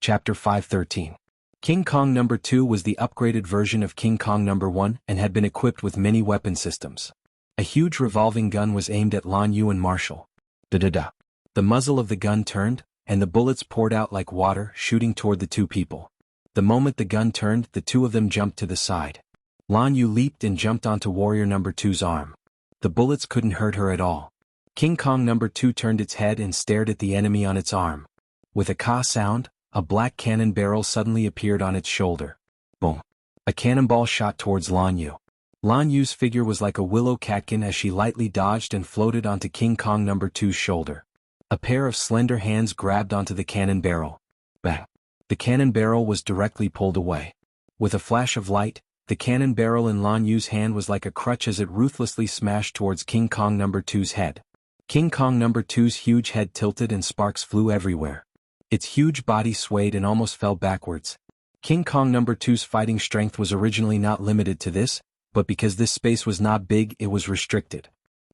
Chapter 513. King Kong No. 2 was the upgraded version of King Kong No. 1 and had been equipped with many weapon systems. A huge revolving gun was aimed at Lan Yu and Martial. Da-da-da. The muzzle of the gun turned, and the bullets poured out like water, shooting toward the two people. The moment the gun turned, the two of them jumped to the side. Lan Yu leaped and jumped onto Warrior No. 2's arm. The bullets couldn't hurt her at all. King Kong No. 2 turned its head and stared at the enemy on its arm. With a ka sound, a black cannon barrel suddenly appeared on its shoulder. Boom. A cannonball shot towards Lan Yu. Lan Yu's figure was like a willow catkin as she lightly dodged and floated onto King Kong No. 2's shoulder. A pair of slender hands grabbed onto the cannon barrel. Bang. The cannon barrel was directly pulled away. With a flash of light, the cannon barrel in Lan Yu's hand was like a crutch as it ruthlessly smashed towards King Kong No. 2's head. King Kong No. 2's huge head tilted and sparks flew everywhere. Its huge body swayed and almost fell backwards. King Kong No. 2's fighting strength was originally not limited to this, but because this space was not big, it was restricted.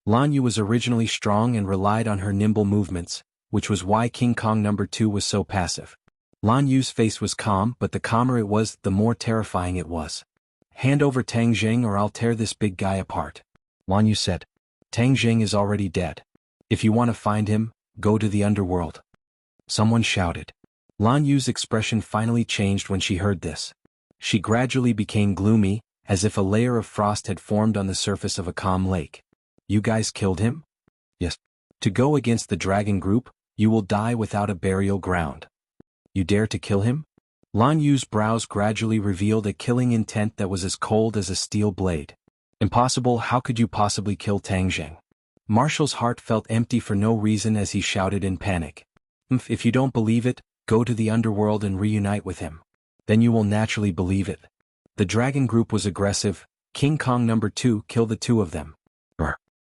Lan Yu was originally strong and relied on her nimble movements, which was why King Kong No. 2 was so passive. Lan Yu's face was calm, but the calmer it was, the more terrifying it was. "Hand over Tang Jing or I'll tear this big guy apart," Lan Yu said. "Tang Jing is already dead. If you want to find him, go to the underworld," someone shouted. Lan Yu's expression finally changed when she heard this. She gradually became gloomy, as if a layer of frost had formed on the surface of a calm lake. "You guys killed him?" "Yes. To go against the dragon group, you will die without a burial ground." "You dare to kill him?" Lan Yu's brows gradually revealed a killing intent that was as cold as a steel blade. "Impossible, how could you possibly kill Tang Jing?" Martial's heart felt empty for no reason as he shouted in panic. If you don't believe it, go to the underworld and reunite with him. Then you will naturally believe it." The dragon group was aggressive. King Kong No. 2 killed the two of them.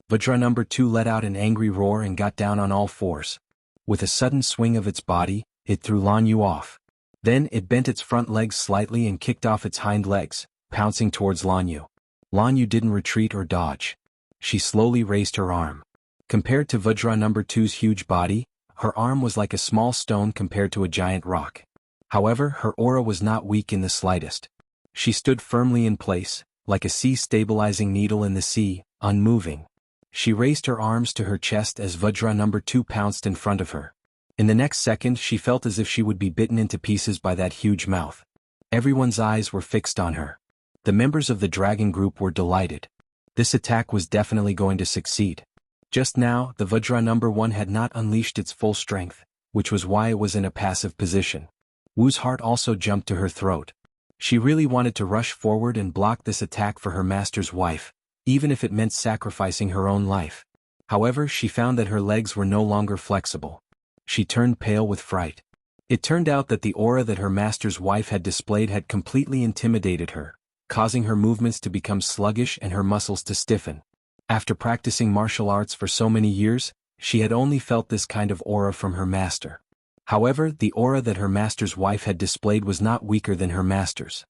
Vajra No. 2 let out an angry roar and got down on all fours. With a sudden swing of its body, it threw Lan Yu off. Then it bent its front legs slightly and kicked off its hind legs, pouncing towards Lan Yu. Lan Yu didn't retreat or dodge. She slowly raised her arm. Compared to Vajra No. 2's huge body, her arm was like a small stone compared to a giant rock. However, her aura was not weak in the slightest. She stood firmly in place, like a sea-stabilizing needle in the sea, unmoving. She raised her arms to her chest as Vajra No. 2 pounced in front of her. In the next second she felt as if she would be bitten into pieces by that huge mouth. Everyone's eyes were fixed on her. The members of the dragon group were delighted. This attack was definitely going to succeed. Just now, the Vajra No. 1 had not unleashed its full strength, which was why it was in a passive position. Wu's heart also jumped to her throat. She really wanted to rush forward and block this attack for her master's wife, even if it meant sacrificing her own life. However, she found that her legs were no longer flexible. She turned pale with fright. It turned out that the aura that her master's wife had displayed had completely intimidated her, causing her movements to become sluggish and her muscles to stiffen. After practicing martial arts for so many years, she had only felt this kind of aura from her master. However, the aura that her master's wife had displayed was not weaker than her master's.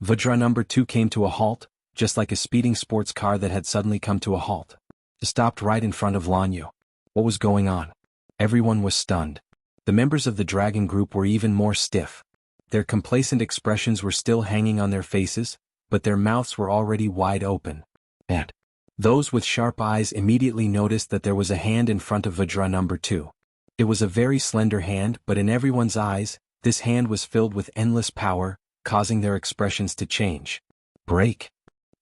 Vajra No. 2 came to a halt, just like a speeding sports car that had suddenly come to a halt. It stopped right in front of Lan Yu. What was going on? Everyone was stunned. The members of the dragon group were even more stiff. Their complacent expressions were still hanging on their faces, but their mouths were already wide open. And those with sharp eyes immediately noticed that there was a hand in front of Vajra No. 2. It was a very slender hand, but in everyone's eyes, this hand was filled with endless power, causing their expressions to change. "Break."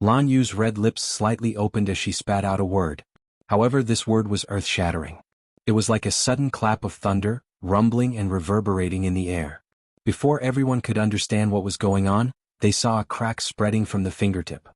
Lan Yu's red lips slightly opened as she spat out a word. However, this word was earth-shattering. It was like a sudden clap of thunder, rumbling and reverberating in the air. Before everyone could understand what was going on, they saw a crack spreading from the fingertip.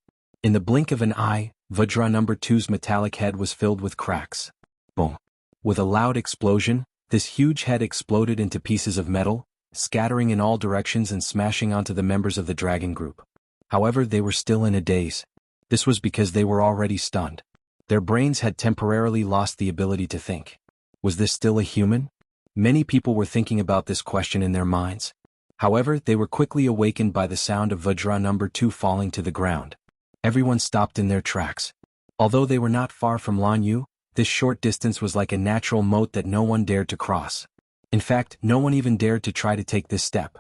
In the blink of an eye, Vajra No. 2's metallic head was filled with cracks. Boom. With a loud explosion, this huge head exploded into pieces of metal, scattering in all directions and smashing onto the members of the dragon group. However, they were still in a daze. This was because they were already stunned. Their brains had temporarily lost the ability to think. Was this still a human? Many people were thinking about this question in their minds. However, they were quickly awakened by the sound of Vajra No. 2 falling to the ground. Everyone stopped in their tracks. Although they were not far from Lan Yu, this short distance was like a natural moat that no one dared to cross. In fact, no one even dared to try to take this step.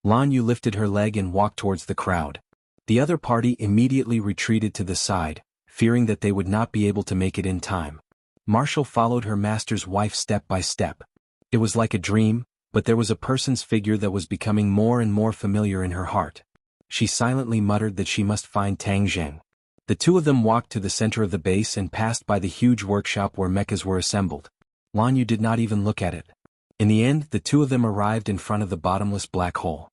Lan Yu lifted her leg and walked towards the crowd. The other party immediately retreated to the side, fearing that they would not be able to make it in time. Martial followed her master's wife step by step. It was like a dream, but there was a person's figure that was becoming more and more familiar in her heart. She silently muttered that she must find Tang Zheng. The two of them walked to the center of the base and passed by the huge workshop where mechas were assembled. Lan Yu did not even look at it. In the end, the two of them arrived in front of the bottomless black hole.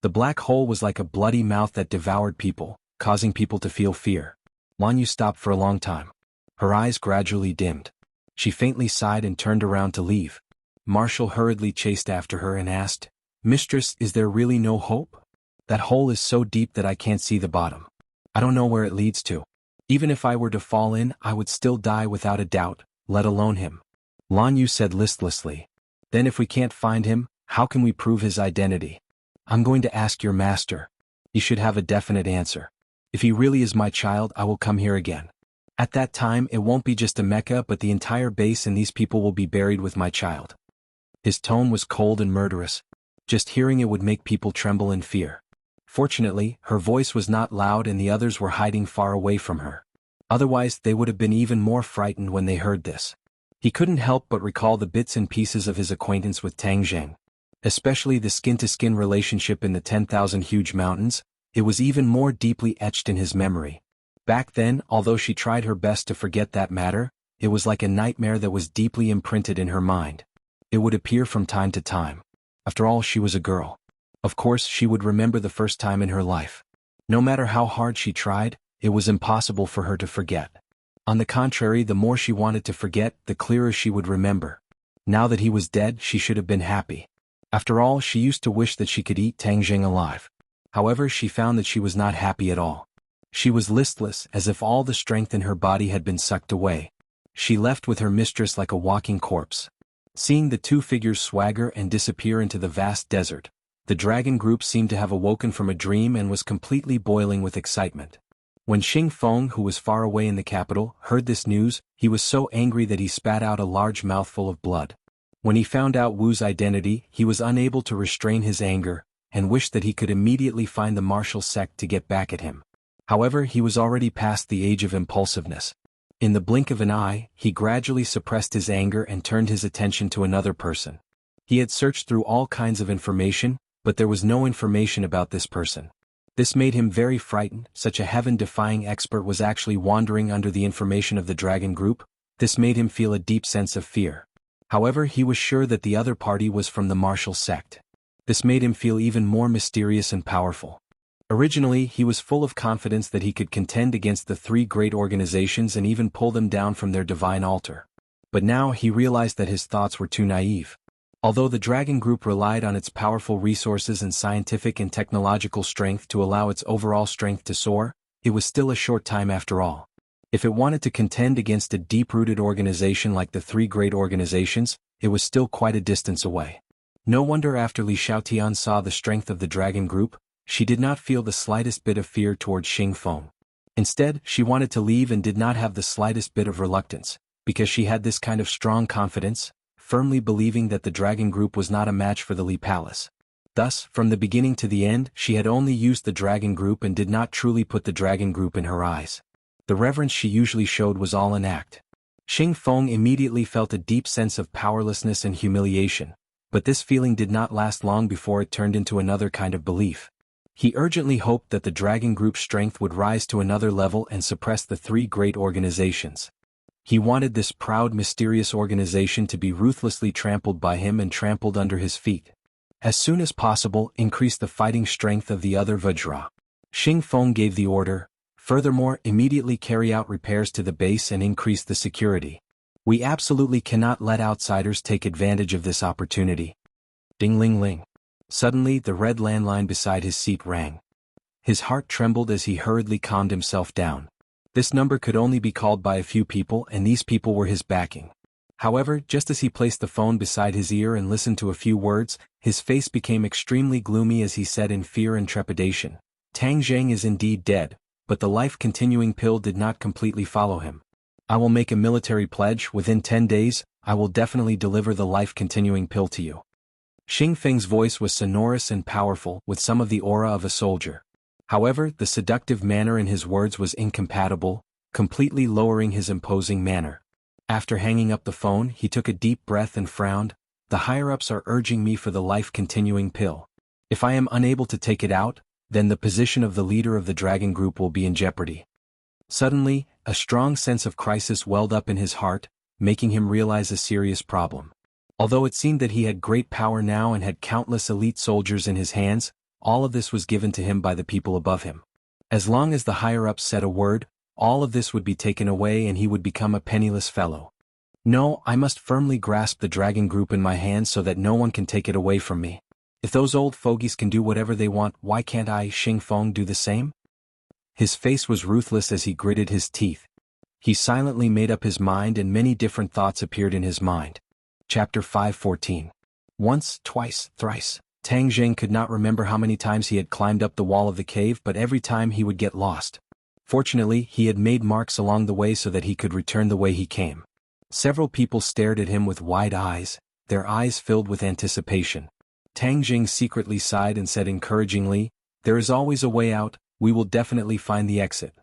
The black hole was like a bloody mouth that devoured people, causing people to feel fear. Lan Yu stopped for a long time. Her eyes gradually dimmed. She faintly sighed and turned around to leave. Martial hurriedly chased after her and asked, "Mistress, is there really no hope? That hole is so deep that I can't see the bottom. I don't know where it leads to. Even if I were to fall in, I would still die without a doubt, let alone him." Lan Yu said listlessly. "Then if we can't find him, how can we prove his identity? I'm going to ask your master. He should have a definite answer. If he really is my child, I will come here again. At that time, it won't be just a mecha but the entire base, and these people will be buried with my child." His tone was cold and murderous. Just hearing it would make people tremble in fear. Fortunately, her voice was not loud and the others were hiding far away from her. Otherwise, they would have been even more frightened when they heard this. He couldn't help but recall the bits and pieces of his acquaintance with Tang Zheng. Especially the skin-to-skin relationship in the 10,000 huge mountains. It was even more deeply etched in his memory. Back then, although she tried her best to forget that matter, it was like a nightmare that was deeply imprinted in her mind. It would appear from time to time. After all, she was a girl. Of course, she would remember the first time in her life. No matter how hard she tried, it was impossible for her to forget. On the contrary, the more she wanted to forget, the clearer she would remember. Now that he was dead, she should have been happy. After all, she used to wish that she could eat Tang Zheng alive. However, she found that she was not happy at all. She was listless, as if all the strength in her body had been sucked away. She left with her mistress like a walking corpse. Seeing the two figures swagger and disappear into the vast desert, the dragon group seemed to have awoken from a dream and was completely boiling with excitement. When Xing Feng, who was far away in the capital, heard this news, he was so angry that he spat out a large mouthful of blood. When he found out Wu's identity, he was unable to restrain his anger, and wished that he could immediately find the martial sect to get back at him. However, he was already past the age of impulsiveness. In the blink of an eye, he gradually suppressed his anger and turned his attention to another person. He had searched through all kinds of information, but there was no information about this person. This made him very frightened. Such a heaven-defying expert was actually wandering under the information of the dragon group. This made him feel a deep sense of fear. However, he was sure that the other party was from the martial sect. This made him feel even more mysterious and powerful. Originally, he was full of confidence that he could contend against the three great organizations and even pull them down from their divine altar. But now he realized that his thoughts were too naive. Although the dragon group relied on its powerful resources and scientific and technological strength to allow its overall strength to soar, it was still a short time after all. If it wanted to contend against a deep-rooted organization like the three great organizations, it was still quite a distance away. No wonder after Li Xiaotian saw the strength of the dragon group, she did not feel the slightest bit of fear towards Xing Feng. Instead, she wanted to leave and did not have the slightest bit of reluctance, because she had this kind of strong confidence, firmly believing that the dragon group was not a match for the Li Palace. Thus, from the beginning to the end, she had only used the dragon group and did not truly put the dragon group in her eyes. The reverence she usually showed was all an act. Xing Feng immediately felt a deep sense of powerlessness and humiliation, but this feeling did not last long before it turned into another kind of belief. He urgently hoped that the dragon group's strength would rise to another level and suppress the three great organizations. He wanted this proud, mysterious organization to be ruthlessly trampled by him and trampled under his feet. As soon as possible, increase the fighting strength of the other Vajra. Xing Feng gave the order. Furthermore, immediately carry out repairs to the base and increase the security. We absolutely cannot let outsiders take advantage of this opportunity. Ding-ling-ling. Suddenly, the red landline beside his seat rang. His heart trembled as he hurriedly calmed himself down. This number could only be called by a few people, and these people were his backing. However, just as he placed the phone beside his ear and listened to a few words, his face became extremely gloomy as he said in fear and trepidation, "Tang Zheng is indeed dead, but the life-continuing pill did not completely follow him. I will make a military pledge. Within 10 days, I will definitely deliver the life-continuing pill to you. Xing Feng's voice was sonorous and powerful, with some of the aura of a soldier. However, the seductive manner in his words was incompatible, completely lowering his imposing manner. After hanging up the phone, he took a deep breath and frowned. The higher-ups are urging me for the life-continuing pill. If I am unable to take it out, then the position of the leader of the dragon group will be in jeopardy. Suddenly, a strong sense of crisis welled up in his heart, making him realize a serious problem. Although it seemed that he had great power now and had countless elite soldiers in his hands, all of this was given to him by the people above him. As long as the higher-ups said a word, all of this would be taken away and he would become a penniless fellow. No, I must firmly grasp the dragon group in my hands so that no one can take it away from me. If those old fogies can do whatever they want, why can't I, Xing Feng, do the same? His face was ruthless as he gritted his teeth. He silently made up his mind and many different thoughts appeared in his mind. Chapter 5:14. Once, twice, thrice. Tang Jing could not remember how many times he had climbed up the wall of the cave, but every time he would get lost. Fortunately, he had made marks along the way so that he could return the way he came. Several people stared at him with wide eyes, their eyes filled with anticipation. Tang Jing secretly sighed and said encouragingly, "There is always a way out, we will definitely find the exit."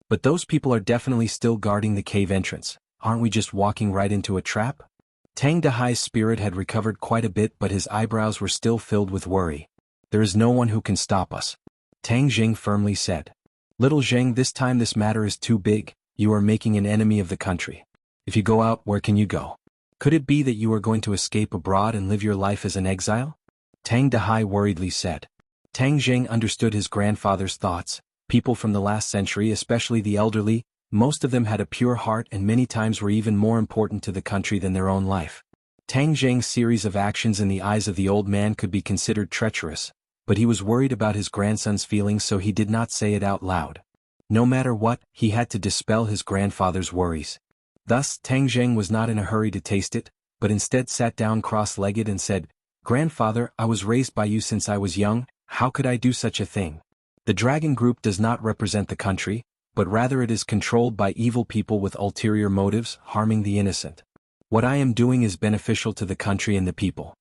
But those people are definitely still guarding the cave entrance. Aren't we just walking right into a trap? Tang Dahai's spirit had recovered quite a bit, but his eyebrows were still filled with worry. "There is no one who can stop us," Tang Jing firmly said. "Little Zheng, this time this matter is too big, you are making an enemy of the country. If you go out, where can you go? Could it be that you are going to escape abroad and live your life as an exile?" Tang Dahai worriedly said. Tang Jing understood his grandfather's thoughts. People from the last century, especially the elderly, most of them had a pure heart and many times were even more important to the country than their own life. Tang Jing's series of actions in the eyes of the old man could be considered treacherous, but he was worried about his grandson's feelings, so he did not say it out loud. No matter what, he had to dispel his grandfather's worries. Thus, Tang Jing was not in a hurry to taste it, but instead sat down cross-legged and said, "Grandfather, I was raised by you since I was young, how could I do such a thing? The dragon group does not represent the country, but rather it is controlled by evil people with ulterior motives, harming the innocent. What I am doing is beneficial to the country and the people."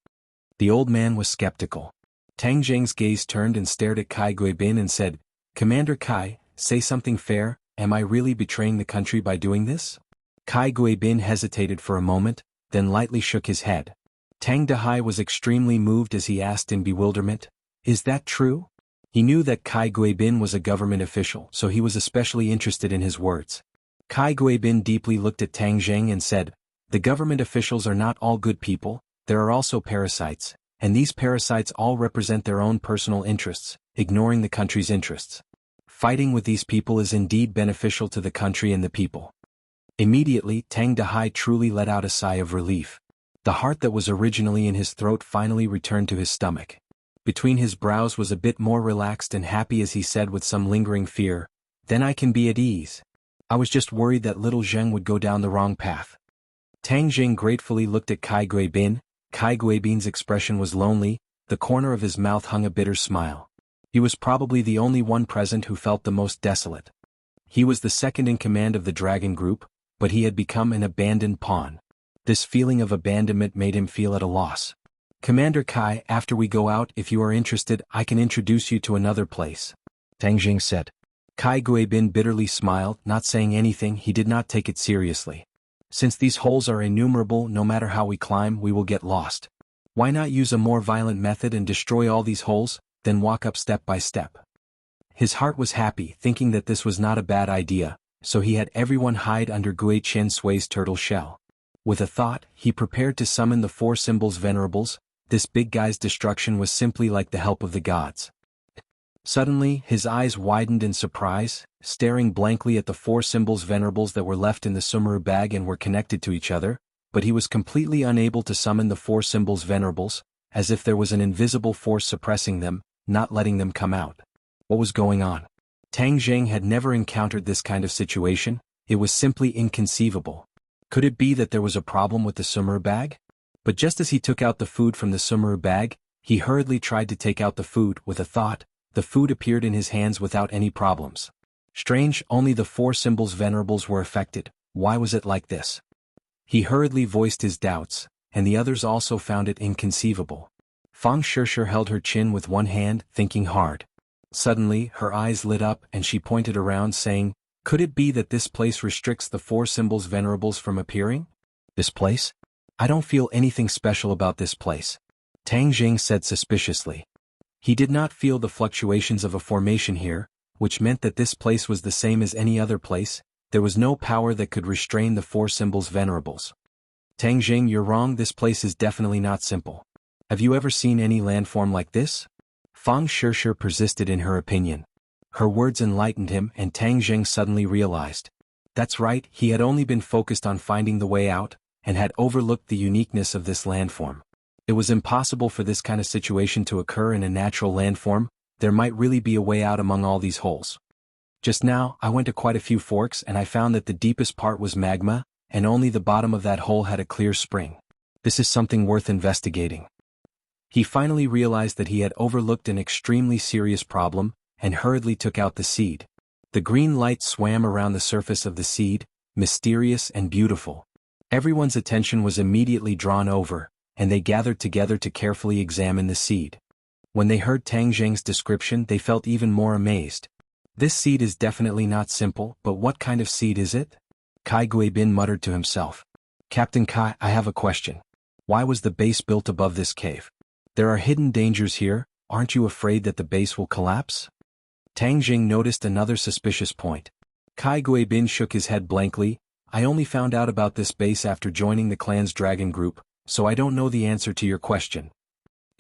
The old man was skeptical. Tang Jing's gaze turned and stared at Kai Guibin and said, "Commander Kai, say something fair, am I really betraying the country by doing this?" Kai Guibin hesitated for a moment, then lightly shook his head. Tang Dahai was extremely moved as he asked in bewilderment, "Is that true?" He knew that Kai Guibin was a government official, so he was especially interested in his words. Kai Guibin deeply looked at Tang Jing and said, "The government officials are not all good people, there are also parasites, and these parasites all represent their own personal interests, ignoring the country's interests. Fighting with these people is indeed beneficial to the country and the people." Immediately, Tang Dahai truly let out a sigh of relief. The heart that was originally in his throat finally returned to his stomach. Between his brows was a bit more relaxed and happy as he said with some lingering fear, "Then I can be at ease. I was just worried that little Zheng would go down the wrong path." Tang Jing gratefully looked at Kai Guibin. Kai Guibin's expression was lonely, the corner of his mouth hung a bitter smile. He was probably the only one present who felt the most desolate. He was the second in command of the dragon group, but he had become an abandoned pawn. This feeling of abandonment made him feel at a loss. "Commander Kai, after we go out, if you are interested, I can introduce you to another place," Tang Jing said. Kai Guibin bitterly smiled, not saying anything. He did not take it seriously. "Since these holes are innumerable, no matter how we climb, we will get lost. Why not use a more violent method and destroy all these holes, then walk up step by step?" His heart was happy, thinking that this was not a bad idea, so he had everyone hide under Gui Chen Sui's turtle shell. With a thought, he prepared to summon the four symbols venerables. This big guy's destruction was simply like the help of the gods. Suddenly, his eyes widened in surprise, staring blankly at the four symbols venerables that were left in the Sumeru bag and were connected to each other, but he was completely unable to summon the four symbols venerables, as if there was an invisible force suppressing them, not letting them come out. What was going on? Tang Jing had never encountered this kind of situation. It was simply inconceivable. Could it be that there was a problem with the Sumeru bag? But just as he took out the food from the Sumeru bag, he hurriedly tried to take out the food. With a thought, the food appeared in his hands without any problems. Strange, only the four symbols venerables were affected. Why was it like this? He hurriedly voiced his doubts, and the others also found it inconceivable. Fang Shishir held her chin with one hand, thinking hard. Suddenly, her eyes lit up and she pointed around saying, "Could it be that this place restricts the four symbols venerables from appearing?" "This place? I don't feel anything special about this place," Tang Jing said suspiciously. He did not feel the fluctuations of a formation here, which meant that this place was the same as any other place. There was no power that could restrain the four symbols venerables. "Tang Jing, you're wrong, this place is definitely not simple. Have you ever seen any landform like this?" Fang Shishir persisted in her opinion. Her words enlightened him and Tang Jing suddenly realized. That's right, he had only been focused on finding the way out, and had overlooked the uniqueness of this landform. It was impossible for this kind of situation to occur in a natural landform. There might really be a way out among all these holes. Just now, I went to quite a few forks and I found that the deepest part was magma, and only the bottom of that hole had a clear spring. This is something worth investigating. He finally realized that he had overlooked an extremely serious problem, and hurriedly took out the seed. The green light swam around the surface of the seed, mysterious and beautiful. Everyone's attention was immediately drawn over, and they gathered together to carefully examine the seed. When they heard Tang Jing's description, they felt even more amazed. "This seed is definitely not simple, but what kind of seed is it?" Kai Guibin muttered to himself. "Captain Kai, I have a question. Why was the base built above this cave? There are hidden dangers here, aren't you afraid that the base will collapse?" Tang Jing noticed another suspicious point. Kai Guibin shook his head blankly. "I only found out about this base after joining the clan's dragon group, so I don't know the answer to your question.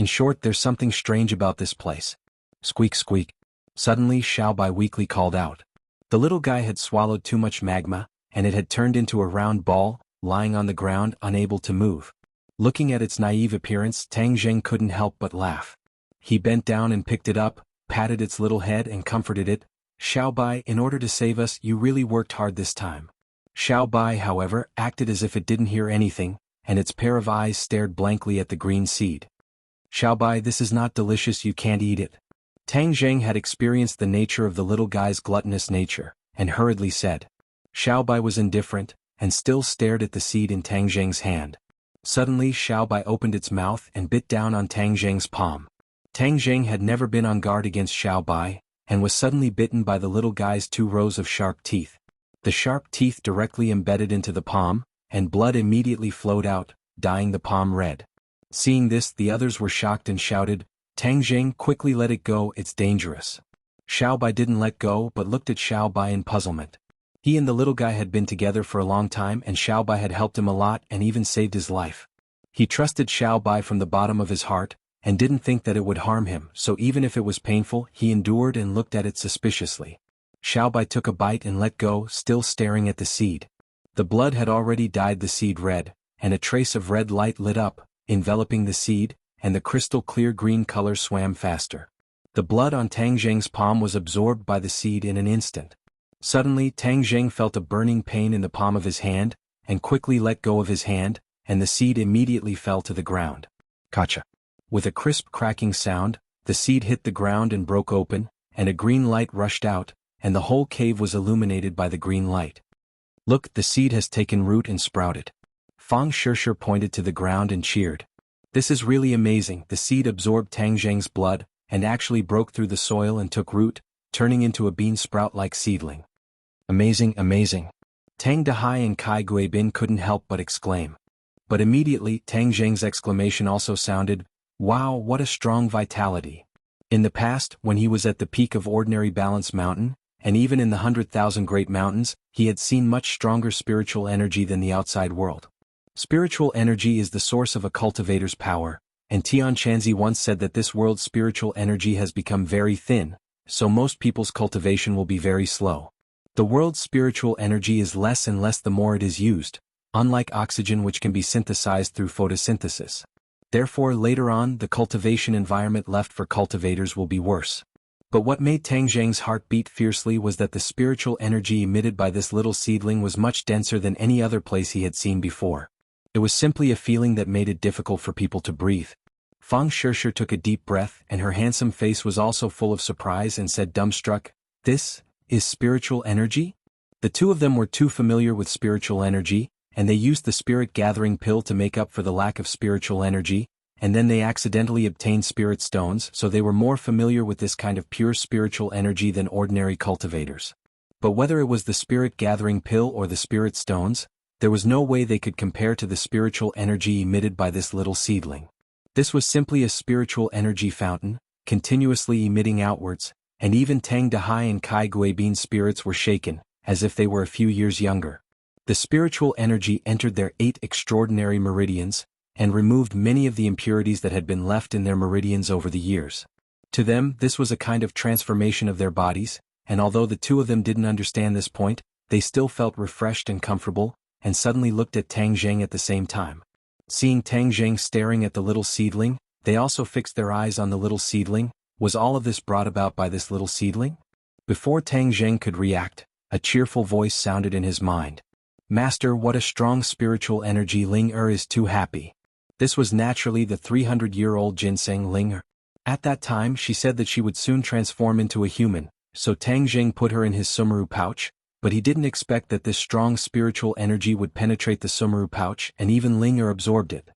In short, there's something strange about this place." Squeak squeak. Suddenly Xiao Bai weakly called out. The little guy had swallowed too much magma, and it had turned into a round ball, lying on the ground unable to move. Looking at its naive appearance, Tang Jing couldn't help but laugh. He bent down and picked it up, patted its little head and comforted it. "Xiao Bai, in order to save us, you really worked hard this time." Xiao Bai, however, acted as if it didn't hear anything, and its pair of eyes stared blankly at the green seed. "Xiao Bai, this is not delicious, you can't eat it." Tang Jing had experienced the nature of the little guy's gluttonous nature, and hurriedly said. Xiao Bai was indifferent, and still stared at the seed in Tang Jing's hand. Suddenly Xiao Bai opened its mouth and bit down on Tang Jing's palm. Tang Jing had never been on guard against Xiao Bai, and was suddenly bitten by the little guy's 2 rows of sharp teeth. The sharp teeth directly embedded into the palm, and blood immediately flowed out, dyeing the palm red. Seeing this, the others were shocked and shouted, "Tang Jing, quickly let it go, it's dangerous." Xiao Bai didn't let go but looked at Xiao Bai in puzzlement. He and the little guy had been together for a long time and Xiao Bai had helped him a lot and even saved his life. He trusted Xiao Bai from the bottom of his heart, and didn't think that it would harm him, so even if it was painful, he endured and looked at it suspiciously. Xiao Bai took a bite and let go, still staring at the seed. The blood had already dyed the seed red, and a trace of red light lit up, enveloping the seed, and the crystal clear green color swam faster. The blood on Tang Jing's palm was absorbed by the seed in an instant. Suddenly Tang Jing felt a burning pain in the palm of his hand, and quickly let go of his hand, and the seed immediately fell to the ground. Kacha. With a crisp cracking sound, the seed hit the ground and broke open, and a green light rushed out, and the whole cave was illuminated by the green light. "Look, the seed has taken root and sprouted." Fang Shishir pointed to the ground and cheered. "This is really amazing." The seed absorbed Tang Jing's blood, and actually broke through the soil and took root, turning into a bean sprout-like seedling. "Amazing, amazing." Tang Dahai and Kai Guibin couldn't help but exclaim. But immediately Tang Jing's exclamation also sounded, "Wow, what a strong vitality." In the past, when he was at the peak of ordinary Balance Mountain, and even in the 100,000 Great Mountains, he had seen much stronger spiritual energy than the outside world. Spiritual energy is the source of a cultivator's power, and Tian Chanzi once said that this world's spiritual energy has become very thin, so most people's cultivation will be very slow. The world's spiritual energy is less and less the more it is used, unlike oxygen which can be synthesized through photosynthesis. Therefore later on the cultivation environment left for cultivators will be worse. But what made Tang Jing's heart beat fiercely was that the spiritual energy emitted by this little seedling was much denser than any other place he had seen before. It was simply a feeling that made it difficult for people to breathe. Fang Shishir took a deep breath and her handsome face was also full of surprise and said dumbstruck, "This is spiritual energy?" The two of them were too familiar with spiritual energy, and they used the spirit gathering pill to make up for the lack of spiritual energy, and then they accidentally obtained spirit stones, so they were more familiar with this kind of pure spiritual energy than ordinary cultivators. But whether it was the spirit gathering pill or the spirit stones, there was no way they could compare to the spiritual energy emitted by this little seedling. This was simply a spiritual energy fountain, continuously emitting outwards, and even Tang Dahai and Kai Guibin's spirits were shaken, as if they were a few years younger. The spiritual energy entered their 8 extraordinary meridians, and removed many of the impurities that had been left in their meridians over the years. To them, this was a kind of transformation of their bodies, and although the two of them didn't understand this point, they still felt refreshed and comfortable, and suddenly looked at Tang Zheng at the same time. Seeing Tang Zheng staring at the little seedling, they also fixed their eyes on the little seedling. Was all of this brought about by this little seedling? Before Tang Zheng could react, a cheerful voice sounded in his mind. Master, what a strong spiritual energy! Ling is too happy. This was naturally the 300-year-old ginseng Ling. At that time she said that she would soon transform into a human, so Tang Zheng put her in his sumaru pouch, but he didn't expect that this strong spiritual energy would penetrate the sumaru pouch, and even Ling absorbed it.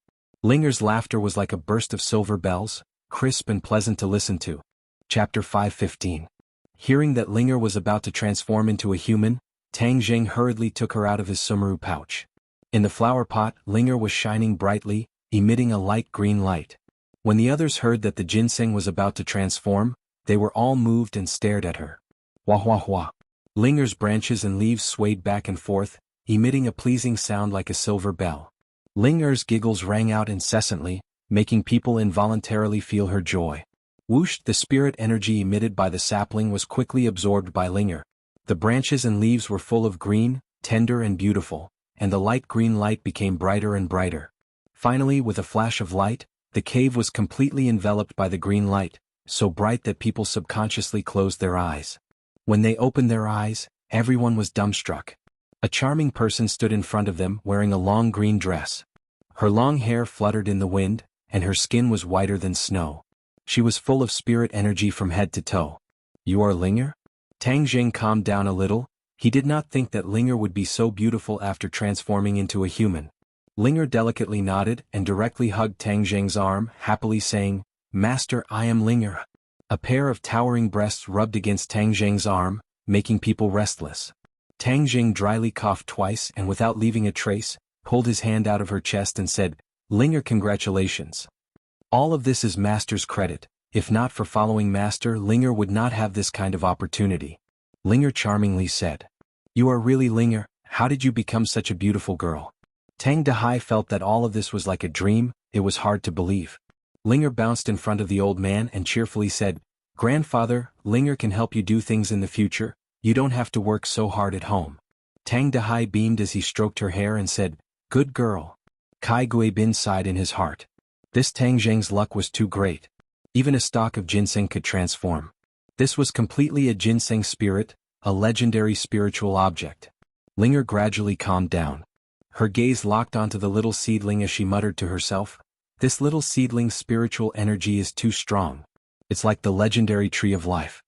Linger's laughter was like a burst of silver bells, crisp and pleasant to listen to. Chapter 5:15. Hearing that Linger was about to transform into a human, Tang Zheng hurriedly took her out of his sumaru pouch. In the flower pot, Linger was shining brightly, emitting a light green light. When the others heard that the ginseng was about to transform, they were all moved and stared at her. Wah wah wah. Linger's branches and leaves swayed back and forth, emitting a pleasing sound like a silver bell. Linger's giggles rang out incessantly, making people involuntarily feel her joy. Whoosh! The spirit energy emitted by the sapling was quickly absorbed by Linger. The branches and leaves were full of green, tender and beautiful, and the light green light became brighter and brighter. Finally, with a flash of light, the cave was completely enveloped by the green light, so bright that people subconsciously closed their eyes. When they opened their eyes, everyone was dumbstruck. A charming person stood in front of them wearing a long green dress. Her long hair fluttered in the wind, and her skin was whiter than snow. She was full of spirit energy from head to toe. You are Linger? Tang Zheng calmed down a little. He did not think that Linger would be so beautiful after transforming into a human. Linger delicately nodded and directly hugged Tang Zheng's arm, happily saying, Master, I am Linger. A pair of towering breasts rubbed against Tang Zheng's arm, making people restless. Tang Zheng dryly coughed twice and without leaving a trace, pulled his hand out of her chest and said, Linger, congratulations. All of this is Master's credit. If not for following Master, Linger would not have this kind of opportunity. Linger charmingly said. You are really Linger. How did you become such a beautiful girl? Tang Dahai felt that all of this was like a dream. It was hard to believe. Linger bounced in front of the old man and cheerfully said, Grandfather, Linger can help you do things in the future. You don't have to work so hard at home. Tang Dahai beamed as he stroked her hair and said, Good girl. Kai Guibin sighed in his heart. This Tang Zheng's luck was too great. Even a stalk of ginseng could transform. This was completely a ginseng spirit, a legendary spiritual object. Linger gradually calmed down. Her gaze locked onto the little seedling as she muttered to herself, This little seedling's spiritual energy is too strong. It's like the legendary tree of life.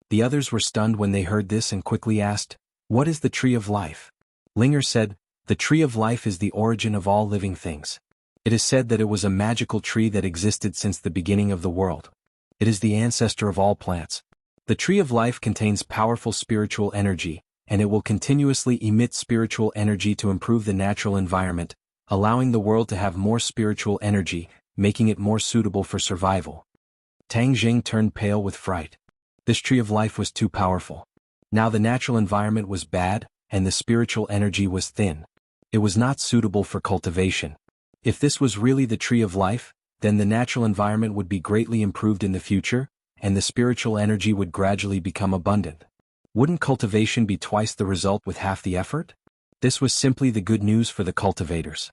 The others were stunned when they heard this and quickly asked, What is the tree of life? Linger said, The tree of life is the origin of all living things. It is said that it was a magical tree that existed since the beginning of the world. It is the ancestor of all plants. The tree of life contains powerful spiritual energy, and it will continuously emit spiritual energy to improve the natural environment, allowing the world to have more spiritual energy, making it more suitable for survival. Tang Zheng turned pale with fright. This tree of life was too powerful. Now the natural environment was bad, and the spiritual energy was thin. It was not suitable for cultivation. If this was really the tree of life, then the natural environment would be greatly improved in the future, and the spiritual energy would gradually become abundant. Wouldn't cultivation be twice the result with half the effort? This was simply the good news for the cultivators.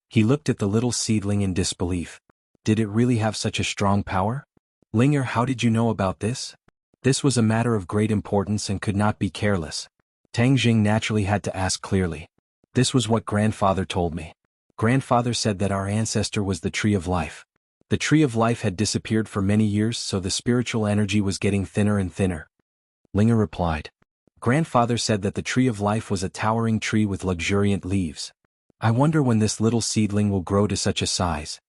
He looked at the little seedling in disbelief. Did it really have such a strong power? Linger, how did you know about this? This was a matter of great importance and could not be careless. Tang Zheng naturally had to ask clearly. This was what grandfather told me. Grandfather said that our ancestor was the tree of life. The tree of life had disappeared for many years, so the spiritual energy was getting thinner and thinner. Linger replied. Grandfather said that the tree of life was a towering tree with luxuriant leaves. I wonder when this little seedling will grow to such a size.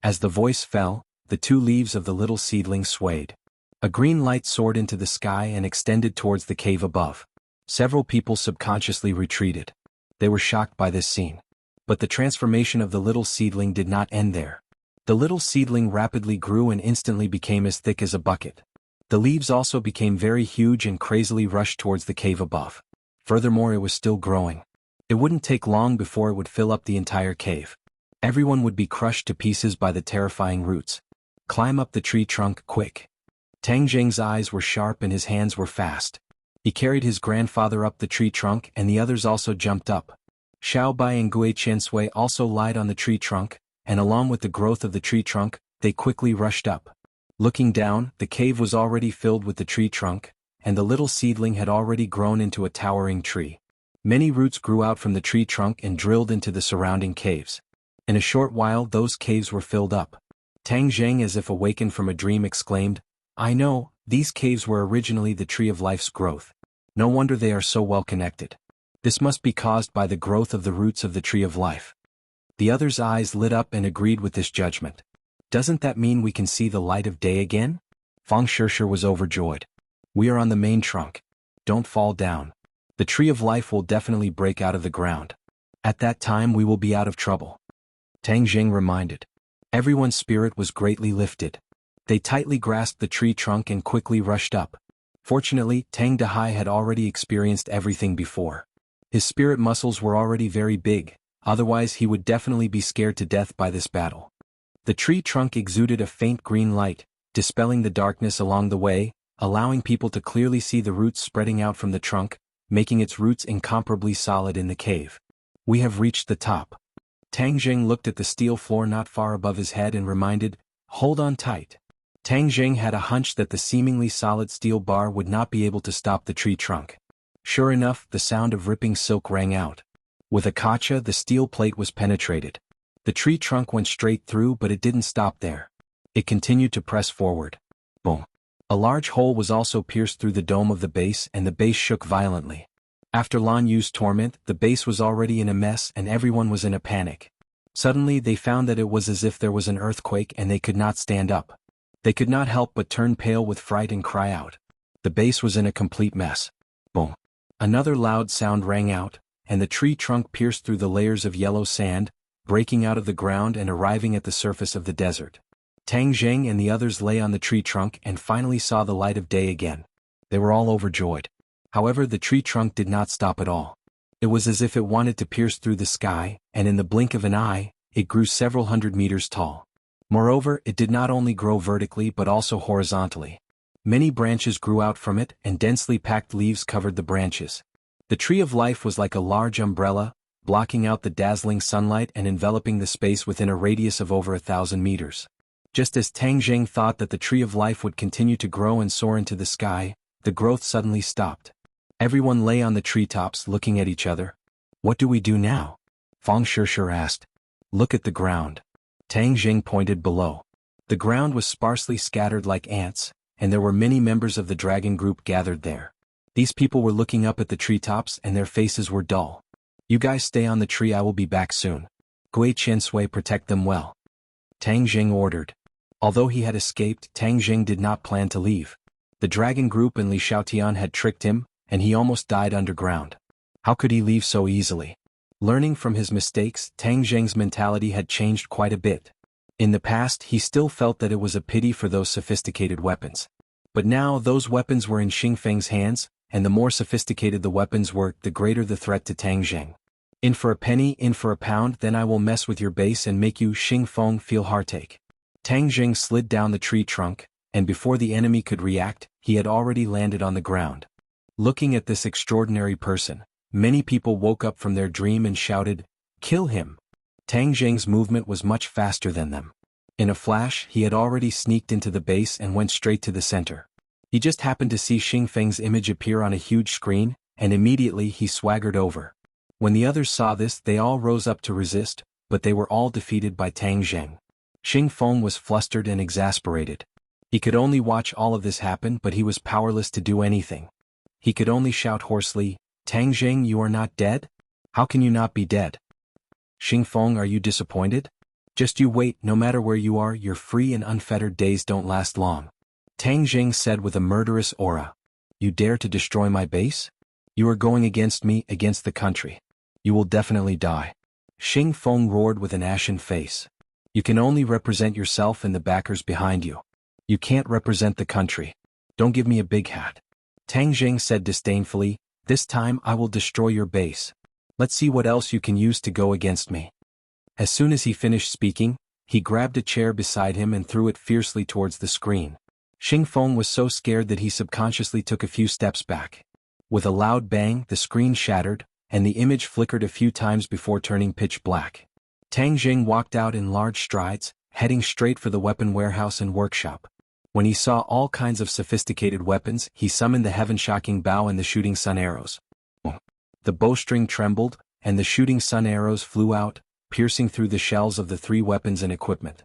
As the voice fell, the two leaves of the little seedling swayed. A green light soared into the sky and extended towards the cave above. Several people subconsciously retreated. They were shocked by this scene. But the transformation of the little seedling did not end there. The little seedling rapidly grew and instantly became as thick as a bucket. The leaves also became very huge and crazily rushed towards the cave above. Furthermore, it was still growing. It wouldn't take long before it would fill up the entire cave. Everyone would be crushed to pieces by the terrifying roots. Climb up the tree trunk, quick. Tang Jing's eyes were sharp and his hands were fast. He carried his grandfather up the tree trunk and the others also jumped up. Xiao Bai and Gui Qiansui also lied on the tree trunk, and along with the growth of the tree trunk, they quickly rushed up. Looking down, the cave was already filled with the tree trunk, and the little seedling had already grown into a towering tree. Many roots grew out from the tree trunk and drilled into the surrounding caves. In a short while those caves were filled up. Tang Zheng, as if awakened from a dream, exclaimed, "I know, these caves were originally the tree of life's growth. No wonder they are so well connected. This must be caused by the growth of the roots of the tree of life." The others' eyes lit up and agreed with this judgment. "Doesn't that mean we can see the light of day again?" Fang Shishir was overjoyed. "We are on the main trunk. Don't fall down. The tree of life will definitely break out of the ground. At that time we will be out of trouble." Tang Jing reminded. Everyone's spirit was greatly lifted. They tightly grasped the tree trunk and quickly rushed up. Fortunately, Tang Dehai had already experienced everything before. His spirit muscles were already very big, otherwise he would definitely be scared to death by this battle. The tree trunk exuded a faint green light, dispelling the darkness along the way, allowing people to clearly see the roots spreading out from the trunk, making its roots incomparably solid in the cave. "We have reached the top." Tang Jing looked at the steel floor not far above his head and reminded, "Hold on tight." Tang Jing had a hunch that the seemingly solid steel bar would not be able to stop the tree trunk. Sure enough, the sound of ripping silk rang out. With a kacha, the steel plate was penetrated. The tree trunk went straight through, but it didn't stop there. It continued to press forward. Boom. A large hole was also pierced through the dome of the base and the base shook violently. After Lan Yu's torment, the base was already in a mess and everyone was in a panic. Suddenly they found that it was as if there was an earthquake and they could not stand up. They could not help but turn pale with fright and cry out. The base was in a complete mess. Boom. Another loud sound rang out, and the tree trunk pierced through the layers of yellow sand, breaking out of the ground and arriving at the surface of the desert. Tang Zheng and the others lay on the tree trunk and finally saw the light of day again. They were all overjoyed. However, the tree trunk did not stop at all. It was as if it wanted to pierce through the sky, and in the blink of an eye, it grew several hundred meters tall. Moreover, it did not only grow vertically but also horizontally. Many branches grew out from it and densely packed leaves covered the branches. The tree of life was like a large umbrella, blocking out the dazzling sunlight and enveloping the space within a radius of over 1,000 meters. Just as Tang Jing thought that the tree of life would continue to grow and soar into the sky, the growth suddenly stopped. Everyone lay on the treetops looking at each other. "What do we do now?" Fang Shishir asked. "Look at the ground." Tang Jing pointed below. The ground was sparsely scattered like ants, and there were many members of the dragon group gathered there. These people were looking up at the treetops and their faces were dull. "You guys stay on the tree, I will be back soon. Gui Qiansui, protect them well," Tang Jing ordered. Although he had escaped, Tang Jing did not plan to leave. The dragon group and Li Xiaotian had tricked him, and he almost died underground. How could he leave so easily? Learning from his mistakes, Tang Jing's mentality had changed quite a bit. In the past, he still felt that it was a pity for those sophisticated weapons. But now those weapons were in Xingfeng's hands, and the more sophisticated the weapons were, the greater the threat to Tang Jing. "In for a penny, in for a pound, then I will mess with your base and make you Xingfeng feel heartache." Tang Jing slid down the tree trunk, and before the enemy could react, he had already landed on the ground. Looking at this extraordinary person, many people woke up from their dream and shouted, "Kill him!" Tang Jing's movement was much faster than them. In a flash, he had already sneaked into the base and went straight to the center. He just happened to see Xingfeng's image appear on a huge screen, and immediately he swaggered over. When the others saw this, they all rose up to resist, but they were all defeated by Tang Jing. Xingfeng was flustered and exasperated. He could only watch all of this happen, but he was powerless to do anything. He could only shout hoarsely, "Tang Jing, you are not dead? How can you not be dead? Xingfeng, are you disappointed?" Just you wait, no matter where you are, your free and unfettered days don't last long. Tang Jing said with a murderous aura. You dare to destroy my base? You are going against me, against the country. You will definitely die. Xing Feng roared with an ashen face. You can only represent yourself and the backers behind you. You can't represent the country. Don't give me a big hat. Tang Jing said disdainfully, this time I will destroy your base. Let's see what else you can use to go against me. As soon as he finished speaking, he grabbed a chair beside him and threw it fiercely towards the screen. Xing Feng was so scared that he subconsciously took a few steps back. With a loud bang, the screen shattered, and the image flickered a few times before turning pitch black. Tang Jing walked out in large strides, heading straight for the weapon warehouse and workshop. When he saw all kinds of sophisticated weapons, he summoned the heaven-shocking bow and the shooting sun arrows. The bowstring trembled, and the shooting sun arrows flew out, piercing through the shells of the 3 weapons and equipment.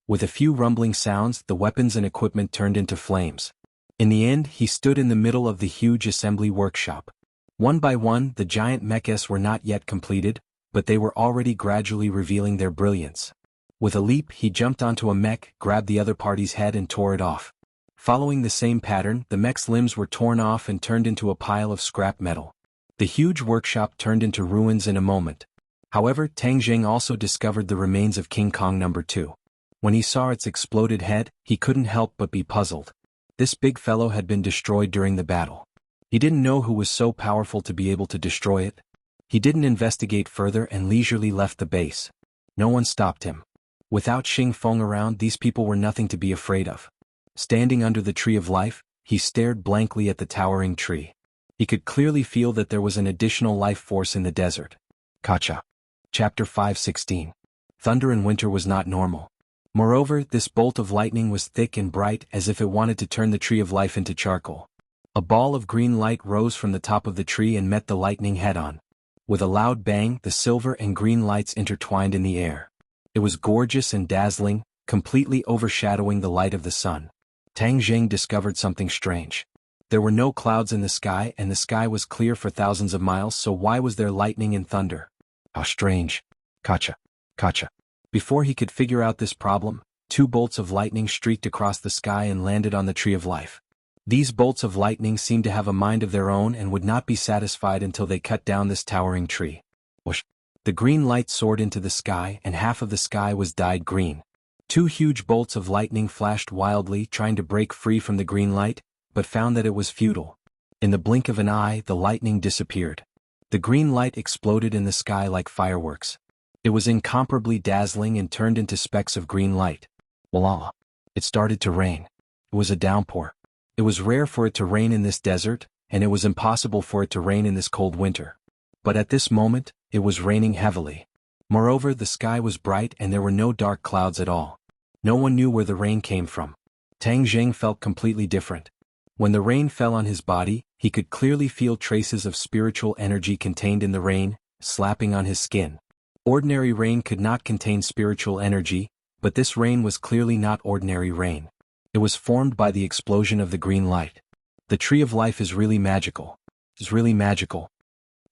With a few rumbling sounds, the weapons and equipment turned into flames. In the end, he stood in the middle of the huge assembly workshop. One by one, the giant mechas were not yet completed, but they were already gradually revealing their brilliance. With a leap, he jumped onto a mech, grabbed the other party's head and tore it off. Following the same pattern, the mech's limbs were torn off and turned into a pile of scrap metal. The huge workshop turned into ruins in a moment. However, Tang Jing also discovered the remains of King Kong No. 2. When he saw its exploded head, he couldn't help but be puzzled. This big fellow had been destroyed during the battle. He didn't know who was so powerful to be able to destroy it. He didn't investigate further and leisurely left the base. No one stopped him. Without Xing Feng around, these people were nothing to be afraid of. Standing under the tree of life, he stared blankly at the towering tree. He could clearly feel that there was an additional life force in the desert. Kacha. Chapter 5:16. Thunder in winter was not normal. Moreover, this bolt of lightning was thick and bright as if it wanted to turn the tree of life into charcoal. A ball of green light rose from the top of the tree and met the lightning head-on. With a loud bang, the silver and green lights intertwined in the air. It was gorgeous and dazzling, completely overshadowing the light of the sun. Tang Jing discovered something strange. There were no clouds in the sky and the sky was clear for thousands of miles, so why was there lightning and thunder? How strange. Kacha. Kacha. Before he could figure out this problem, 2 bolts of lightning streaked across the sky and landed on the tree of life. These bolts of lightning seemed to have a mind of their own and would not be satisfied until they cut down this towering tree. Whoosh. The green light soared into the sky and half of the sky was dyed green. 2 huge bolts of lightning flashed wildly, trying to break free from the green light, but found that it was futile. In the blink of an eye, the lightning disappeared. The green light exploded in the sky like fireworks. It was incomparably dazzling and turned into specks of green light. Voila! It started to rain. It was a downpour. It was rare for it to rain in this desert, and it was impossible for it to rain in this cold winter. But at this moment, it was raining heavily. Moreover, the sky was bright and there were no dark clouds at all. No one knew where the rain came from. Tang Jing felt completely different. When the rain fell on his body, he could clearly feel traces of spiritual energy contained in the rain, slapping on his skin. Ordinary rain could not contain spiritual energy, but this rain was clearly not ordinary rain. It was formed by the explosion of the green light. The tree of life is really magical. It's really magical.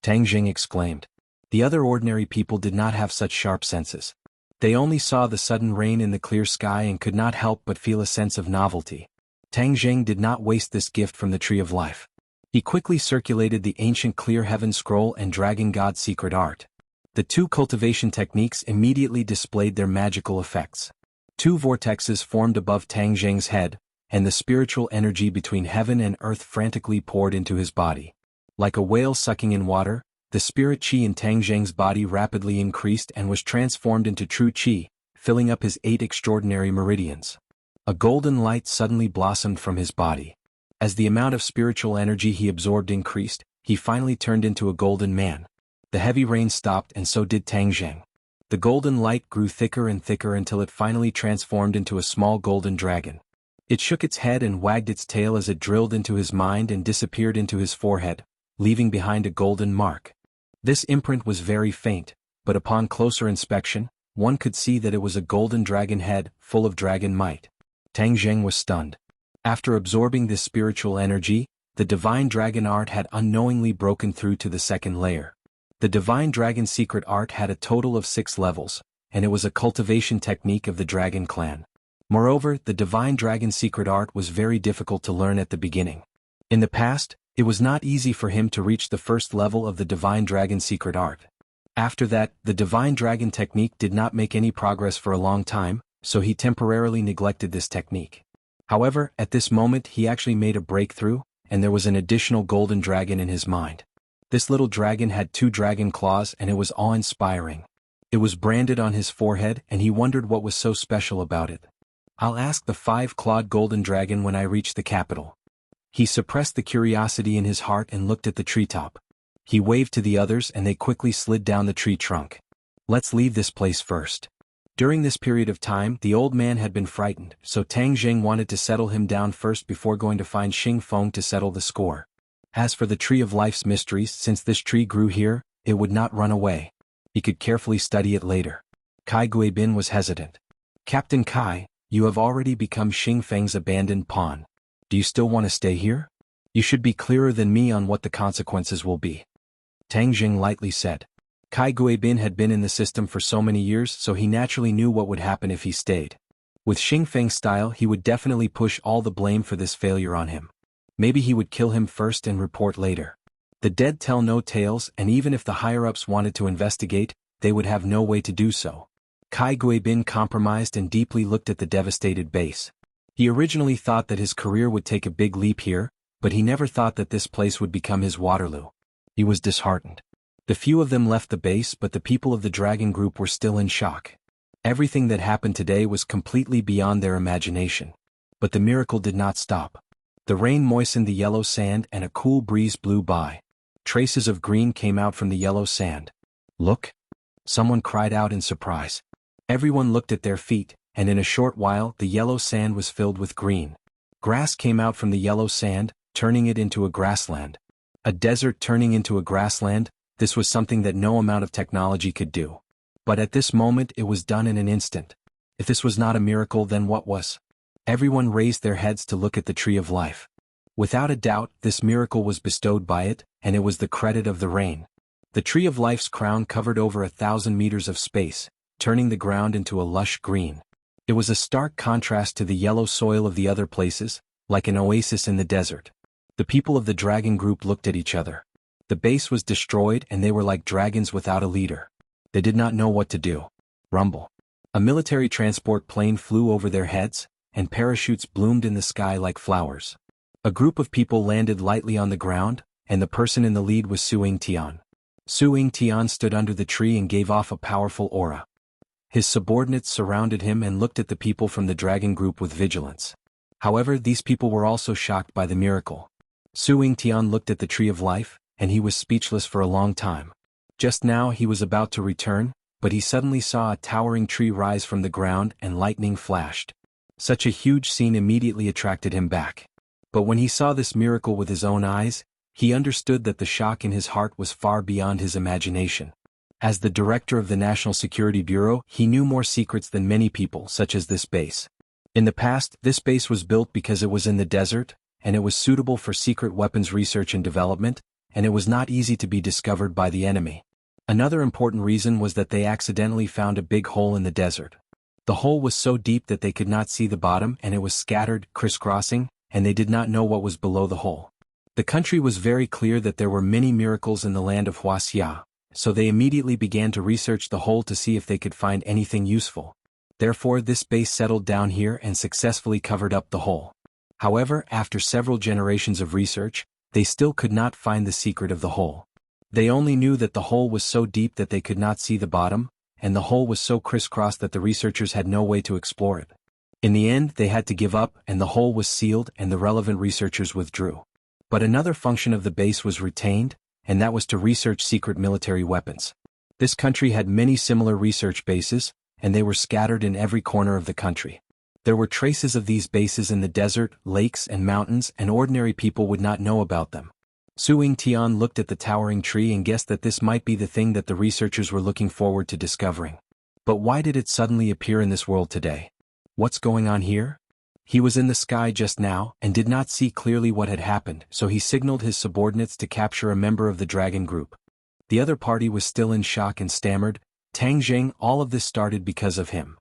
Tang Jing exclaimed. The other ordinary people did not have such sharp senses. They only saw the sudden rain in the clear sky and could not help but feel a sense of novelty. Tang Jing did not waste this gift from the tree of life. He quickly circulated the ancient clear heaven scroll and dragon god secret art. The 2 cultivation techniques immediately displayed their magical effects. 2 vortexes formed above Tang Jing's head, and the spiritual energy between heaven and earth frantically poured into his body. Like a whale sucking in water, the spirit qi in Tang Jing's body rapidly increased and was transformed into true qi, filling up his 8 extraordinary meridians. A golden light suddenly blossomed from his body. As the amount of spiritual energy he absorbed increased, he finally turned into a golden man. The heavy rain stopped and so did Tang Jing. The golden light grew thicker and thicker until it finally transformed into a small golden dragon. It shook its head and wagged its tail as it drilled into his mind and disappeared into his forehead, leaving behind a golden mark. This imprint was very faint, but upon closer inspection, one could see that it was a golden dragon head, full of dragon might. Tang Jing was stunned. After absorbing this spiritual energy, the divine dragon art had unknowingly broken through to the second layer. The divine dragon secret art had a total of 6 levels, and it was a cultivation technique of the dragon clan. Moreover, the divine dragon secret art was very difficult to learn at the beginning. In the past, it was not easy for him to reach the first level of the divine dragon secret art. After that, the divine dragon technique did not make any progress for a long time, so he temporarily neglected this technique. However, at this moment he actually made a breakthrough, and there was an additional golden dragon in his mind. This little dragon had 2 dragon claws and it was awe-inspiring. It was branded on his forehead and he wondered what was so special about it. "I'll ask the 5-clawed golden dragon when I reach the capital." He suppressed the curiosity in his heart and looked at the treetop. He waved to the others and they quickly slid down the tree trunk. "Let's leave this place first." During this period of time, the old man had been frightened, so Tang Jing wanted to settle him down first before going to find Xing Feng to settle the score. As for the Tree of Life's mysteries, since this tree grew here, it would not run away. He could carefully study it later. Kai Guibin was hesitant. "Captain Kai, you have already become Xing Feng's abandoned pawn. Do you still want to stay here? You should be clearer than me on what the consequences will be." Tang Jing lightly said. Kai Guibin had been in the system for so many years, so he naturally knew what would happen if he stayed. With Xing Feng's style, he would definitely push all the blame for this failure on him. Maybe he would kill him first and report later. The dead tell no tales, and even if the higher-ups wanted to investigate, they would have no way to do so. Kai Guibin compromised and deeply looked at the devastated base. He originally thought that his career would take a big leap here, but he never thought that this place would become his Waterloo. He was disheartened. The few of them left the base, but the people of the dragon group were still in shock. Everything that happened today was completely beyond their imagination. But the miracle did not stop. The rain moistened the yellow sand and a cool breeze blew by. Traces of green came out from the yellow sand. "Look!" Someone cried out in surprise. Everyone looked at their feet, and in a short while the yellow sand was filled with green. Grass came out from the yellow sand, turning it into a grassland. A desert turning into a grassland, this was something that no amount of technology could do. But at this moment it was done in an instant. If this was not a miracle, then what was? Everyone raised their heads to look at the Tree of Life. Without a doubt, this miracle was bestowed by it, and it was the credit of the rain. The Tree of Life's crown covered over 1,000 meters of space, turning the ground into a lush green. It was a stark contrast to the yellow soil of the other places, like an oasis in the desert. The people of the dragon group looked at each other. The base was destroyed and they were like dragons without a leader. They did not know what to do. Rumble. A military transport plane flew over their heads, and parachutes bloomed in the sky like flowers. A group of people landed lightly on the ground, and the person in the lead was Su Yingtian. Su Yingtian stood under the tree and gave off a powerful aura. His subordinates surrounded him and looked at the people from the dragon group with vigilance. However, these people were also shocked by the miracle. Su Yingtian looked at the Tree of Life, and he was speechless for a long time. Just now he was about to return, but he suddenly saw a towering tree rise from the ground and lightning flashed. Such a huge scene immediately attracted him back. But when he saw this miracle with his own eyes, he understood that the shock in his heart was far beyond his imagination. As the director of the National Security Bureau, he knew more secrets than many people, such as this base. In the past, this base was built because it was in the desert, and it was suitable for secret weapons research and development, and it was not easy to be discovered by the enemy. Another important reason was that they accidentally found a big hole in the desert. The hole was so deep that they could not see the bottom, and it was scattered, crisscrossing, and they did not know what was below the hole. The country was very clear that there were many miracles in the land of wuxia, so they immediately began to research the hole to see if they could find anything useful. Therefore, this base settled down here and successfully covered up the hole. However, after several generations of research, they still could not find the secret of the hole. They only knew that the hole was so deep that they could not see the bottom, and the hole was so crisscrossed that the researchers had no way to explore it. In the end, they had to give up, and the hole was sealed and the relevant researchers withdrew. But another function of the base was retained, and that was to research secret military weapons. This country had many similar research bases, and they were scattered in every corner of the country. There were traces of these bases in the desert, lakes, and mountains, and ordinary people would not know about them. Su Yingtian looked at the towering tree and guessed that this might be the thing that the researchers were looking forward to discovering. But why did it suddenly appear in this world today? What's going on here? He was in the sky just now and did not see clearly what had happened, so he signaled his subordinates to capture a member of the dragon group. The other party was still in shock and stammered, Tang Zheng, all of this started because of him.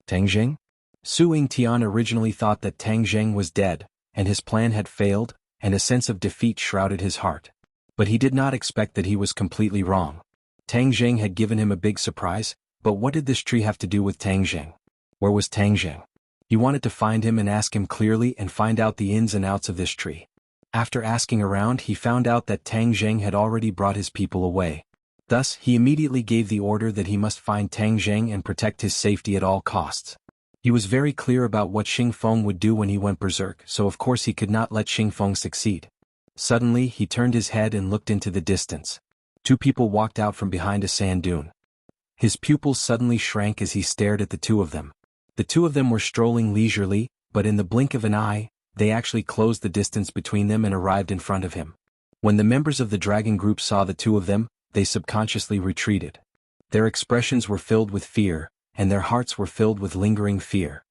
Tang Zheng? Su Yingtian originally thought that Tang Zheng was dead, and his plan had failed, and a sense of defeat shrouded his heart. But he did not expect that he was completely wrong. Tang Zheng had given him a big surprise, but what did this tree have to do with Tang Zheng? Where was Tang Zheng? He wanted to find him and ask him clearly and find out the ins and outs of this tree. After asking around, he found out that Tang Zheng had already brought his people away. Thus, he immediately gave the order that he must find Tang Zheng and protect his safety at all costs. He was very clear about what Xing Feng would do when he went berserk, so of course he could not let Xing Feng succeed. Suddenly, he turned his head and looked into the distance. Two people walked out from behind a sand dune. His pupils suddenly shrank as he stared at the two of them. The two of them were strolling leisurely, but in the blink of an eye, they actually closed the distance between them and arrived in front of him. When the members of the dragon group saw the two of them, they subconsciously retreated. Their expressions were filled with fear, and their hearts were filled with lingering fear.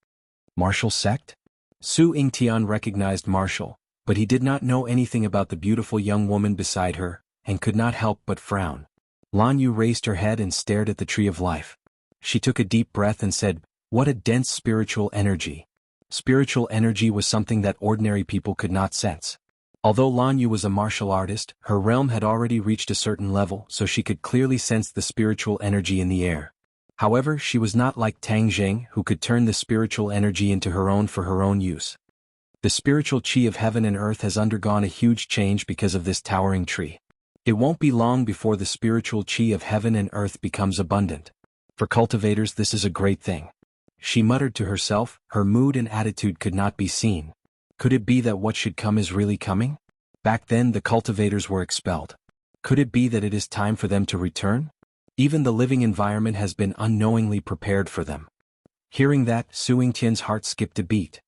Martial sect? Su Yingtian recognized Martial, but he did not know anything about the beautiful young woman beside her, and could not help but frown. Lan Yu raised her head and stared at the tree of life. She took a deep breath and said, "What a dense spiritual energy." Spiritual energy was something that ordinary people could not sense. Although Lan Yu was a martial artist, her realm had already reached a certain level, so she could clearly sense the spiritual energy in the air. However, she was not like Tang Zheng, who could turn the spiritual energy into her own for her own use. The spiritual qi of heaven and earth has undergone a huge change because of this towering tree. It won't be long before the spiritual qi of heaven and earth becomes abundant. For cultivators, this is a great thing. She muttered to herself, her mood and attitude could not be seen. Could it be that what should come is really coming? Back then the cultivators were expelled. Could it be that it is time for them to return? Even the living environment has been unknowingly prepared for them. Hearing that, Su Yingtian's heart skipped a beat.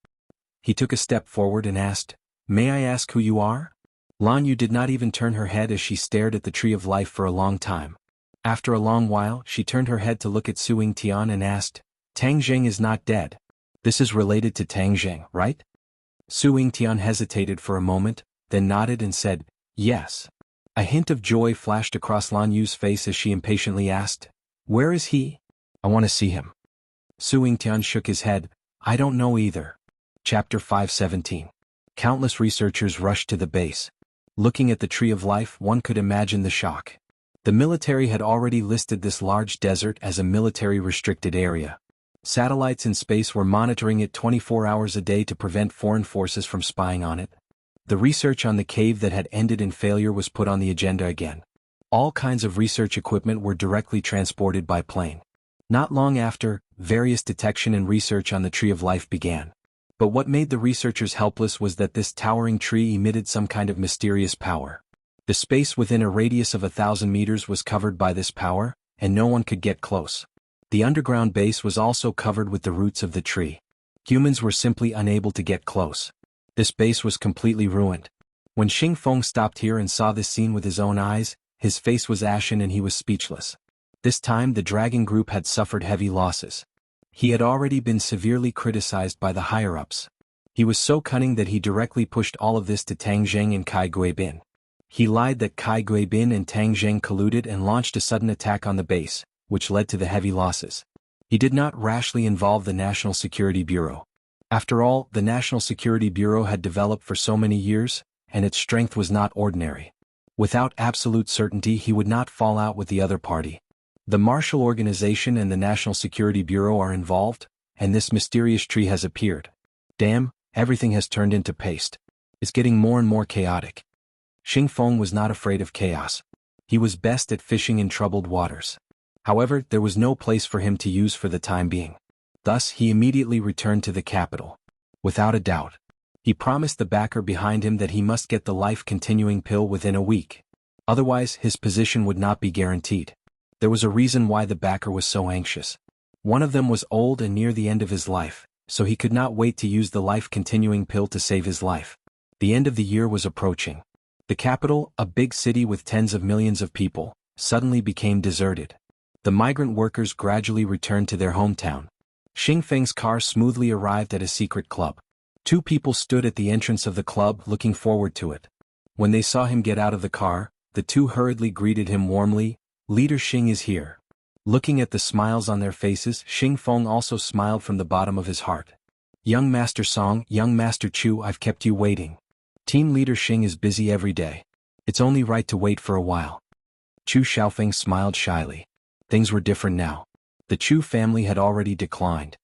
He took a step forward and asked, "May I ask who you are?" Lan Yu did not even turn her head as she stared at the tree of life for a long time. After a long while, she turned her head to look at Su Yingtian and asked, "Tang Zheng is not dead. This is related to Tang Zheng, right?" Su Yingtian hesitated for a moment, then nodded and said, "Yes." A hint of joy flashed across Lan Yu's face as she impatiently asked, "Where is he? I want to see him." Su Yingtian shook his head, "I don't know either." Chapter 517. Countless researchers rushed to the base. Looking at the tree of life, one could imagine the shock. The military had already listed this large desert as a military-restricted area. Satellites in space were monitoring it 24 hours a day to prevent foreign forces from spying on it. The research on the cave that had ended in failure was put on the agenda again. All kinds of research equipment were directly transported by plane. Not long after, various detection and research on the Tree of Life began. But what made the researchers helpless was that this towering tree emitted some kind of mysterious power. The space within a radius of 1,000 meters was covered by this power, and no one could get close. The underground base was also covered with the roots of the tree. Humans were simply unable to get close. This base was completely ruined. When Xing Feng stopped here and saw this scene with his own eyes, his face was ashen and he was speechless. This time the dragon group had suffered heavy losses. He had already been severely criticized by the higher-ups. He was so cunning that he directly pushed all of this to Tang Zheng and Kai Guibin. He lied that Kai Guibin and Tang Zheng colluded and launched a sudden attack on the base, which led to the heavy losses. He did not rashly involve the National Security Bureau. After all, the National Security Bureau had developed for so many years, and its strength was not ordinary. Without absolute certainty, he would not fall out with the other party. The Martial Organization and the National Security Bureau are involved, and this mysterious tree has appeared. Damn, everything has turned into paste. It's getting more and more chaotic. Xing Feng was not afraid of chaos. He was best at fishing in troubled waters. However, there was no place for him to use for the time being. Thus, he immediately returned to the capital. Without a doubt. He promised the backer behind him that he must get the life-continuing pill within a week. Otherwise, his position would not be guaranteed. There was a reason why the backer was so anxious. One of them was old and near the end of his life, so he could not wait to use the life-continuing pill to save his life. The end of the year was approaching. The capital, a big city with tens of millions of people, suddenly became deserted. The migrant workers gradually returned to their hometown. Xing Feng's car smoothly arrived at a secret club. Two people stood at the entrance of the club looking forward to it. When they saw him get out of the car, the two hurriedly greeted him warmly. "Leader Xing is here." Looking at the smiles on their faces, Xing Feng also smiled from the bottom of his heart. Young Master Song, young Master Chu, I've kept you waiting. Team leader Xing is busy every day. It's only right to wait for a while. Chu Xiaofeng smiled shyly. Things were different now. The Chu family had already declined.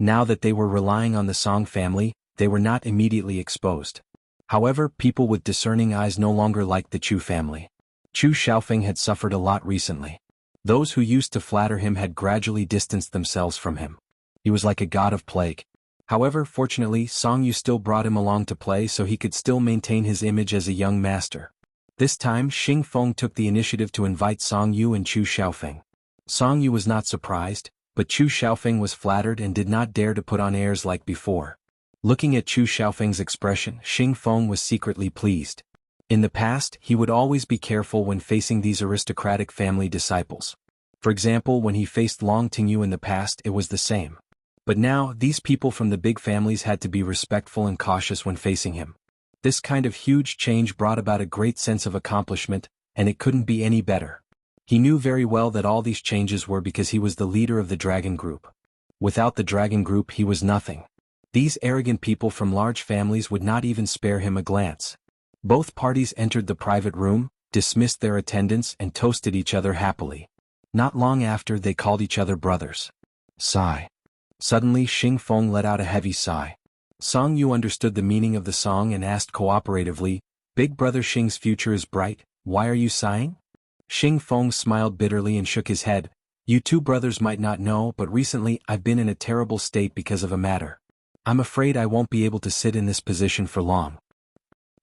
Now that they were relying on the Song family, they were not immediately exposed. However, people with discerning eyes no longer liked the Chu family. Chu Xiaofeng had suffered a lot recently. Those who used to flatter him had gradually distanced themselves from him. He was like a god of plague. However, fortunately, Song Yu still brought him along to play so he could still maintain his image as a young master. This time, Xing Feng took the initiative to invite Song Yu and Chu Xiaofeng. Song Yu was not surprised, but Chu Xiaofeng was flattered and did not dare to put on airs like before. Looking at Chu Xiaofeng's expression, Xing Feng was secretly pleased. In the past, he would always be careful when facing these aristocratic family disciples. For example, when he faced Long Tingyu in the past, it was the same. But now, these people from the big families had to be respectful and cautious when facing him. This kind of huge change brought about a great sense of accomplishment, and it couldn't be any better. He knew very well that all these changes were because he was the leader of the dragon group. Without the dragon group, he was nothing. These arrogant people from large families would not even spare him a glance. Both parties entered the private room, dismissed their attendants and toasted each other happily. Not long after, they called each other brothers. Sigh. Suddenly, Xing Feng let out a heavy sigh. Song Yu understood the meaning of the song and asked cooperatively, "Big brother Xing's future is bright, why are you sighing?" Xing Feng smiled bitterly and shook his head. "You two brothers might not know, but recently I've been in a terrible state because of a matter. I'm afraid I won't be able to sit in this position for long."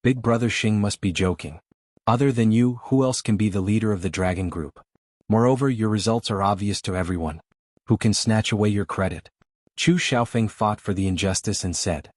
Big brother Xing must be joking. Other than you, who else can be the leader of the dragon group? Moreover, your results are obvious to everyone. Who can snatch away your credit? Chu Xiaofeng fought for the injustice and said,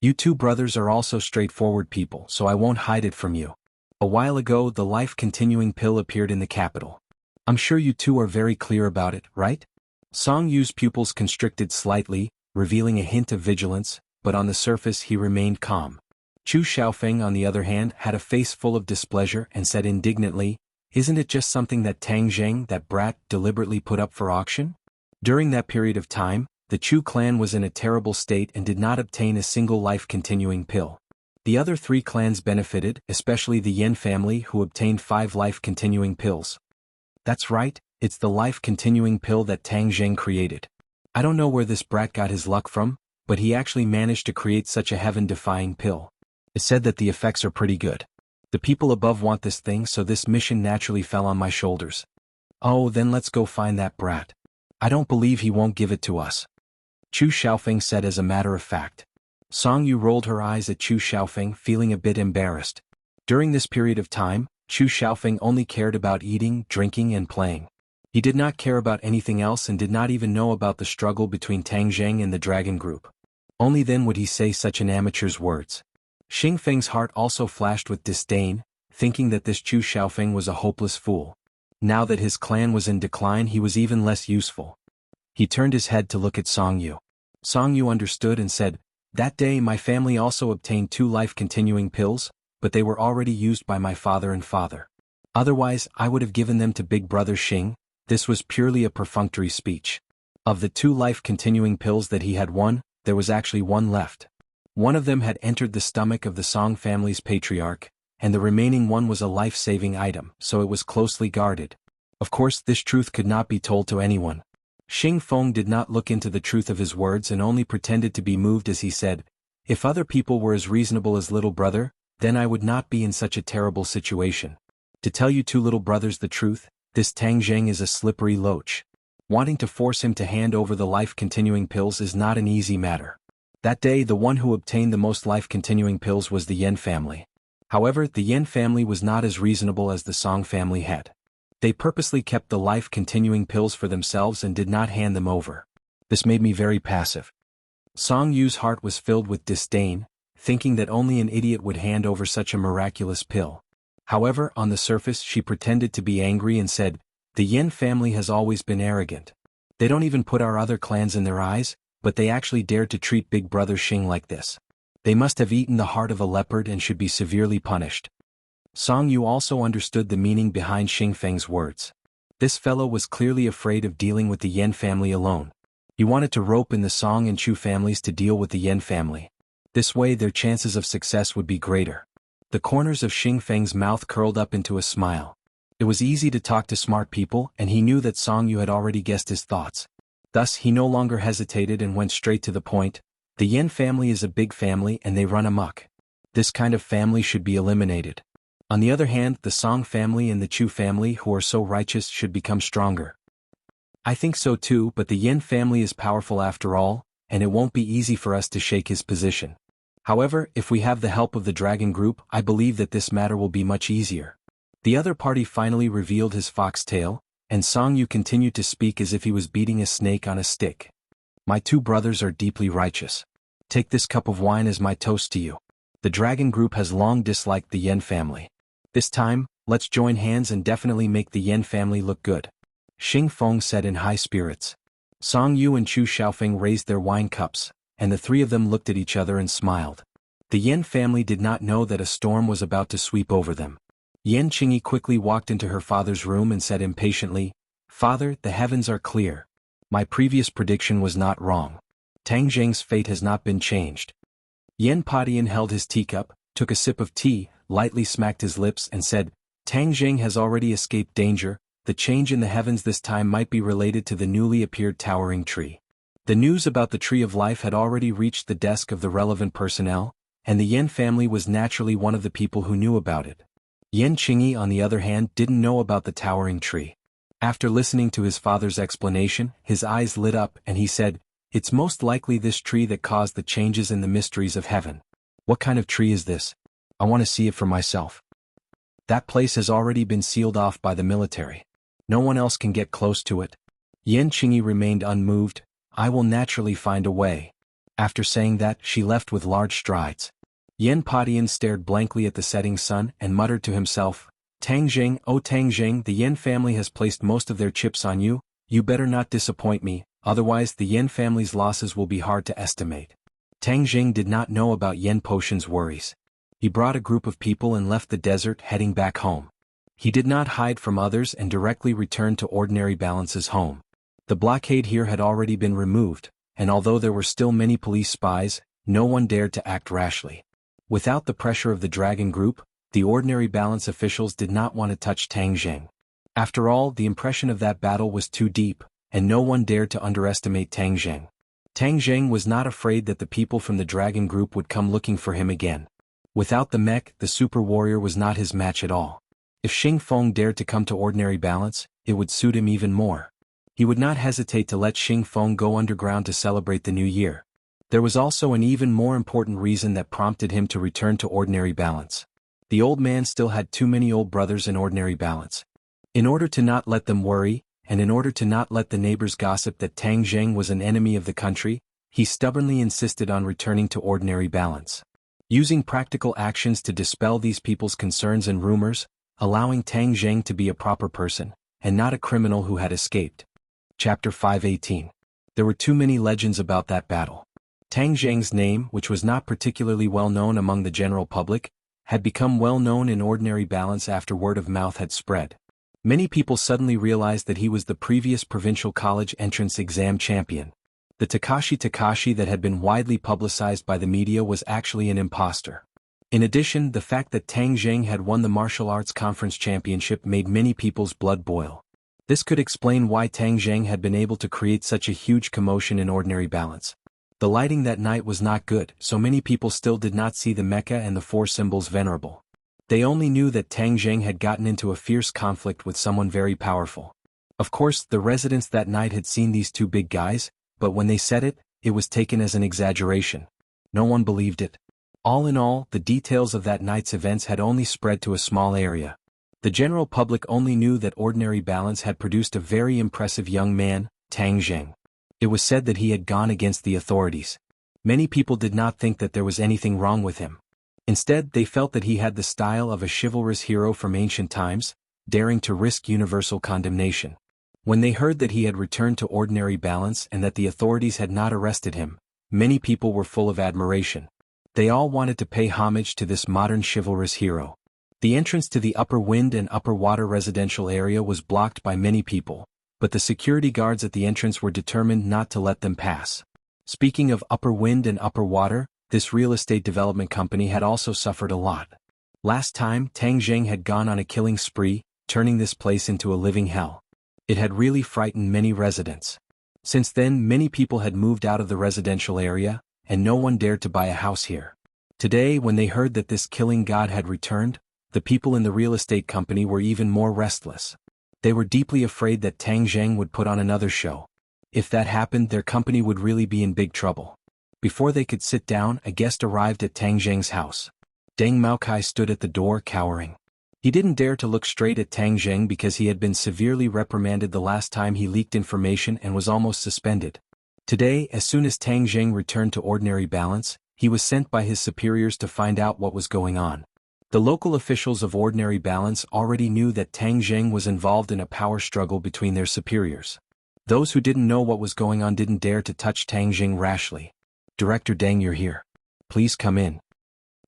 "You two brothers are also straightforward people, so I won't hide it from you. A while ago, the life-continuing pill appeared in the capital. I'm sure you two are very clear about it, right?" Song Yu's pupils constricted slightly, revealing a hint of vigilance, but on the surface he remained calm. Chu Xiaofeng, on the other hand, had a face full of displeasure and said indignantly, "Isn't it just something that Tang Zheng, that brat, deliberately put up for auction?" During that period of time, the Chu clan was in a terrible state and did not obtain a single life-continuing pill. The other three clans benefited, especially the Yen family, who obtained 5 life-continuing pills. That's right, it's the life-continuing pill that Tang Zheng created. I don't know where this brat got his luck from, but he actually managed to create such a heaven-defying pill. It's said that the effects are pretty good. The people above want this thing, so this mission naturally fell on my shoulders. Oh, then let's go find that brat. I don't believe he won't give it to us. Chu Xiaofeng said as a matter of fact. Song Yu rolled her eyes at Chu Xiaofeng, feeling a bit embarrassed. During this period of time, Chu Xiaofeng only cared about eating, drinking and playing. He did not care about anything else and did not even know about the struggle between Tang Zheng and the dragon group. Only then would he say such an amateur's words. Xing Feng's heart also flashed with disdain, thinking that this Chu Xiaofeng was a hopeless fool. Now that his clan was in decline, he was even less useful. He turned his head to look at Song Yu. Song Yu understood and said, "That day my family also obtained 2 life-continuing pills, but they were already used by my father and father. Otherwise, I would have given them to big brother Xing." This was purely a perfunctory speech. Of the 2 life-continuing pills that he had won, there was actually 1 left. One of them had entered the stomach of the Song family's patriarch, and the remaining one was a life-saving item, so it was closely guarded. Of course, this truth could not be told to anyone. Xing Feng did not look into the truth of his words and only pretended to be moved as he said, "If other people were as reasonable as little brother, then I would not be in such a terrible situation. To tell you two little brothers the truth, this Tang Zheng is a slippery loach. Wanting to force him to hand over the life-continuing pills is not an easy matter." That day, the one who obtained the most life-continuing pills was the Yen family. However, the Yen family was not as reasonable as the Song family had. They purposely kept the life-continuing pills for themselves and did not hand them over. This made me very passive. Song Yu's heart was filled with disdain, thinking that only an idiot would hand over such a miraculous pill. However, on the surface she pretended to be angry and said, "The Yen family has always been arrogant. They don't even put our other clans in their eyes, but they actually dared to treat big brother Xing like this. They must have eaten the heart of a leopard and should be severely punished." Song Yu also understood the meaning behind Xing Feng's words. This fellow was clearly afraid of dealing with the Yen family alone. He wanted to rope in the Song and Chu families to deal with the Yen family. This way their chances of success would be greater. The corners of Xing Feng's mouth curled up into a smile. It was easy to talk to smart people, and he knew that Song Yu had already guessed his thoughts. Thus he no longer hesitated and went straight to the point. The Yen family is a big family and they run amok. This kind of family should be eliminated. On the other hand, the Song family and the Chu family who are so righteous should become stronger. I think so too, but the Yen family is powerful after all, and it won't be easy for us to shake his position. However, if we have the help of the dragon group, I believe that this matter will be much easier. The other party finally revealed his fox tail, and Song Yu continued to speak as if he was beating a snake on a stick. My two brothers are deeply righteous. Take this cup of wine as my toast to you. The dragon group has long disliked the Yen family. This time, let's join hands and definitely make the Yen family look good. Xing Feng said in high spirits. Song Yu and Chu Xiaofeng raised their wine cups, and the three of them looked at each other and smiled. The Yen family did not know that a storm was about to sweep over them. Yan Qingyi quickly walked into her father's room and said impatiently, "Father, the heavens are clear. My previous prediction was not wrong. Tang Zheng's fate has not been changed." Yan Padian held his teacup, took a sip of tea, lightly smacked his lips and said, "Tang Zheng has already escaped danger. The change in the heavens this time might be related to the newly appeared towering tree." The news about the Tree of Life had already reached the desk of the relevant personnel, and the Yan family was naturally one of the people who knew about it. Yan Qingyi, on the other hand, didn't know about the towering tree. After listening to his father's explanation, his eyes lit up and he said, "It's most likely this tree that caused the changes in the mysteries of heaven. What kind of tree is this? I want to see it for myself." "That place has already been sealed off by the military. No one else can get close to it." Yan Qingyi remained unmoved. "I will naturally find a way." After saying that, she left with large strides. Yan Padian stared blankly at the setting sun and muttered to himself, "Tang Zheng, oh Tang Zheng, the Yan family has placed most of their chips on you. You better not disappoint me, otherwise the Yan family's losses will be hard to estimate." Tang Zheng did not know about Yan Potion's worries. He brought a group of people and left the desert, heading back home. He did not hide from others and directly returned to Ordinary Balance's home. The blockade here had already been removed, and although there were still many police spies, no one dared to act rashly. Without the pressure of the dragon group, the Ordinary Balance officials did not want to touch Tang Zheng. After all, the impression of that battle was too deep, and no one dared to underestimate Tang Zheng. Tang Zheng was not afraid that the people from the dragon group would come looking for him again. Without the mech, the super warrior was not his match at all. If Xing Feng dared to come to Ordinary Balance, it would suit him even more. He would not hesitate to let Xing Feng go underground to celebrate the new year. There was also an even more important reason that prompted him to return to Ordinary Balance. The old man still had too many old brothers in Ordinary Balance. In order to not let them worry, and in order to not let the neighbors gossip that Tang Zheng was an enemy of the country, he stubbornly insisted on returning to Ordinary Balance. Using practical actions to dispel these people's concerns and rumors, allowing Tang Zheng to be a proper person, and not a criminal who had escaped. Chapter 518. There were too many legends about that battle. Tang Zheng's name, which was not particularly well known among the general public, had become well known in Ordinary Balance after word of mouth had spread. Many people suddenly realized that he was the previous provincial college entrance exam champion. The Takashi that had been widely publicized by the media was actually an imposter. In addition, the fact that Tang Zheng had won the martial arts conference championship made many people's blood boil. This could explain why Tang Zheng had been able to create such a huge commotion in Ordinary Balance. The lighting that night was not good, so many people still did not see the mecha and the four symbols venerable. They only knew that Tang Zheng had gotten into a fierce conflict with someone very powerful. Of course, the residents that night had seen these two big guys, but when they said it, it was taken as an exaggeration. No one believed it. All in all, the details of that night's events had only spread to a small area. The general public only knew that Ordinary Balance had produced a very impressive young man, Tang Zheng. It was said that he had gone against the authorities. Many people did not think that there was anything wrong with him. Instead, they felt that he had the style of a chivalrous hero from ancient times, daring to risk universal condemnation. When they heard that he had returned to Ordinary Balance and that the authorities had not arrested him, many people were full of admiration. They all wanted to pay homage to this modern chivalrous hero. The entrance to the upper wind and upper water residential area was blocked by many people, but the security guards at the entrance were determined not to let them pass. Speaking of upper wind and upper water, this real estate development company had also suffered a lot. Last time, Tang Zheng had gone on a killing spree, turning this place into a living hell. It had really frightened many residents. Since then, many people had moved out of the residential area, and no one dared to buy a house here. Today, when they heard that this killing god had returned, the people in the real estate company were even more restless. They were deeply afraid that Tang Zheng would put on another show. If that happened, their company would really be in big trouble. Before they could sit down, a guest arrived at Tang Zheng's house. Deng Maokai stood at the door, cowering. He didn't dare to look straight at Tang Zheng because he had been severely reprimanded the last time he leaked information and was almost suspended. Today, as soon as Tang Zheng returned to ordinary balance, he was sent by his superiors to find out what was going on. The local officials of ordinary balance already knew that Tang Zheng was involved in a power struggle between their superiors. Those who didn't know what was going on didn't dare to touch Tang Zheng rashly. "Director Deng, you're here. Please come in."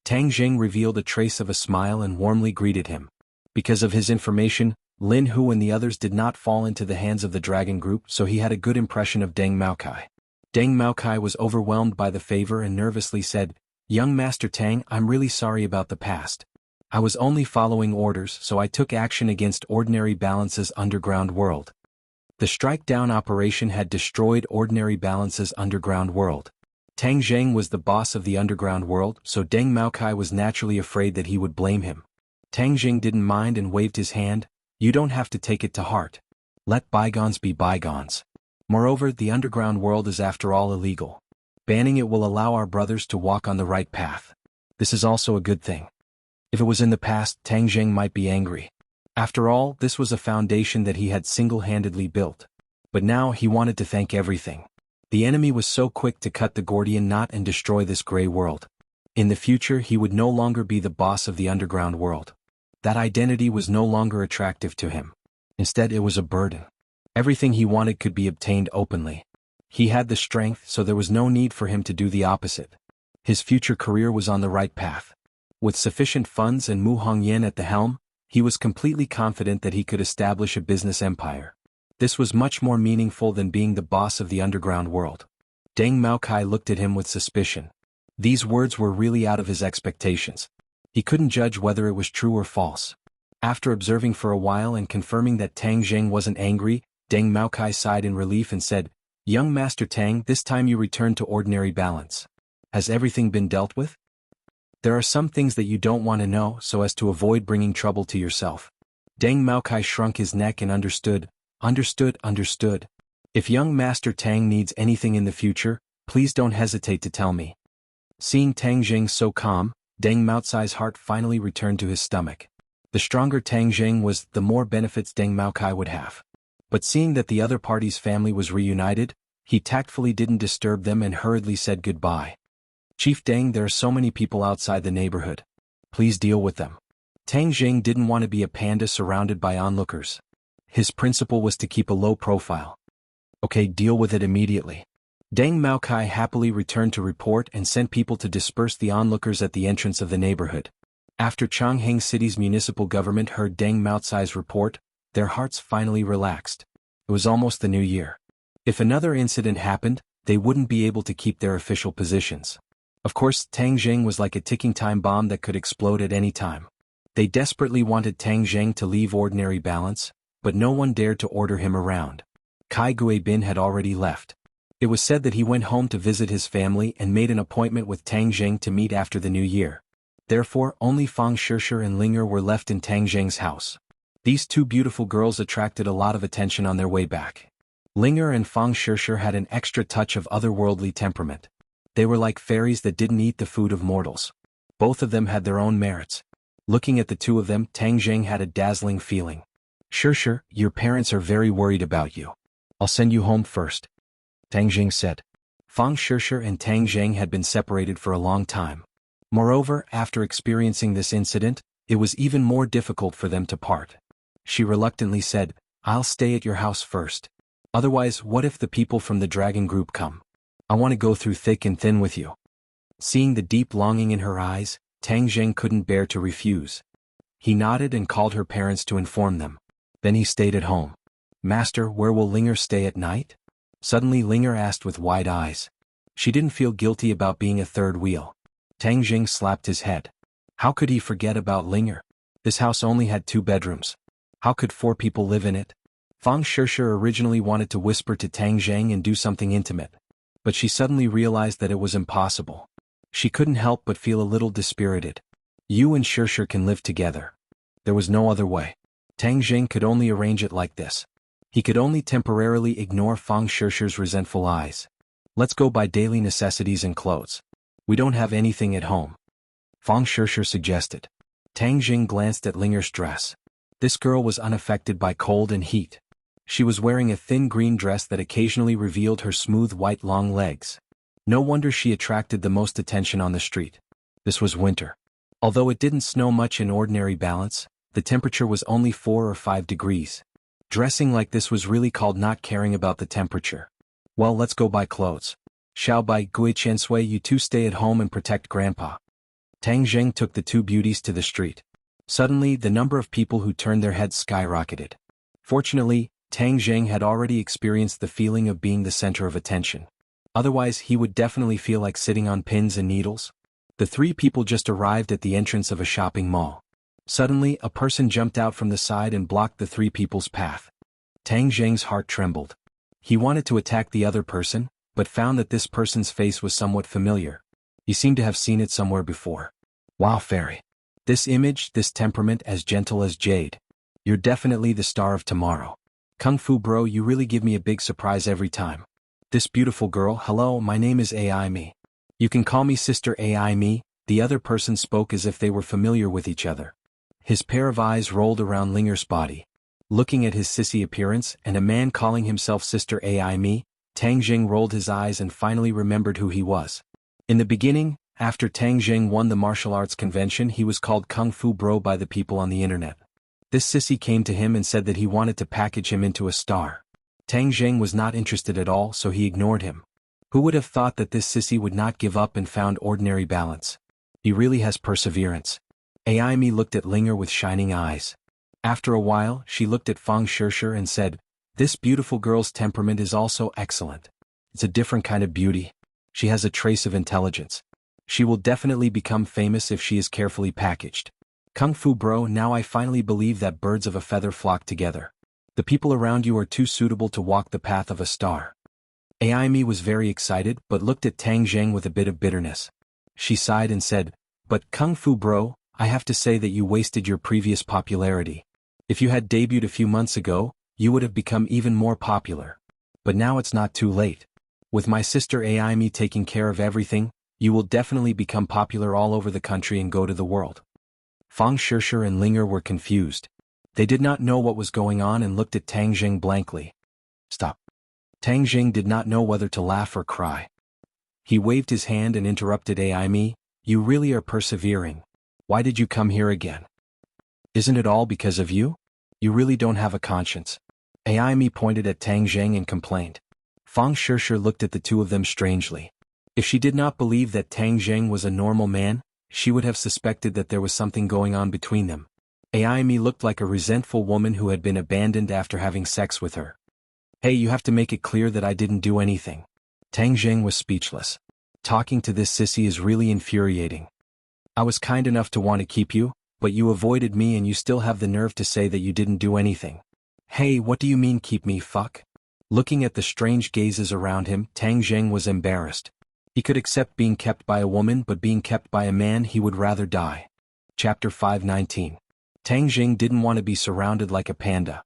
Tang Zheng revealed a trace of a smile and warmly greeted him. Because of his information, Lin Hu and the others did not fall into the hands of the dragon group, so he had a good impression of Deng Maokai. Deng Maokai was overwhelmed by the favor and nervously said, "Young Master Tang, I'm really sorry about the past. I was only following orders, so I took action against Ordinary Balance's underground world." The strike-down operation had destroyed Ordinary Balance's underground world. Tang Zheng was the boss of the underground world, so Deng Maokai was naturally afraid that he would blame him. Tang Zheng didn't mind and waved his hand. "You don't have to take it to heart. Let bygones be bygones. Moreover, the underground world is after all illegal. Banning it will allow our brothers to walk on the right path. This is also a good thing." If it was in the past, Tang Zheng might be angry. After all, this was a foundation that he had single-handedly built. But now he wanted to thank everything. The enemy was so quick to cut the Gordian knot and destroy this gray world. In the future, he would no longer be the boss of the underground world. That identity was no longer attractive to him. Instead, it was a burden. Everything he wanted could be obtained openly. He had the strength, so there was no need for him to do the opposite. His future career was on the right path. With sufficient funds and Mu Hongyan at the helm, he was completely confident that he could establish a business empire. This was much more meaningful than being the boss of the underground world. Deng Maokai looked at him with suspicion. These words were really out of his expectations. He couldn't judge whether it was true or false. After observing for a while and confirming that Tang Zheng wasn't angry, Deng Maokai sighed in relief and said, "Young Master Tang, this time you returned to ordinary balance. Has everything been dealt with? There are some things that you don't want to know so as to avoid bringing trouble to yourself." Deng Maokai shrunk his neck and understood. Understood. If young Master Tang needs anything in the future, please don't hesitate to tell me." Seeing Tang Zheng so calm, Deng Maokai's heart finally returned to his stomach. The stronger Tang Zheng was, the more benefits Deng Maokai would have. But seeing that the other party's family was reunited, he tactfully didn't disturb them and hurriedly said goodbye. "Chief Deng, there are so many people outside the neighborhood. Please deal with them." Tang Zheng didn't want to be a panda surrounded by onlookers. His principle was to keep a low profile. "Okay, deal with it immediately." Deng Maokai happily returned to report and sent people to disperse the onlookers at the entrance of the neighborhood. After Chongqing City's municipal government heard Deng Maokai's report, their hearts finally relaxed. It was almost the new year. If another incident happened, they wouldn't be able to keep their official positions. Of course, Tang Zheng was like a ticking time bomb that could explode at any time. They desperately wanted Tang Zheng to leave ordinary balance, but no one dared to order him around. Kai Guibin had already left. It was said that he went home to visit his family and made an appointment with Tang Zheng to meet after the new year. Therefore, only Fang Shishir and Linger were left in Tang Zheng's house. These two beautiful girls attracted a lot of attention on their way back. Linger and Fang Shishir had an extra touch of otherworldly temperament. They were like fairies that didn't eat the food of mortals. Both of them had their own merits. Looking at the two of them, Tang Zheng had a dazzling feeling. "Shishir, your parents are very worried about you. I'll send you home first," Tang Zheng said. Fang Shishir and Tang Zheng had been separated for a long time. Moreover, after experiencing this incident, it was even more difficult for them to part. She reluctantly said, "I'll stay at your house first. Otherwise, what if the people from the dragon group come? I want to go through thick and thin with you." Seeing the deep longing in her eyes, Tang Zheng couldn't bear to refuse. He nodded and called her parents to inform them. Then he stayed at home. Master, where will Linger stay at night? Suddenly Linger asked with wide eyes. She didn't feel guilty about being a third wheel. Tang Jing slapped his head. How could he forget about Linger? This house only had 2 bedrooms. How could 4 people live in it? Fang Shishir originally wanted to whisper to Tang Zheng and do something intimate. But she suddenly realized that it was impossible. She couldn't help but feel a little dispirited. You and Shishir can live together. There was no other way. Tang Zheng could only arrange it like this. He could only temporarily ignore Fang Shishir's resentful eyes. Let's go buy daily necessities and clothes. We don't have anything at home. Fang Shishir suggested. Tang Jing glanced at Linger's dress. This girl was unaffected by cold and heat. She was wearing a thin green dress that occasionally revealed her smooth white long legs. No wonder she attracted the most attention on the street. This was winter. Although it didn't snow much in ordinary balance, the temperature was only 4 or 5 degrees. Dressing like this was really called not caring about the temperature. Well, let's go buy clothes. Xiao Bai Gui Qiansui, you two stay at home and protect Grandpa. Tang Zheng took the 2 beauties to the street. Suddenly, the number of people who turned their heads skyrocketed. Fortunately, Tang Zheng had already experienced the feeling of being the center of attention. Otherwise, he would definitely feel like sitting on pins and needles. The 3 people just arrived at the entrance of a shopping mall. Suddenly, a person jumped out from the side and blocked the 3 people's path. Tang Zheng's heart trembled. He wanted to attack the other person, but found that this person's face was somewhat familiar. He seemed to have seen it somewhere before. Wow, Fairy. This image, this temperament as gentle as jade. You're definitely the star of tomorrow. Kung Fu bro, you really give me a big surprise every time. This beautiful girl, hello, my name is AI Me. You can call me Sister AI Me. The other person spoke as if they were familiar with each other. His pair of eyes rolled around Linger's body. Looking at his sissy appearance and a man calling himself Sister AI Me, Tang Jing rolled his eyes and finally remembered who he was. In the beginning, after Tang Jing won the martial arts convention, he was called Kung Fu Bro by the people on the internet. This sissy came to him and said that he wanted to package him into a star. Tang Jing was not interested at all, so he ignored him. Who would have thought that this sissy would not give up and found ordinary balance? He really has perseverance. AI Me looked at Linger with shining eyes. After a while, she looked at Fang Shishir and said, this beautiful girl's temperament is also excellent. It's a different kind of beauty. She has a trace of intelligence. She will definitely become famous if she is carefully packaged. Kung Fu bro, now I finally believe that birds of a feather flock together. The people around you are too suitable to walk the path of a star. AI Me was very excited but looked at Tang Zheng with a bit of bitterness. She sighed and said, but Kung Fu bro, I have to say that you wasted your previous popularity. If you had debuted a few months ago, you would have become even more popular. But now it's not too late. With my sister AI Me taking care of everything, you will definitely become popular all over the country and go to the world. Fang Shishir and Linger were confused. They did not know what was going on and looked at Tang Jing blankly. Stop. Tang Jing did not know whether to laugh or cry. He waved his hand and interrupted AI Me, you really are persevering. Why did you come here again? Isn't it all because of you? You really don't have a conscience. AI Me pointed at Tang Zheng and complained. Fang Shishir looked at the 2 of them strangely. If she did not believe that Tang Zheng was a normal man, she would have suspected that there was something going on between them. AI Me looked like a resentful woman who had been abandoned after having sex with her. Hey, you have to make it clear that I didn't do anything. Tang Zheng was speechless. Talking to this sissy is really infuriating. I was kind enough to want to keep you, but you avoided me and you still have the nerve to say that you didn't do anything. Hey, what do you mean keep me, fuck? Looking at the strange gazes around him, Tang Zheng was embarrassed. He could accept being kept by a woman, but being kept by a man he would rather die. Chapter 519. Tang Zheng didn't want to be surrounded like a panda.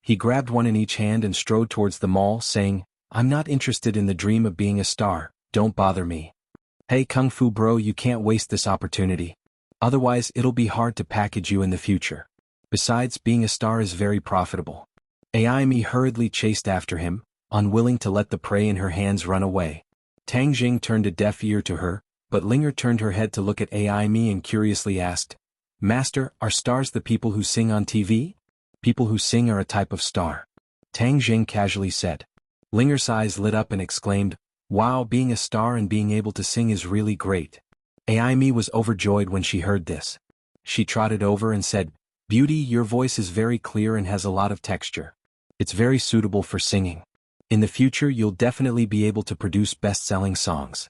He grabbed one in each hand and strode towards the mall, saying, I'm not interested in the dream of being a star, don't bother me. Hey Kung Fu bro, you can't waste this opportunity. Otherwise it'll be hard to package you in the future. Besides, being a star is very profitable. AI Me hurriedly chased after him, unwilling to let the prey in her hands run away. Tang Jing turned a deaf ear to her, but Linger turned her head to look at AI Me and curiously asked, Master, are stars the people who sing on TV? People who sing are a type of star. Tang Jing casually said. Linger's eyes lit up and exclaimed, wow, being a star and being able to sing is really great. AI Me was overjoyed when she heard this. She trotted over and said, "Beauty, your voice is very clear and has a lot of texture. It's very suitable for singing. In the future you'll definitely be able to produce best-selling songs."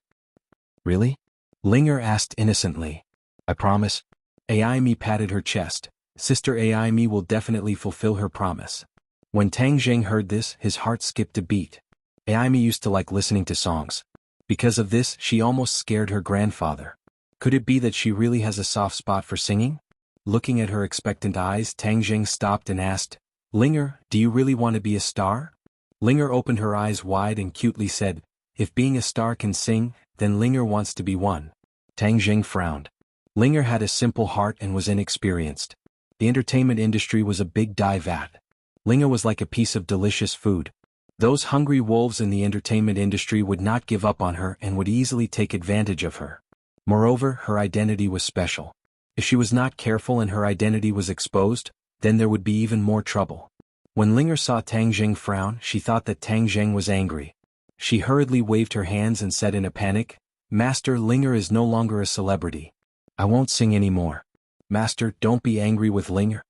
"Really?" Linger asked innocently. "I promise." Aimi patted her chest. Sister Aimi will definitely fulfill her promise. When Tang Jing heard this, his heart skipped a beat. Aimi used to like listening to songs. Because of this, she almost scared her grandfather. Could it be that she really has a soft spot for singing? Looking at her expectant eyes, Tang Jing stopped and asked, "Linger, do you really want to be a star?" Linger opened her eyes wide and cutely said, "If being a star can sing, then Linger wants to be one." Tang Jing frowned. Linger had a simple heart and was inexperienced. The entertainment industry was a big dye vat. Linger was like a piece of delicious food. Those hungry wolves in the entertainment industry would not give up on her and would easily take advantage of her. Moreover, her identity was special. If she was not careful and her identity was exposed, then there would be even more trouble. When Linger saw Tang Jing frown, she thought that Tang Jing was angry. She hurriedly waved her hands and said in a panic, "Master, Linger is no longer a celebrity. I won't sing anymore. Master, don't be angry with Linger."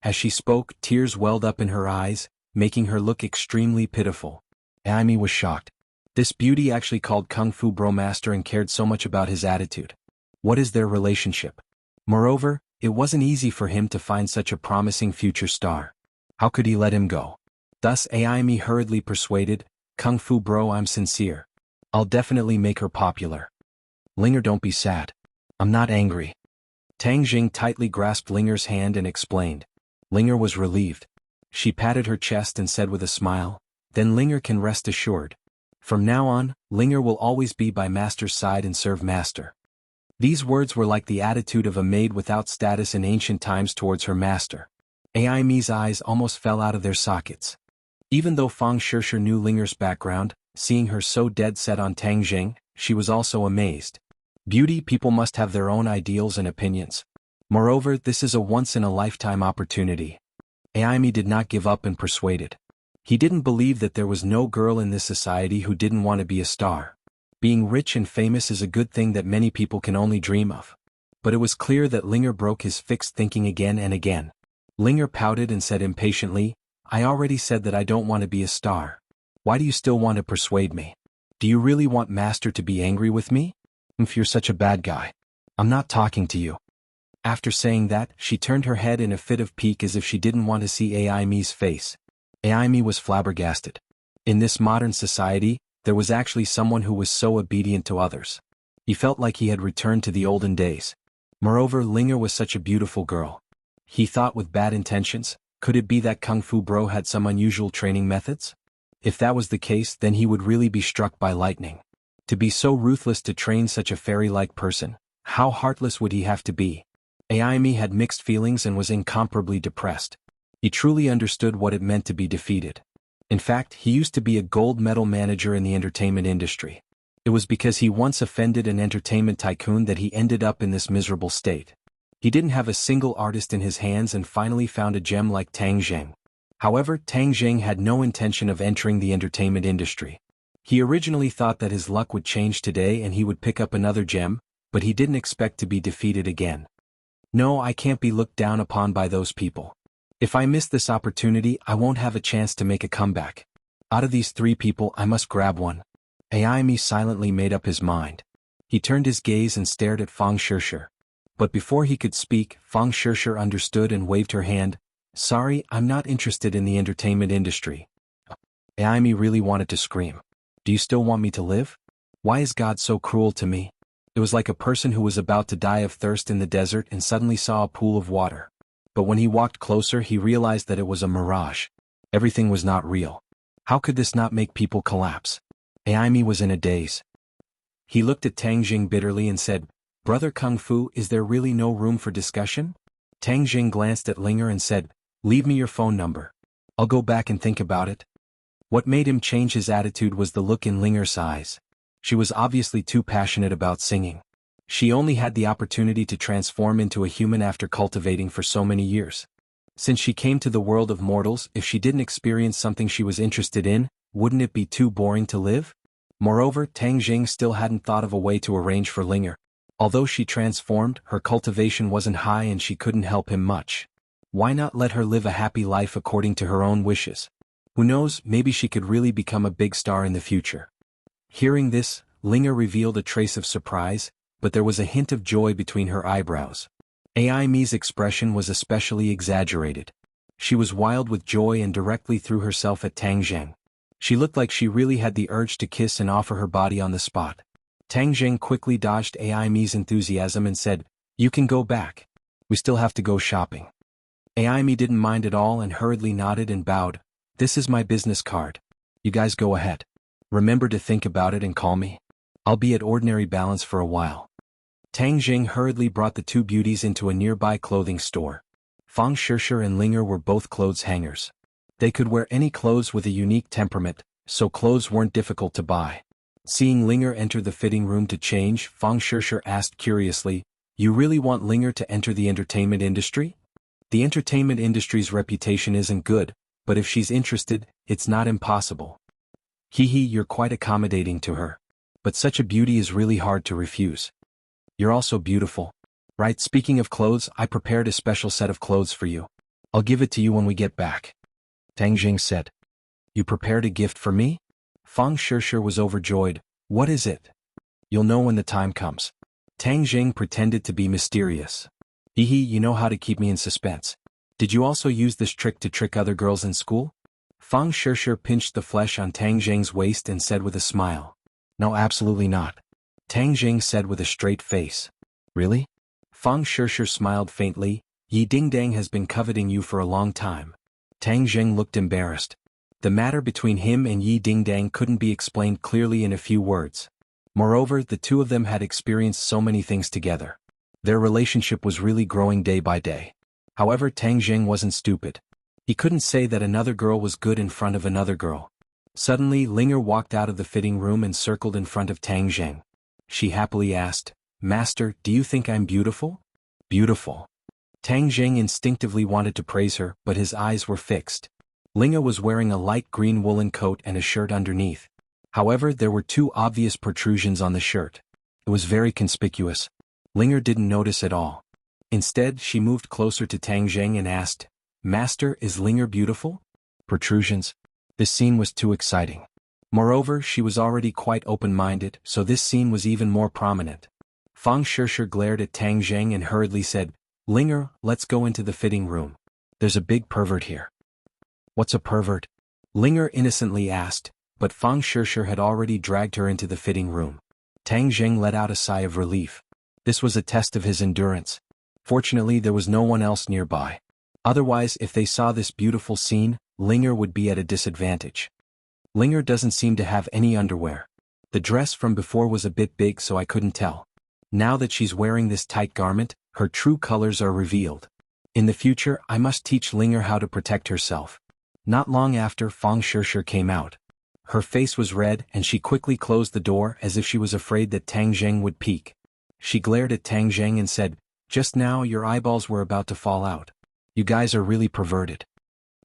As she spoke, tears welled up in her eyes, making her look extremely pitiful. Aimi was shocked. This beauty actually called Kung Fu Bro Master and cared so much about his attitude. What is their relationship? Moreover, it wasn't easy for him to find such a promising future star. How could he let him go? Thus Aimi hurriedly persuaded, "Kung Fu Bro, I'm sincere. I'll definitely make her popular." "Linger, don't be sad. I'm not angry." Tang Jing tightly grasped Linger's hand and explained. Linger was relieved. She patted her chest and said with a smile, "Then Linger can rest assured. From now on, Linger will always be by Master's side and serve Master." These words were like the attitude of a maid without status in ancient times towards her master. Aimi's eyes almost fell out of their sockets. Even though Fang Shishir knew Linger's background, seeing her so dead set on Tang Jing, she was also amazed. Beauty people must have their own ideals and opinions. Moreover, this is a once-in-a-lifetime opportunity. Aimi did not give up and persuaded. He didn't believe that there was no girl in this society who didn't want to be a star. Being rich and famous is a good thing that many people can only dream of. But it was clear that Linger broke his fixed thinking again and again. Linger pouted and said impatiently, "I already said that I don't want to be a star. Why do you still want to persuade me? Do you really want Master to be angry with me? If you're such a bad guy, I'm not talking to you." After saying that, she turned her head in a fit of pique as if she didn't want to see Aimi's face. Aimi was flabbergasted. In this modern society, there was actually someone who was so obedient to others. He felt like he had returned to the olden days. Moreover, Linger was such a beautiful girl. He thought with bad intentions, could it be that Kung Fu Bro had some unusual training methods? If that was the case, then he would really be struck by lightning. To be so ruthless to train such a fairy-like person, how heartless would he have to be? Aimi had mixed feelings and was incomparably depressed. He truly understood what it meant to be defeated. In fact, he used to be a gold medal manager in the entertainment industry. It was because he once offended an entertainment tycoon that he ended up in this miserable state. He didn't have a single artist in his hands and finally found a gem like Tang Jing. However, Tang Jing had no intention of entering the entertainment industry. He originally thought that his luck would change today and he would pick up another gem, but he didn't expect to be defeated again. No, I can't be looked down upon by those people. If I miss this opportunity, I won't have a chance to make a comeback. Out of these three people, I must grab one. Aimi silently made up his mind. He turned his gaze and stared at Fang Shishir. But before he could speak, Fang Shishir understood and waved her hand. "Sorry, I'm not interested in the entertainment industry." Aimi really wanted to scream. "Do you still want me to live? Why is God so cruel to me?" It was like a person who was about to die of thirst in the desert and suddenly saw a pool of water. But when he walked closer, he realized that it was a mirage. Everything was not real. How could this not make people collapse? Aimi was in a daze. He looked at Tang Jing bitterly and said, "Brother Kung Fu, is there really no room for discussion?" Tang Jing glanced at Linger and said, "Leave me your phone number. I'll go back and think about it." What made him change his attitude was the look in Linger's eyes. She was obviously too passionate about singing. She only had the opportunity to transform into a human after cultivating for so many years. Since she came to the world of mortals, if she didn't experience something she was interested in, wouldn't it be too boring to live? Moreover, Tang Jing still hadn't thought of a way to arrange for Linger. Although she transformed, her cultivation wasn't high and she couldn't help him much. Why not let her live a happy life according to her own wishes? Who knows, maybe she could really become a big star in the future. Hearing this, Linger revealed a trace of surprise, but there was a hint of joy between her eyebrows. Ai Mi's expression was especially exaggerated. She was wild with joy and directly threw herself at Tang Zheng. She looked like she really had the urge to kiss and offer her body on the spot. Tang Zheng quickly dodged Ai Mi's enthusiasm and said, "You can go back. We still have to go shopping." Ai Mi didn't mind at all and hurriedly nodded and bowed. "This is my business card. You guys go ahead. Remember to think about it and call me. I'll be at ordinary balance for a while." Tang Jing hurriedly brought the two beauties into a nearby clothing store. Fang Shishir and Linger were both clothes hangers. They could wear any clothes with a unique temperament, so clothes weren't difficult to buy. Seeing Linger enter the fitting room to change, Fang Shishir asked curiously, "You really want Linger to enter the entertainment industry?" "The entertainment industry's reputation isn't good, but if she's interested, it's not impossible." "Hee, you're quite accommodating to her. But such a beauty is really hard to refuse. You're also beautiful. Right, speaking of clothes, I prepared a special set of clothes for you. I'll give it to you when we get back." Tang Jing said. "You prepared a gift for me?" Fang Shishir was overjoyed. "What is it?" "You'll know when the time comes." Tang Jing pretended to be mysterious. "Hee, you know how to keep me in suspense. Did you also use this trick to trick other girls in school?" Fang Shishir pinched the flesh on Tang Jing's waist and said with a smile. "No, absolutely not." Tang Jing said with a straight face. "Really?" Fang Shishir smiled faintly. "Yi Dingdang has been coveting you for a long time." Tang Jing looked embarrassed. The matter between him and Yi Dingdang couldn't be explained clearly in a few words. Moreover, the two of them had experienced so many things together. Their relationship was really growing day by day. However, Tang Jing wasn't stupid. He couldn't say that another girl was good in front of another girl. Suddenly, Linger walked out of the fitting room and circled in front of Tang Jing. She happily asked, "Master, do you think I'm beautiful?" "Beautiful." Tang Jing instinctively wanted to praise her, but his eyes were fixed. Linger was wearing a light green woolen coat and a shirt underneath. However, there were two obvious protrusions on the shirt. It was very conspicuous. Linger didn't notice at all. Instead, she moved closer to Tang Jing and asked, "Master, is Linger beautiful?" Protrusions? This scene was too exciting. Moreover, she was already quite open-minded, so this scene was even more prominent. Fang Shishir glared at Tang Jing and hurriedly said, "Linger, let's go into the fitting room. There's a big pervert here." "What's a pervert?" Linger innocently asked, but Fang Shishir had already dragged her into the fitting room. Tang Jing let out a sigh of relief. This was a test of his endurance. Fortunately, there was no one else nearby. Otherwise, if they saw this beautiful scene, Linger would be at a disadvantage. Linger doesn't seem to have any underwear. The dress from before was a bit big, so I couldn't tell. Now that she's wearing this tight garment, her true colors are revealed. In the future, I must teach Linger how to protect herself. Not long after, Fang Shishir came out. Her face was red and she quickly closed the door as if she was afraid that Tang Jing would peek. She glared at Tang Jing and said, "Just now your eyeballs were about to fall out. You guys are really perverted."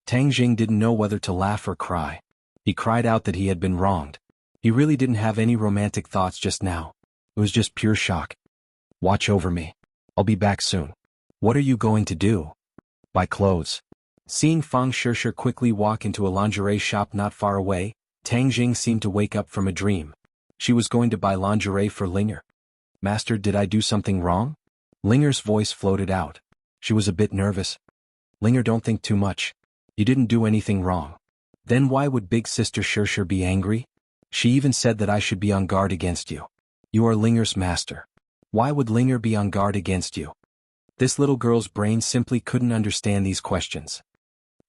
Tang Jing didn't know whether to laugh or cry. He cried out that he had been wronged. He really didn't have any romantic thoughts just now. It was just pure shock. "Watch over me. I'll be back soon." "What are you going to do?" "Buy clothes." Seeing Fang Shishir quickly walk into a lingerie shop not far away, Tang Jing seemed to wake up from a dream. She was going to buy lingerie for Linger. "Master, did I do something wrong?" Linger's voice floated out. She was a bit nervous. "Linger, don't think too much. You didn't do anything wrong." "Then why would Big Sister Shishir be angry? She even said that I should be on guard against you. You are Linger's master. Why would Linger be on guard against you?" This little girl's brain simply couldn't understand these questions.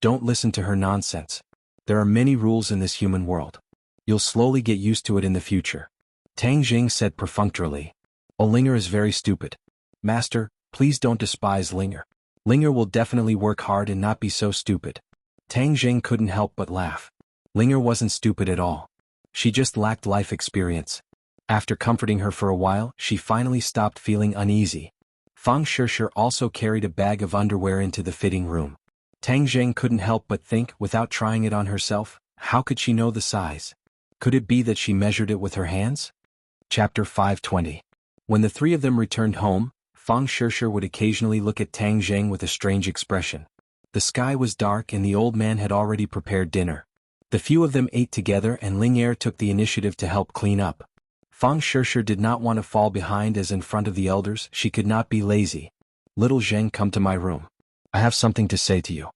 Don't listen to her nonsense. There are many rules in this human world. You'll slowly get used to it in the future. Tang Jing said perfunctorily. "Oh, Linger is very stupid. Master, please don't despise Linger. Linger will definitely work hard and not be so stupid." Tang Jing couldn't help but laugh. Linger wasn't stupid at all. She just lacked life experience. After comforting her for a while, she finally stopped feeling uneasy. Fang Shishir also carried a bag of underwear into the fitting room. Tang Jing couldn't help but think, without trying it on herself, how could she know the size? Could it be that she measured it with her hands? Chapter 520. When the three of them returned home, Fang Shishir would occasionally look at Tang Zheng with a strange expression. The sky was dark and the old man had already prepared dinner. The few of them ate together and Ling Er took the initiative to help clean up. Fang Shishir did not want to fall behind as in front of the elders, she could not be lazy. Little Zheng, come to my room. I have something to say to you.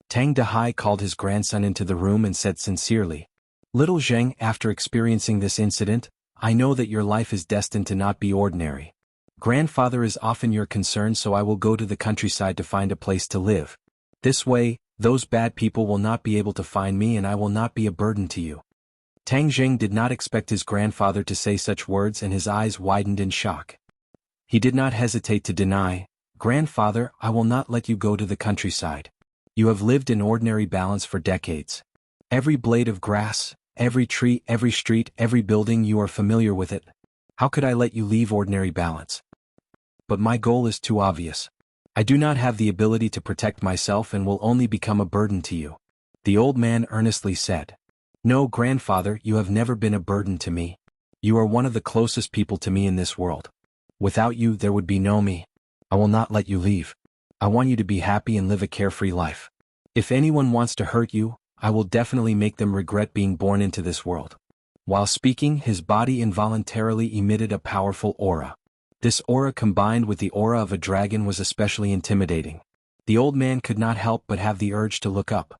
Tang Dahai called his grandson into the room and said sincerely, Little Zheng, after experiencing this incident, I know that your life is destined to not be ordinary. Grandfather is often your concern, so I will go to the countryside to find a place to live. This way, those bad people will not be able to find me and I will not be a burden to you. Tang Zheng did not expect his grandfather to say such words and his eyes widened in shock. He did not hesitate to deny, Grandfather, I will not let you go to the countryside. You have lived in ordinary balance for decades. Every blade of grass, every tree, every street, every building, you are familiar with it. How could I let you leave ordinary balance? But my goal is too obvious. I do not have the ability to protect myself and will only become a burden to you. The old man earnestly said. No, Grandfather, you have never been a burden to me. You are one of the closest people to me in this world. Without you, there would be no me. I will not let you leave. I want you to be happy and live a carefree life. If anyone wants to hurt you, I will definitely make them regret being born into this world. While speaking, his body involuntarily emitted a powerful aura. This aura combined with the aura of a dragon was especially intimidating. The old man could not help but have the urge to look up.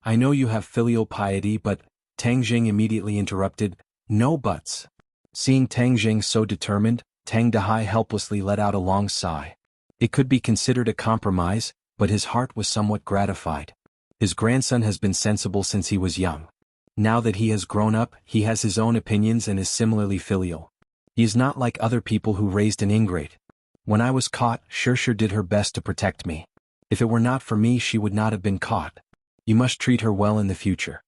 I know you have filial piety, but, Tang Zheng immediately interrupted, no buts. Seeing Tang Zheng so determined, Tang Dahai helplessly let out a long sigh. It could be considered a compromise, but his heart was somewhat gratified. His grandson has been sensible since he was young. Now that he has grown up, he has his own opinions and is similarly filial. He is not like other people who raised an ingrate. When I was caught, Shishir did her best to protect me. If it were not for me, she would not have been caught. You must treat her well in the future.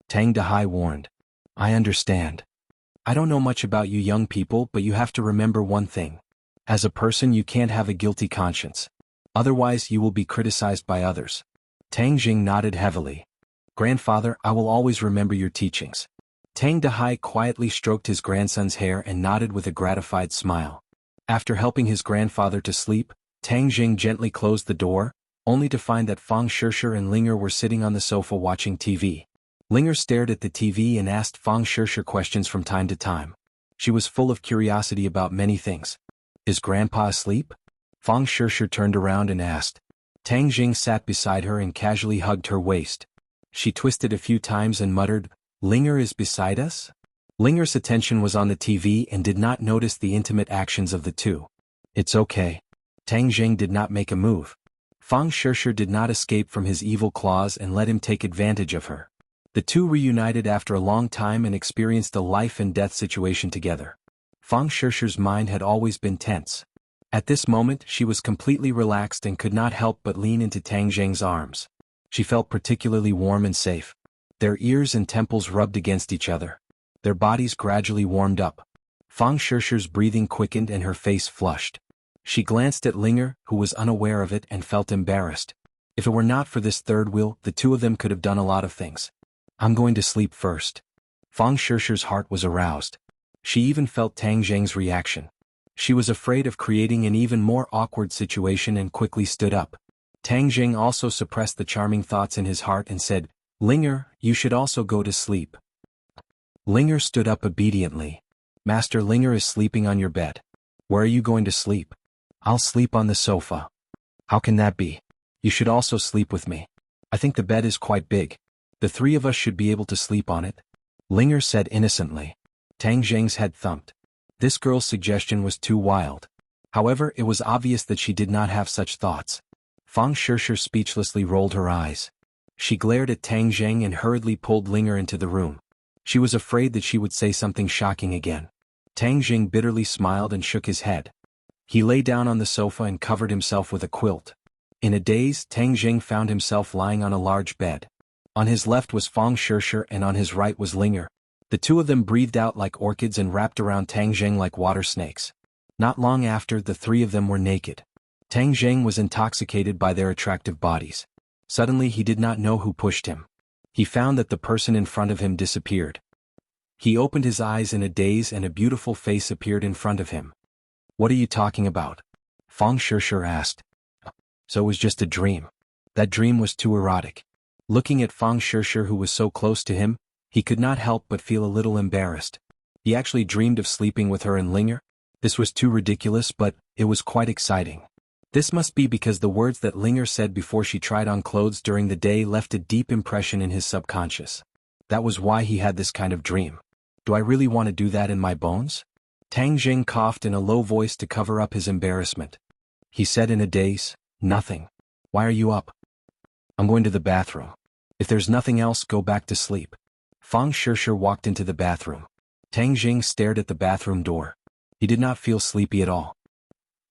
Tang Dahai warned. I understand. I don't know much about you young people, but you have to remember one thing. As a person, you can't have a guilty conscience. Otherwise, you will be criticized by others. Tang Jing nodded heavily. Grandfather, I will always remember your teachings. Tang Dahai quietly stroked his grandson's hair and nodded with a gratified smile. After helping his grandfather to sleep, Tang Jing gently closed the door, only to find that Fang Shishir and Linger were sitting on the sofa watching TV. Linger stared at the TV and asked Fang Shishir questions from time to time. She was full of curiosity about many things. Is Grandpa asleep? Fang Shishir turned around and asked. Tang Jing sat beside her and casually hugged her waist. She twisted a few times and muttered, Linger is beside us? Linger's attention was on the TV and did not notice the intimate actions of the two. It's okay. Tang Jing did not make a move. Fang Shishir did not escape from his evil claws and let him take advantage of her. The two reunited after a long time and experienced a life and death situation together. Fang Shishir's mind had always been tense. At this moment, she was completely relaxed and could not help but lean into Tang Jing's arms. She felt particularly warm and safe. Their ears and temples rubbed against each other. Their bodies gradually warmed up. Fang Shishir's breathing quickened and her face flushed. She glanced at Linger, who was unaware of it and felt embarrassed. If it were not for this third wheel, the two of them could have done a lot of things. I'm going to sleep first. Fang Shishir's heart was aroused. She even felt Tang Jing's reaction. She was afraid of creating an even more awkward situation and quickly stood up. Tang Jing also suppressed the charming thoughts in his heart and said, Linger, you should also go to sleep. Linger stood up obediently. Master Linger is sleeping on your bed. Where are you going to sleep? I'll sleep on the sofa. How can that be? You should also sleep with me. I think the bed is quite big. The three of us should be able to sleep on it. Linger said innocently. Tang Jing's head thumped. This girl's suggestion was too wild. However, it was obvious that she did not have such thoughts. Fang Shishir speechlessly rolled her eyes. She glared at Tang Jing and hurriedly pulled Linger into the room. She was afraid that she would say something shocking again. Tang Jing bitterly smiled and shook his head. He lay down on the sofa and covered himself with a quilt. In a daze, Tang Jing found himself lying on a large bed. On his left was Fang Shishir and on his right was Linger. The two of them breathed out like orchids and wrapped around Tang Jing like water snakes. Not long after, the three of them were naked. Tang Jing was intoxicated by their attractive bodies. Suddenly he did not know who pushed him. He found that the person in front of him disappeared. He opened his eyes in a daze and a beautiful face appeared in front of him. What are you talking about? Fang Shishir asked. So it was just a dream. That dream was too erotic. Looking at Fang Shishir, who was so close to him, he could not help but feel a little embarrassed. He actually dreamed of sleeping with her in Linger? This was too ridiculous, but it was quite exciting. This must be because the words that Linger said before she tried on clothes during the day left a deep impression in his subconscious. That was why he had this kind of dream. Do I really want to do that in my bones? Tang Jing coughed in a low voice to cover up his embarrassment. He said in a daze, "Nothing. Why are you up?" "I'm going to the bathroom. If there's nothing else, go back to sleep." Fang Shishir walked into the bathroom. Tang Jing stared at the bathroom door. He did not feel sleepy at all.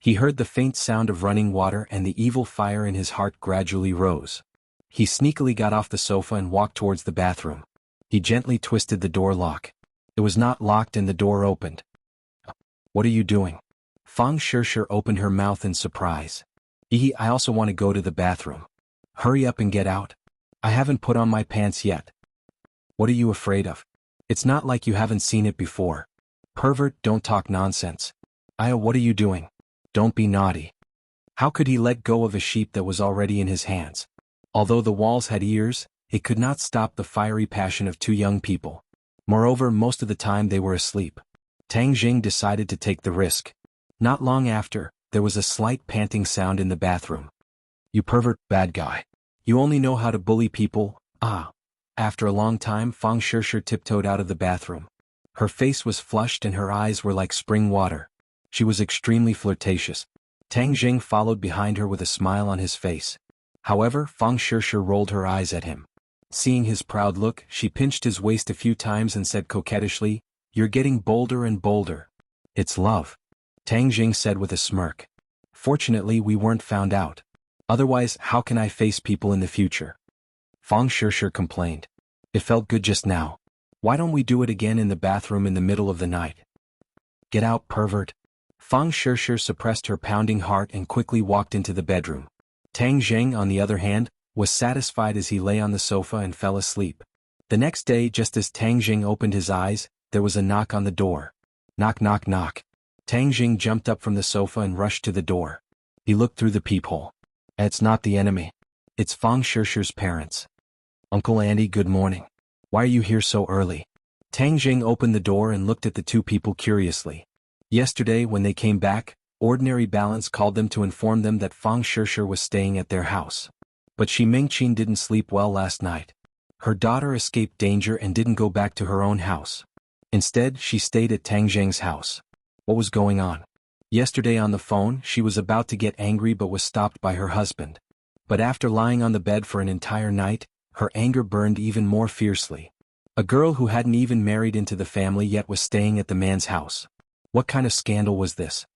He heard the faint sound of running water, and the evil fire in his heart gradually rose. He sneakily got off the sofa and walked towards the bathroom. He gently twisted the door lock. It was not locked and the door opened. "What are you doing?" Fang Shishir opened her mouth in surprise. I also want to go to the bathroom." "Hurry up and get out. I haven't put on my pants yet." "What are you afraid of? It's not like you haven't seen it before." "Pervert, don't talk nonsense." What are you doing? Don't be naughty." How could he let go of a sheep that was already in his hands? Although the walls had ears, it could not stop the fiery passion of two young people. Moreover, most of the time they were asleep. Tang Jing decided to take the risk. Not long after, there was a slight panting sound in the bathroom. "You pervert, bad guy. You only know how to bully people, ah." After a long time, Fang Shishir tiptoed out of the bathroom. Her face was flushed and her eyes were like spring water. She was extremely flirtatious. Tang Jing followed behind her with a smile on his face. However, Fang Shishir rolled her eyes at him. Seeing his proud look, she pinched his waist a few times and said coquettishly, "You're getting bolder and bolder." "It's love," Tang Jing said with a smirk. "Fortunately, we weren't found out. Otherwise, how can I face people in the future?" Fang Shishir complained. "It felt good just now. Why don't we do it again in the bathroom in the middle of the night?" "Get out, pervert." Fang Shishir suppressed her pounding heart and quickly walked into the bedroom. Tang Jing, on the other hand, was satisfied as he lay on the sofa and fell asleep. The next day, just as Tang Jing opened his eyes, there was a knock on the door. Knock, knock, knock. Tang Jing jumped up from the sofa and rushed to the door. He looked through the peephole. It's not the enemy. It's Fang Shishir's parents. "Uncle Andy, good morning. Why are you here so early?" Tang Jing opened the door and looked at the two people curiously. Yesterday, when they came back, Ordinary Balance called them to inform them that Fang Shishir was staying at their house. But Shi Mingqin didn't sleep well last night. Her daughter escaped danger and didn't go back to her own house. Instead, she stayed at Tang Jing's house. What was going on? Yesterday on the phone, she was about to get angry but was stopped by her husband. But after lying on the bed for an entire night, her anger burned even more fiercely. A girl who hadn't even married into the family yet was staying at the man's house. What kind of scandal was this?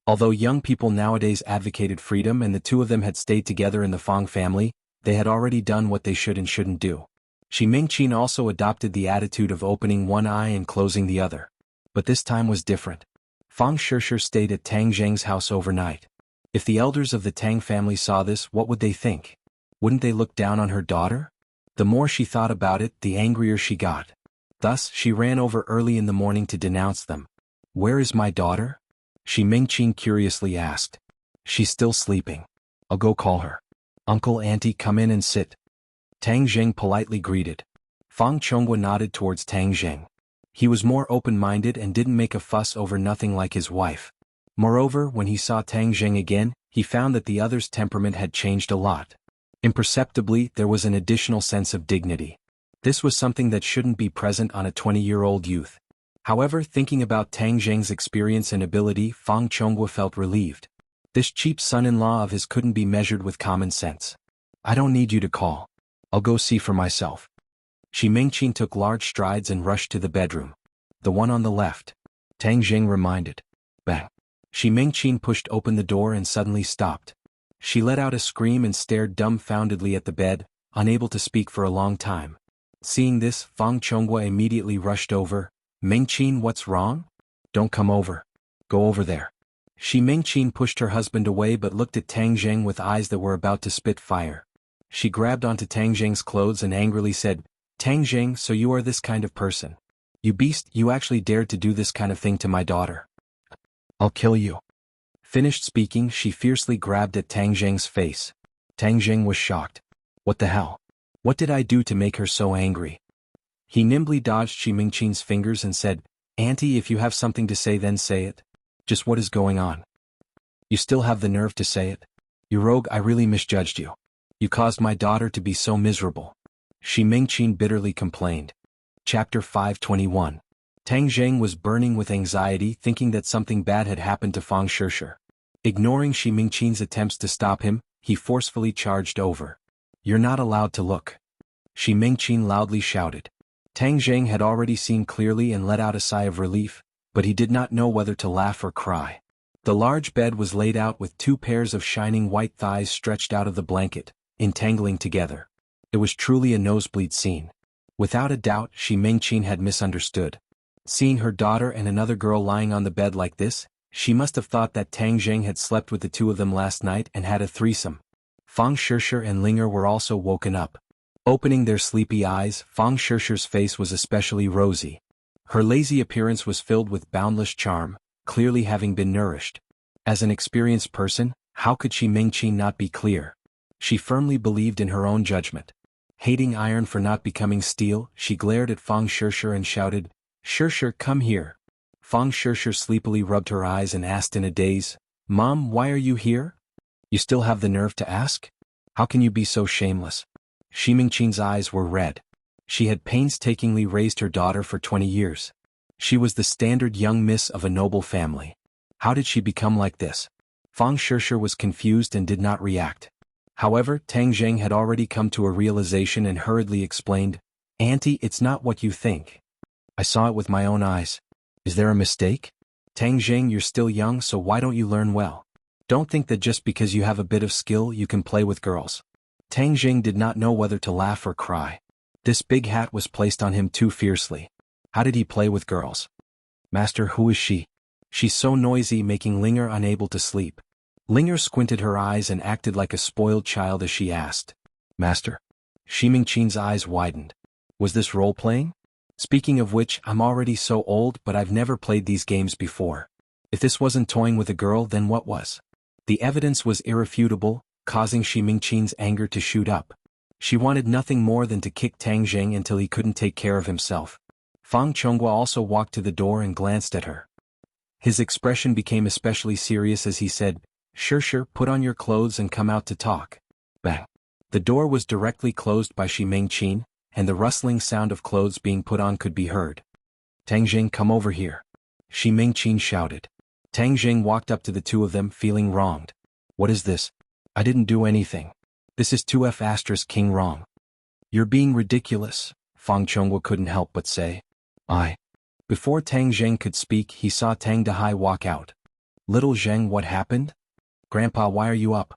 Although young people nowadays advocated freedom and the two of them had stayed together in the Fang family, they had already done what they should and shouldn't do. Shi Mingqin also adopted the attitude of opening one eye and closing the other. But this time was different. Fang Shishir stayed at Tang Jing's house overnight. If the elders of the Tang family saw this, what would they think? Wouldn't they look down on her daughter? The more she thought about it, the angrier she got. Thus, she ran over early in the morning to denounce them. "Where is my daughter?" Shi Mingqin curiously asked. "She's still sleeping. I'll go call her." "Uncle, Auntie, come in and sit." Tang Jing politely greeted. Fang Chonghua nodded towards Tang Jing. He was more open-minded and didn't make a fuss over nothing like his wife. Moreover, when he saw Tang Jing again, he found that the other's temperament had changed a lot. Imperceptibly, there was an additional sense of dignity. This was something that shouldn't be present on a 20-year-old youth. However, thinking about Tang Jing's experience and ability, Fang Chonghua felt relieved. This cheap son-in-law of his couldn't be measured with common sense. "I don't need you to call. I'll go see for myself." Shi Mingqin took large strides and rushed to the bedroom. "The one on the left," Tang Jing reminded. Bang. Shi Mingqin pushed open the door and suddenly stopped. She let out a scream and stared dumbfoundedly at the bed, unable to speak for a long time. Seeing this, Fang Chonghua immediately rushed over. "Mingqin, what's wrong? Don't come over. Go over there." Shi Mingqin pushed her husband away but looked at Tang Jing with eyes that were about to spit fire. She grabbed onto Tang Jing's clothes and angrily said, "Tang Jing, so you are this kind of person. You beast, you actually dared to do this kind of thing to my daughter. I'll kill you." Finished speaking, she fiercely grabbed at Tang Zheng's face. Tang Zheng was shocked. What the hell? What did I do to make her so angry? He nimbly dodged Xi Mingqing's fingers and said, Auntie, if you have something to say then say it. Just what is going on? You still have the nerve to say it? You rogue, I really misjudged you. You caused my daughter to be so miserable. Xi Mingqing bitterly complained. Chapter 521. Tang Zheng was burning with anxiety, thinking that something bad had happened to Fang Shishir. Ignoring Xi Mingqing's attempts to stop him, he forcefully charged over. You're not allowed to look. Xi Mingqing loudly shouted. Tang Zheng had already seen clearly and let out a sigh of relief, but he did not know whether to laugh or cry. The large bed was laid out with 2 pairs of shining white thighs stretched out of the blanket, entangling together. It was truly a nosebleed scene. Without a doubt, Xi Mingqing had misunderstood. Seeing her daughter and another girl lying on the bed like this, she must have thought that Tang Zheng had slept with the 2 of them last night and had a threesome. Fang Shishir and Linger were also woken up. Opening their sleepy eyes, Fang Shishir's face was especially rosy. Her lazy appearance was filled with boundless charm, clearly having been nourished. As an experienced person, how could Xi Mingqing not be clear? She firmly believed in her own judgment. Hating iron for not becoming steel, she glared at Fang Shishir and shouted, Shishir, come here. Fang Shishir sleepily rubbed her eyes and asked in a daze, Mom, why are you here? You still have the nerve to ask? How can you be so shameless? Xi Mingqing's eyes were red. She had painstakingly raised her daughter for 20 years. She was the standard young miss of a noble family. How did she become like this? Fang Shishir was confused and did not react. However, Tang Zheng had already come to a realization and hurriedly explained, Auntie, it's not what you think. I saw it with my own eyes. Is there a mistake? Tang Zheng, you're still young, so why don't you learn well? Don't think that just because you have a bit of skill you can play with girls. Tang Zheng did not know whether to laugh or cry. This big hat was placed on him too fiercely. How did he play with girls? Master, who is she? She's so noisy, making Linger unable to sleep. Linger squinted her eyes and acted like a spoiled child as she asked. Master. Xi Mingqing's eyes widened. Was this role-playing? Speaking of which, I'm already so old, but I've never played these games before. If this wasn't toying with a girl, then what was? The evidence was irrefutable, causing Xi Mingqing's anger to shoot up. She wanted nothing more than to kick Tang Zheng until he couldn't take care of himself. Fang Chonghua also walked to the door and glanced at her. His expression became especially serious as he said, Shishir, put on your clothes and come out to talk. Bang. The door was directly closed by Xi Mingqing, and the rustling sound of clothes being put on could be heard. Tang Zheng, come over here. Xi Mingqing shouted. Tang Zheng walked up to the 2 of them, feeling wronged. What is this? I didn't do anything. This is 2F** King wrong. You're being ridiculous, Fang Chonghua couldn't help but say. Before Tang Zheng could speak, he saw Tang Dahai walk out. Little Zheng, what happened? Grandpa, why are you up?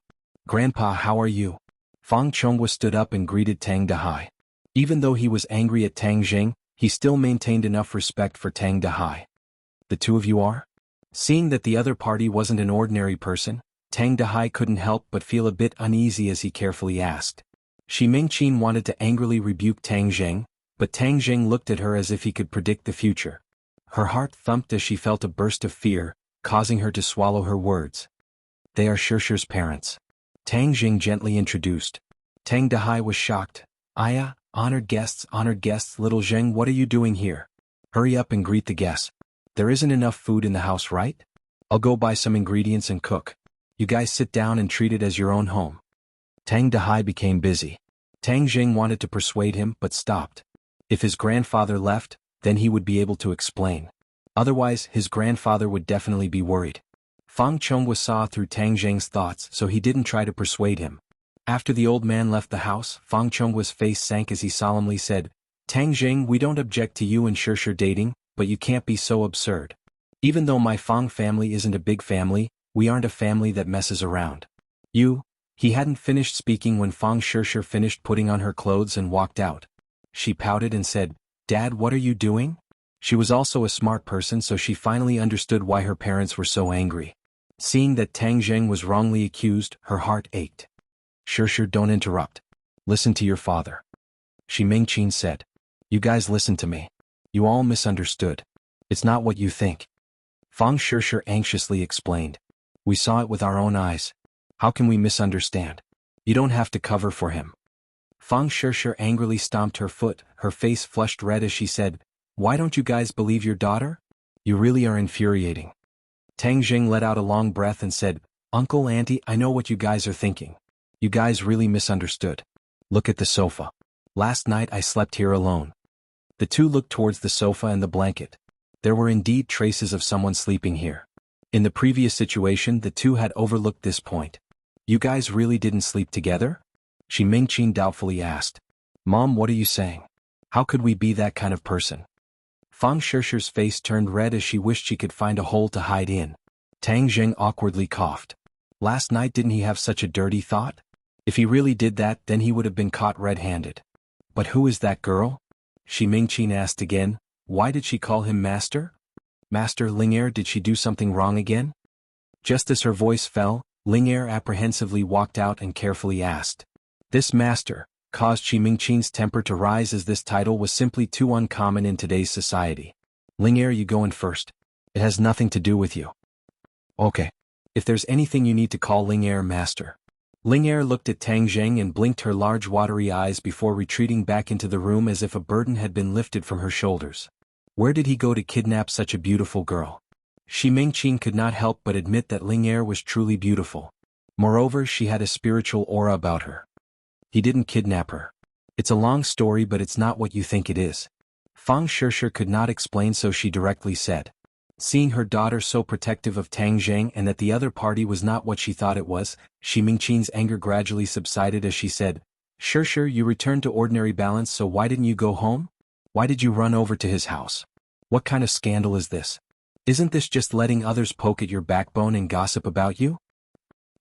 Grandpa, how are you? Fang Chonghua stood up and greeted Tang Dahai. Even though he was angry at Tang Zheng, he still maintained enough respect for Tang Dahai. The 2 of you are? Seeing that the other party wasn't an ordinary person, Tang Dahai couldn't help but feel a bit uneasy as he carefully asked. Xi Mingqing wanted to angrily rebuke Tang Zheng, but Tang Zheng looked at her as if he could predict the future. Her heart thumped as she felt a burst of fear, causing her to swallow her words. They are Shishir's parents. Tang Zheng gently introduced. Tang Dahai was shocked. Aya, honored guests, little Zheng, what are you doing here? Hurry up and greet the guests. There isn't enough food in the house, right? I'll go buy some ingredients and cook. You guys sit down and treat it as your own home. Tang Dahai became busy. Tang Zheng wanted to persuade him but stopped. If his grandfather left, then he would be able to explain. Otherwise, his grandfather would definitely be worried. Fang Chonghua saw through Tang Zheng's thoughts, so he didn't try to persuade him. After the old man left the house, Fang Chonghua's face sank as he solemnly said, Tang Zheng, we don't object to you and Shishir dating, but you can't be so absurd. Even though my Fang family isn't a big family, we aren't a family that messes around. He hadn't finished speaking when Fang Shishir finished putting on her clothes and walked out. She pouted and said, Dad, what are you doing? She was also a smart person, so she finally understood why her parents were so angry. Seeing that Tang Zheng was wrongly accused, her heart ached. Shishir, don't interrupt. Listen to your father. Xi Mingqing said. You guys listen to me. You all misunderstood. It's not what you think. Fang Shishir anxiously explained. We saw it with our own eyes. How can we misunderstand? You don't have to cover for him. Fang Shishir angrily stomped her foot, her face flushed red as she said, "Why don't you guys believe your daughter? You really are infuriating." Tang Jing let out a long breath and said, "Uncle, Auntie, I know what you guys are thinking. You guys really misunderstood. Look at the sofa. Last night I slept here alone." The two looked towards the sofa and the blanket. There were indeed traces of someone sleeping here. In the previous situation, the two had overlooked this point. "You guys really didn't sleep together?" Shi Mingqin doubtfully asked. "Mom, what are you saying? How could we be that kind of person?" Fang Shishir's face turned red as she wished she could find a hole to hide in. Tang Jing awkwardly coughed. Last night didn't he have such a dirty thought? If he really did that, then he would have been caught red-handed. "But who is that girl?" Shi Mingqin asked again. "Why did she call him master? Master Ling'er, did she do something wrong again?" Just as her voice fell, Ling'er apprehensively walked out and carefully asked. This master caused Shi Mingqin's temper to rise as this title was simply too uncommon in today's society. "Ling'er, you go in first. It has nothing to do with you." "Okay. If there's anything you need to call Ling'er master." Ling'er looked at Tang Jing and blinked her large watery eyes before retreating back into the room as if a burden had been lifted from her shoulders. Where did he go to kidnap such a beautiful girl? Shi Mingqin could not help but admit that Ling'er was truly beautiful. Moreover, she had a spiritual aura about her. He didn't kidnap her. It's a long story, but it's not what you think it is. Fang Shishir could not explain, so she directly said. Seeing her daughter so protective of Tang Jing and that the other party was not what she thought it was, Shi Mingqin's anger gradually subsided as she said, "Shishir, you returned to ordinary balance, so why didn't you go home? Why did you run over to his house? What kind of scandal is this? Isn't this just letting others poke at your backbone and gossip about you?"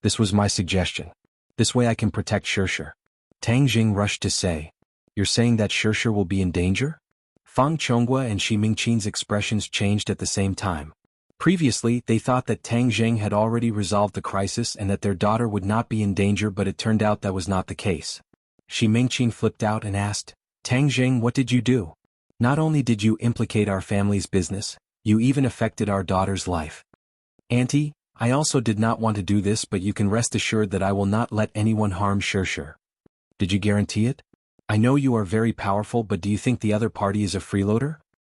"This was my suggestion. This way I can protect Shishir." Tang Jing rushed to say. "You're saying that Shishir will be in danger?" Fang Chonghua and Shi Mingqin's expressions changed at the same time. Previously, they thought that Tang Jing had already resolved the crisis and that their daughter would not be in danger, but it turned out that was not the case. Shi Mingqin flipped out and asked, "Tang Jing, what did you do? Not only did you implicate our family's business, you even affected our daughter's life." "Auntie, I also did not want to do this, but you can rest assured that I will not let anyone harm Shishir." "Did you guarantee it? I know you are very powerful, but do you think the other party is a freeloader?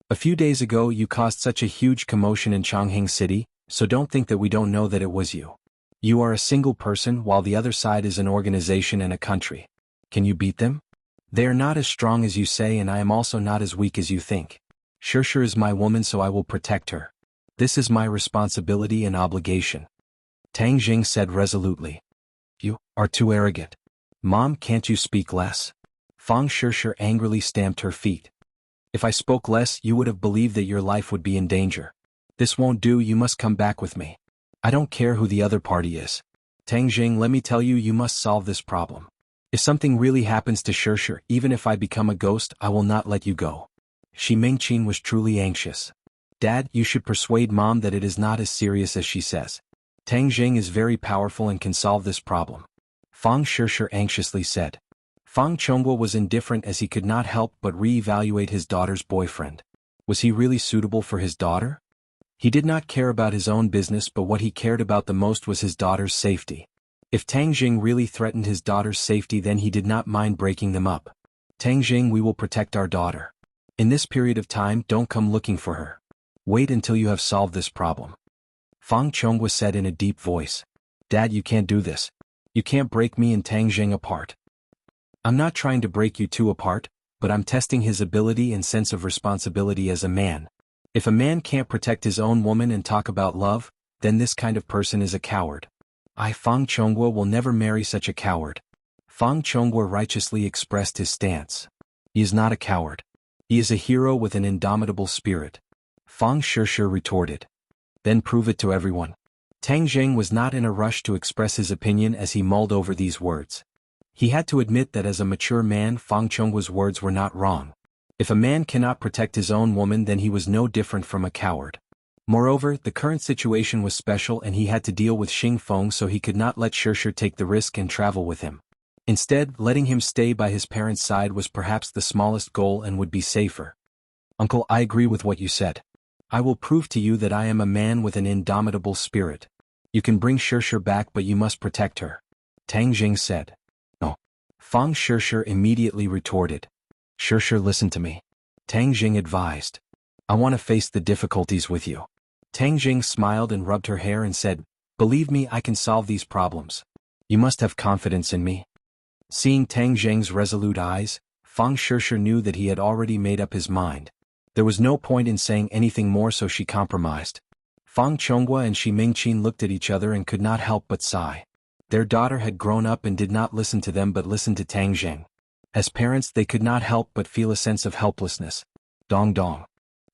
A few days ago you caused such a huge commotion in Chongqing City, so don't think that we don't know that it was you. You are a single person while the other side is an organization and a country. Can you beat them? They are not as strong as you say, and I am also not as weak as you think. Shishir is my woman, so I will protect her. This is my responsibility and obligation." Tang Jing said resolutely. "You are too arrogant. Mom, can't you speak less?" Fang Shishir angrily stamped her feet. "If I spoke less, you would have believed that your life would be in danger. This won't do, you must come back with me. I don't care who the other party is. Tang Jing, let me tell you, you must solve this problem. If something really happens to Shishir, even if I become a ghost, I will not let you go." Shi Mingqin was truly anxious. "Dad, you should persuade Mom that it is not as serious as she says. Tang Jing is very powerful and can solve this problem." Fang Shishir anxiously said. Fang Chonghua was indifferent as he could not help but re-evaluate his daughter's boyfriend. Was he really suitable for his daughter? He did not care about his own business, but what he cared about the most was his daughter's safety. If Tang Jing really threatened his daughter's safety, then he did not mind breaking them up. "Tang Jing, we will protect our daughter. In this period of time, don't come looking for her. Wait until you have solved this problem." Fang Chonghua said in a deep voice. "Dad, you can't do this. You can't break me and Tang Jing apart." "I'm not trying to break you two apart, but I'm testing his ability and sense of responsibility as a man. If a man can't protect his own woman and talk about love, then this kind of person is a coward. I, Fang Chonghua, will never marry such a coward." Fang Chonghua righteously expressed his stance. "He is not a coward. He is a hero with an indomitable spirit." Fang Shishir retorted. "Then prove it to everyone." Tang Jing was not in a rush to express his opinion as he mulled over these words. He had to admit that as a mature man, Fang Chonghua's words were not wrong. If a man cannot protect his own woman, then he was no different from a coward. Moreover, the current situation was special and he had to deal with Xing Feng, so he could not let Shishir take the risk and travel with him. Instead, letting him stay by his parents' side was perhaps the smallest goal and would be safer. "Uncle, I agree with what you said. I will prove to you that I am a man with an indomitable spirit. You can bring Shirshir back but you must protect her. Tang Jing said. No. Fang Shirshir immediately retorted. Shirshir, listen to me. Tang Jing advised. I want to face the difficulties with you. Tang Jing smiled and rubbed her hair and said, believe me, I can solve these problems. You must have confidence in me. Seeing Tang Jing's resolute eyes, Fang Shirshir knew that he had already made up his mind. There was no point in saying anything more, so she compromised. Fang Chonghua and Shi Mingqin looked at each other and could not help but sigh. Their daughter had grown up and did not listen to them but listened to Tang Jing. As parents they could not help but feel a sense of helplessness. Dong Dong.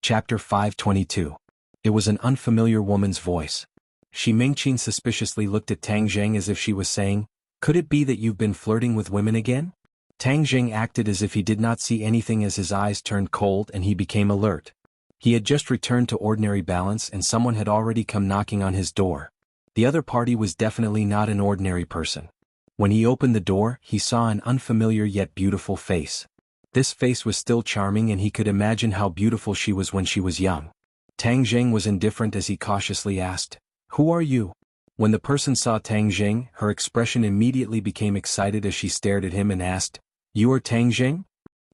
Chapter 522. It was an unfamiliar woman's voice. Shi Mingqin suspiciously looked at Tang Jing as if she was saying, could it be that you've been flirting with women again? Tang Jing acted as if he did not see anything as his eyes turned cold and he became alert. He had just returned to ordinary balance and someone had already come knocking on his door. The other party was definitely not an ordinary person. When he opened the door, he saw an unfamiliar yet beautiful face. This face was still charming and he could imagine how beautiful she was when she was young. Tang Jing was indifferent as he cautiously asked, who are you? When the person saw Tang Jing, her expression immediately became excited as she stared at him and asked, you are Tang Jing?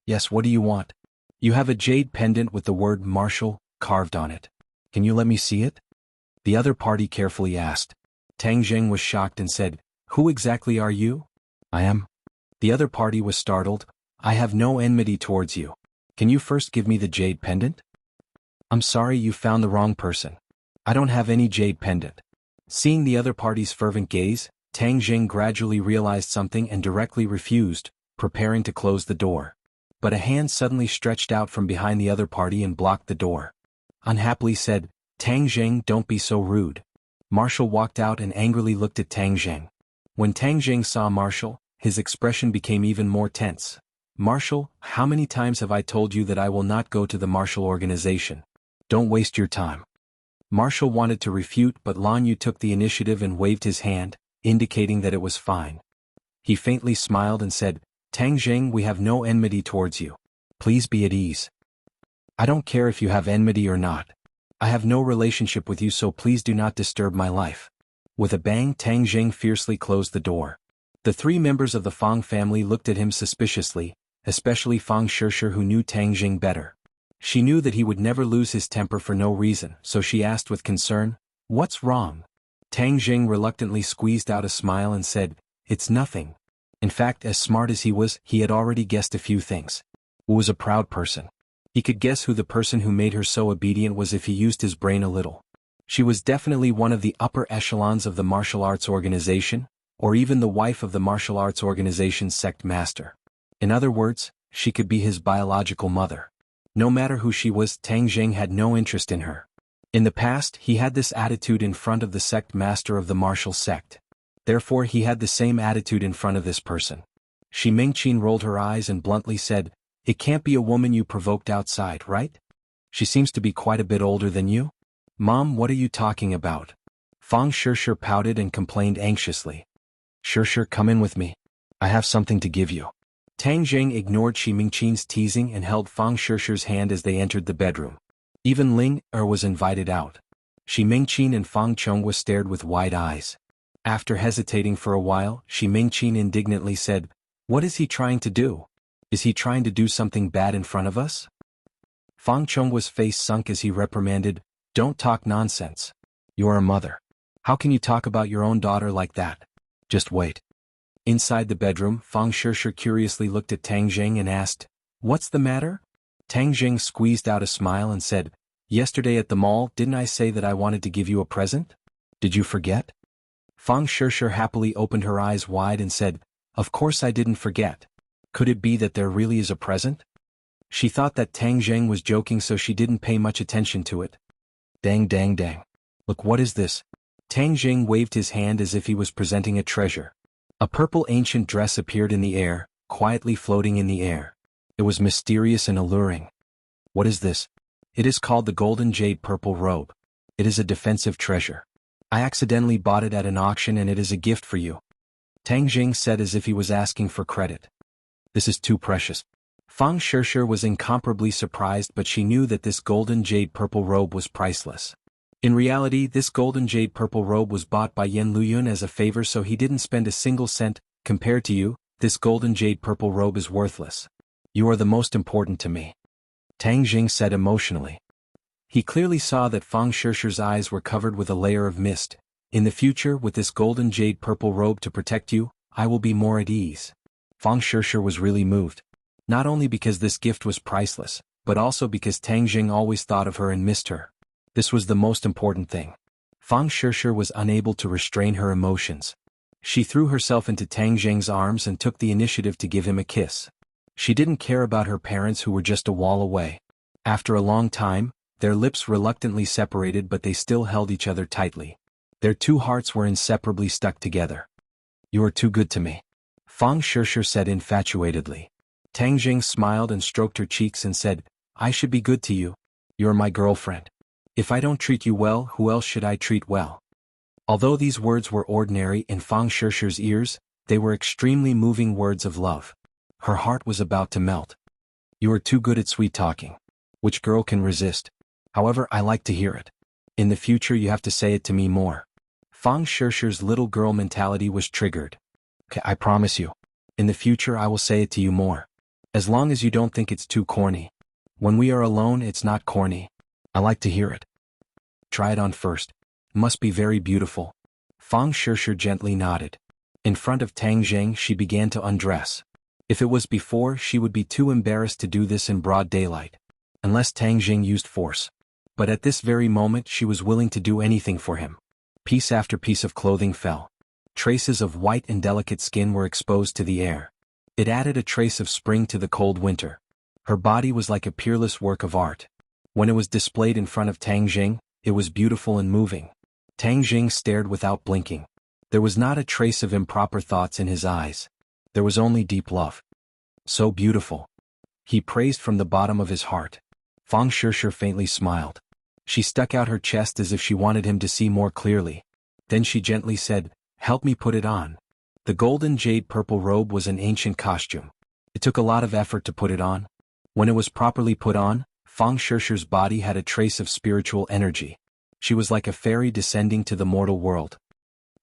Yes, what do you want? You have a jade pendant with the word martial carved on it. Can you let me see it? The other party carefully asked. Tang Jing was shocked and said, who exactly are you? I am. The other party was startled. I have no enmity towards you. Can you first give me the jade pendant? I'm sorry, you found the wrong person. I don't have any jade pendant. Seeing the other party's fervent gaze, Tang Jing gradually realized something and directly refused, preparing to close the door. But a hand suddenly stretched out from behind the other party and blocked the door. Unhappily said, Tang Jing, don't be so rude. Martial walked out and angrily looked at Tang Jing. When Tang Jing saw Martial, his expression became even more tense. Martial, how many times have I told you that I will not go to the martial organization? Don't waste your time. Martial wanted to refute but Lan Yu took the initiative and waved his hand, indicating that it was fine. He faintly smiled and said, Tang Jing, we have no enmity towards you. Please be at ease. I don't care if you have enmity or not. I have no relationship with you, so please do not disturb my life. With a bang, Tang Jing fiercely closed the door. The three members of the Fang family looked at him suspiciously, especially Fang Shirshir, who knew Tang Jing better. She knew that he would never lose his temper for no reason, so she asked with concern, what's wrong? Tang Jing reluctantly squeezed out a smile and said, it's nothing. In fact, as smart as he was, he had already guessed a few things. Wu was a proud person. He could guess who the person who made her so obedient was if he used his brain a little. She was definitely one of the upper echelons of the martial arts organization, or even the wife of the martial arts organization's sect master. In other words, she could be his biological mother. No matter who she was, Tang Jing had no interest in her. In the past, he had this attitude in front of the sect master of the martial sect. Therefore he had the same attitude in front of this person. Shi Mingqin rolled her eyes and bluntly said, it can't be a woman you provoked outside, right? She seems to be quite a bit older than you. Mom, what are you talking about? Fang Shirshir pouted and complained anxiously. Shirshir, come in with me. I have something to give you. Tang Jing ignored Shi Mingqin's teasing and held Fang Shirshir's hand as they entered the bedroom. Even Ling Er was invited out. Shi Mingqin and Fang Chonghua stared with wide eyes. After hesitating for a while, Shi Mingqin indignantly said, what is he trying to do? Is he trying to do something bad in front of us? Fang Chonghua's face sunk as he reprimanded, don't talk nonsense. You're a mother. How can you talk about your own daughter like that? Just wait. Inside the bedroom, Fang Shirshir curiously looked at Tang Jing and asked, what's the matter? Tang Jing squeezed out a smile and said, yesterday at the mall, didn't I say that I wanted to give you a present? Did you forget? Fang Shirshir happily opened her eyes wide and said, of course I didn't forget. Could it be that there really is a present? She thought that Tang Jing was joking, so she didn't pay much attention to it. Dang dang dang. Look, what is this? Tang Jing waved his hand as if he was presenting a treasure. A purple ancient dress appeared in the air, quietly floating in the air. It was mysterious and alluring. What is this? It is called the Golden Jade Purple Robe. It is a defensive treasure. I accidentally bought it at an auction and it is a gift for you. Tang Jing said as if he was asking for credit. This is too precious. Fang Shirshir was incomparably surprised, but she knew that this golden jade purple robe was priceless. In reality, this golden jade purple robe was bought by Yan Luyun as a favor, so he didn't spend a single cent. Compared to you, this golden jade purple robe is worthless. You are the most important to me, Tang Jing said emotionally. He clearly saw that Fang Shishir's eyes were covered with a layer of mist. In the future, with this golden jade purple robe to protect you, I will be more at ease. Fang Shishir was really moved. Not only because this gift was priceless, but also because Tang Jing always thought of her and missed her. This was the most important thing. Fang Shishir was unable to restrain her emotions. She threw herself into Tang Jing's arms and took the initiative to give him a kiss. She didn't care about her parents who were just a wall away. After a long time, their lips reluctantly separated, but they still held each other tightly. Their two hearts were inseparably stuck together. You are too good to me, Fang Shishir said infatuatedly. Tang Jing smiled and stroked her cheeks and said, I should be good to you. You're my girlfriend. If I don't treat you well, who else should I treat well? Although these words were ordinary in Fang Shishir's ears, they were extremely moving words of love. Her heart was about to melt. You are too good at sweet talking. Which girl can resist? However, I like to hear it. In the future you have to say it to me more. Fang Shishir's little girl mentality was triggered. Okay, I promise you. In the future I will say it to you more. As long as you don't think it's too corny. When we are alone, it's not corny. I like to hear it. Try it on first. Must be very beautiful. Fang Shishir gently nodded. In front of Tang Jing she began to undress. If it was before, she would be too embarrassed to do this in broad daylight. Unless Tang Jing used force. But at this very moment she was willing to do anything for him. Piece after piece of clothing fell. Traces of white and delicate skin were exposed to the air. It added a trace of spring to the cold winter. Her body was like a peerless work of art. When it was displayed in front of Tang Jing, it was beautiful and moving. Tang Jing stared without blinking. There was not a trace of improper thoughts in his eyes. There was only deep love. So beautiful. He praised from the bottom of his heart. Fang Shishir faintly smiled. She stuck out her chest as if she wanted him to see more clearly. Then she gently said, Help me put it on. The golden jade purple robe was an ancient costume. It took a lot of effort to put it on. When it was properly put on, Fang Shishir's body had a trace of spiritual energy. She was like a fairy descending to the mortal world.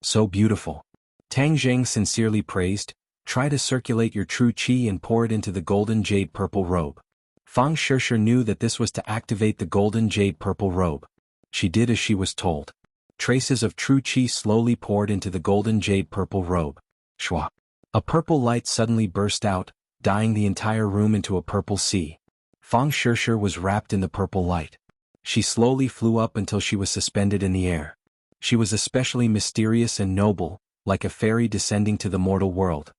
So beautiful. Tang Jing sincerely praised, Try to circulate your true qi and pour it into the golden jade purple robe. Fang Shishir knew that this was to activate the golden jade purple robe. She did as she was told. Traces of true qi slowly poured into the golden jade purple robe. Shwa. A purple light suddenly burst out, dyeing the entire room into a purple sea. Fang Shishir was wrapped in the purple light. She slowly flew up until she was suspended in the air. She was especially mysterious and noble, like a fairy descending to the mortal world.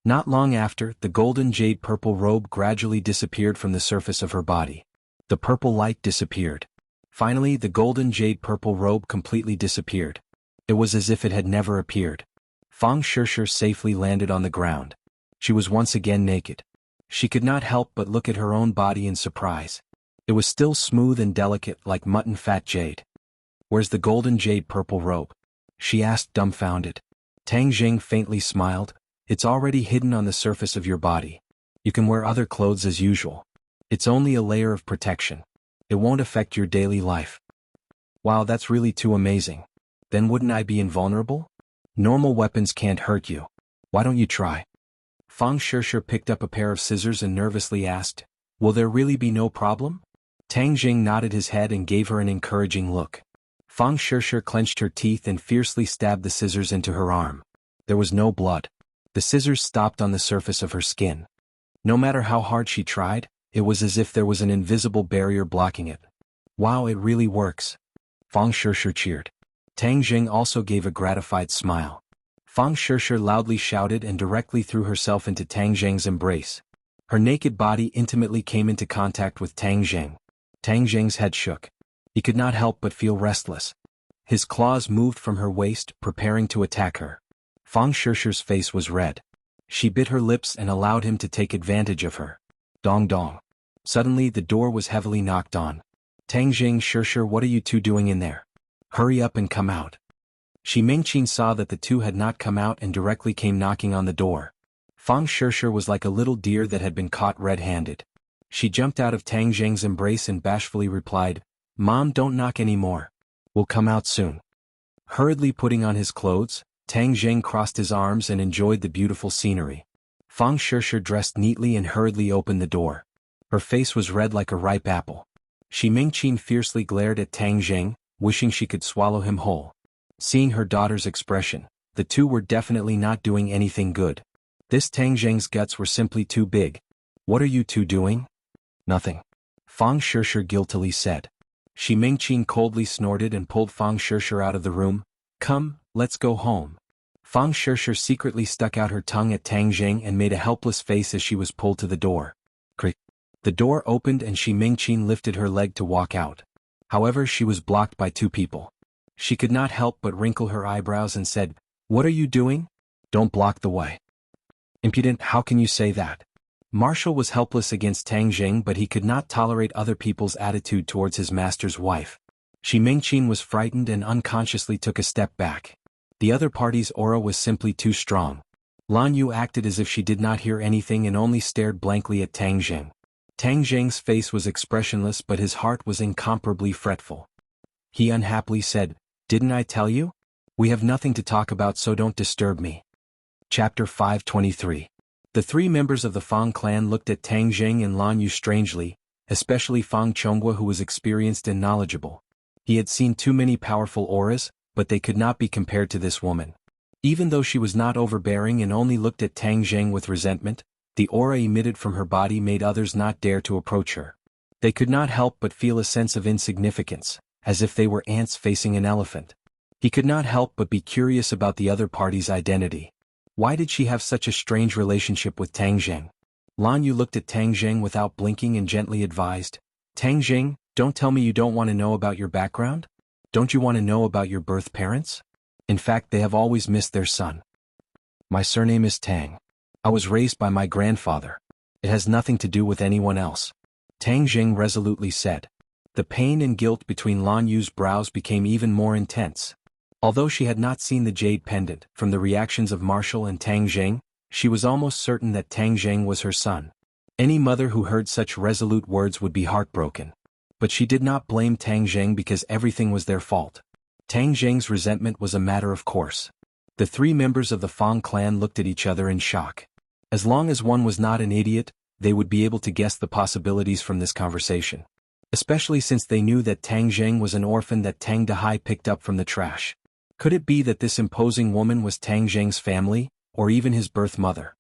Not long after, the golden jade purple robe gradually disappeared from the surface of her body. The purple light disappeared. Finally, the golden jade purple robe completely disappeared. It was as if it had never appeared. Fang Shishir safely landed on the ground. She was once again naked. She could not help but look at her own body in surprise. It was still smooth and delicate like mutton fat jade. Where's the golden jade purple robe? She asked dumbfounded. Tang Jing faintly smiled. It's already hidden on the surface of your body. You can wear other clothes as usual. It's only a layer of protection. It won't affect your daily life. Wow, that's really too amazing. Then wouldn't I be invulnerable? Normal weapons can't hurt you. Why don't you try? Fang Shishir picked up a pair of scissors and nervously asked, Will there really be no problem? Tang Jing nodded his head and gave her an encouraging look. Fang Shishir clenched her teeth and fiercely stabbed the scissors into her arm. There was no blood. The scissors stopped on the surface of her skin. No matter how hard she tried, it was as if there was an invisible barrier blocking it. Wow, it really works. Fang Shishir cheered. Tang Jing also gave a gratified smile. Fang Shishir loudly shouted and directly threw herself into Tang Jing's embrace. Her naked body intimately came into contact with Tang Jing. Tang Jing's head shook. He could not help but feel restless. His claws moved from her waist, preparing to attack her. Fang Shishir's face was red. She bit her lips and allowed him to take advantage of her. Dong dong. Suddenly the door was heavily knocked on. Tang Jing, Shishir, what are you two doing in there? Hurry up and come out. Shi Mingqin saw that the two had not come out and directly came knocking on the door. Fang Shishir was like a little deer that had been caught red-handed. She jumped out of Tang Jing's embrace and bashfully replied, Mom, don't knock anymore. Will come out soon. Hurriedly putting on his clothes, Tang Zheng crossed his arms and enjoyed the beautiful scenery. Fang Shishir dressed neatly and hurriedly opened the door. Her face was red like a ripe apple. Shi Mingqin fiercely glared at Tang Zheng, wishing she could swallow him whole. Seeing her daughter's expression, the two were definitely not doing anything good. This Tang Zheng's guts were simply too big. What are you two doing? Nothing. Fang Shishir guiltily said. Shi Mingqin coldly snorted and pulled Fang Shishir out of the room. Come, let's go home. Fang Shishir secretly stuck out her tongue at Tang Zheng and made a helpless face as she was pulled to the door. Crick. The door opened and Shi Mingqin lifted her leg to walk out. However, she was blocked by two people. She could not help but wrinkle her eyebrows and said, "What are you doing? Don't block the way." Impudent, how can you say that? Martial was helpless against Tang Zheng, but he could not tolerate other people's attitude towards his master's wife. Shi Mingqin was frightened and unconsciously took a step back. The other party's aura was simply too strong. Lan Yu acted as if she did not hear anything and only stared blankly at Tang Zheng. Tang Zheng's face was expressionless, but his heart was incomparably fretful. He unhappily said, "Didn't I tell you? We have nothing to talk about, so don't disturb me." Chapter 523. The three members of the Fang clan looked at Tang Zheng and Lan Yu strangely, especially Fang Chonghua, who was experienced and knowledgeable. He had seen too many powerful auras, but they could not be compared to this woman. Even though she was not overbearing and only looked at Tang Zheng with resentment, the aura emitted from her body made others not dare to approach her. They could not help but feel a sense of insignificance, as if they were ants facing an elephant. He could not help but be curious about the other party's identity. Why did she have such a strange relationship with Tang Zheng? Lan Yu looked at Tang Zheng without blinking and gently advised, "Tang Zheng, don't tell me you don't want to know about your background? Don't you want to know about your birth parents? In fact, they have always missed their son. My surname is Tang. I was raised by my grandfather. It has nothing to do with anyone else," Tang Zheng resolutely said. The pain and guilt between Lan Yu's brows became even more intense. Although she had not seen the jade pendant, from the reactions of Martial and Tang Zheng, she was almost certain that Tang Zheng was her son. Any mother who heard such resolute words would be heartbroken. But she did not blame Tang Zheng because everything was their fault. Tang Zheng's resentment was a matter of course. The three members of the Fang clan looked at each other in shock. As long as one was not an idiot, they would be able to guess the possibilities from this conversation. Especially since they knew that Tang Zheng was an orphan that Tang Dahai picked up from the trash. Could it be that this imposing woman was Tang Zheng's family, or even his birth mother?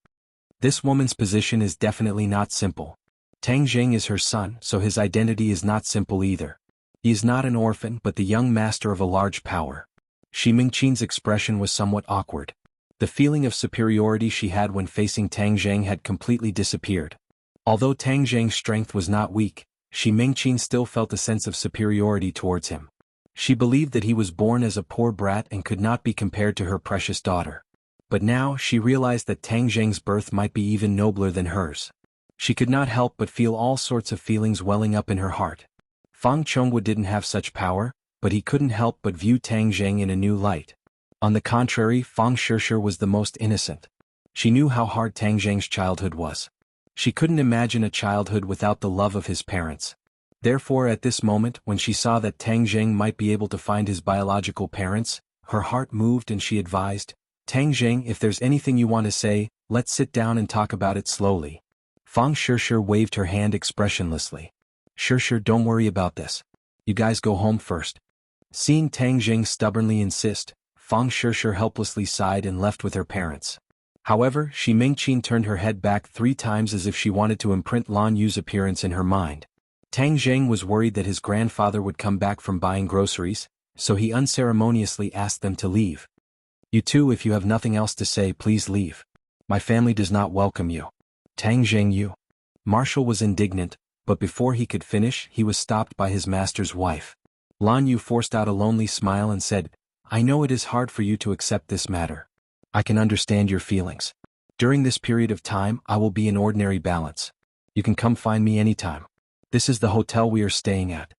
This woman's position is definitely not simple. Tang Zheng is her son, so his identity is not simple either. He is not an orphan but the young master of a large power. Shi Mingqin's expression was somewhat awkward. The feeling of superiority she had when facing Tang Zheng had completely disappeared. Although Tang Zheng's strength was not weak, Shi Mingqin still felt a sense of superiority towards him. She believed that he was born as a poor brat and could not be compared to her precious daughter. But now she realized that Tang Zheng's birth might be even nobler than hers. She could not help but feel all sorts of feelings welling up in her heart. Fang Chonghua didn't have such power, but he couldn't help but view Tang Zheng in a new light. On the contrary, Fang Shishir was the most innocent. She knew how hard Tang Zheng's childhood was. She couldn't imagine a childhood without the love of his parents. Therefore, at this moment, when she saw that Tang Zheng might be able to find his biological parents, her heart moved and she advised, "Tang Zheng, if there's anything you want to say, let's sit down and talk about it slowly." Fang Shishir waved her hand expressionlessly. "Shishir, don't worry about this. You guys go home first." Seeing Tang Zheng stubbornly insist, Fang Shishir helplessly sighed and left with her parents. However, Shi Mingqin turned her head back 3 times as if she wanted to imprint Lan Yu's appearance in her mind. Tang Zheng was worried that his grandfather would come back from buying groceries, so he unceremoniously asked them to leave. "You two, if you have nothing else to say, please leave. My family does not welcome you." Tang Zheng, you. Martial was indignant, but before he could finish, he was stopped by his master's wife. Lan Yu forced out a lonely smile and said, "I know it is hard for you to accept this matter. I can understand your feelings. During this period of time, I will be in ordinary balance. You can come find me anytime. This is the hotel we are staying at."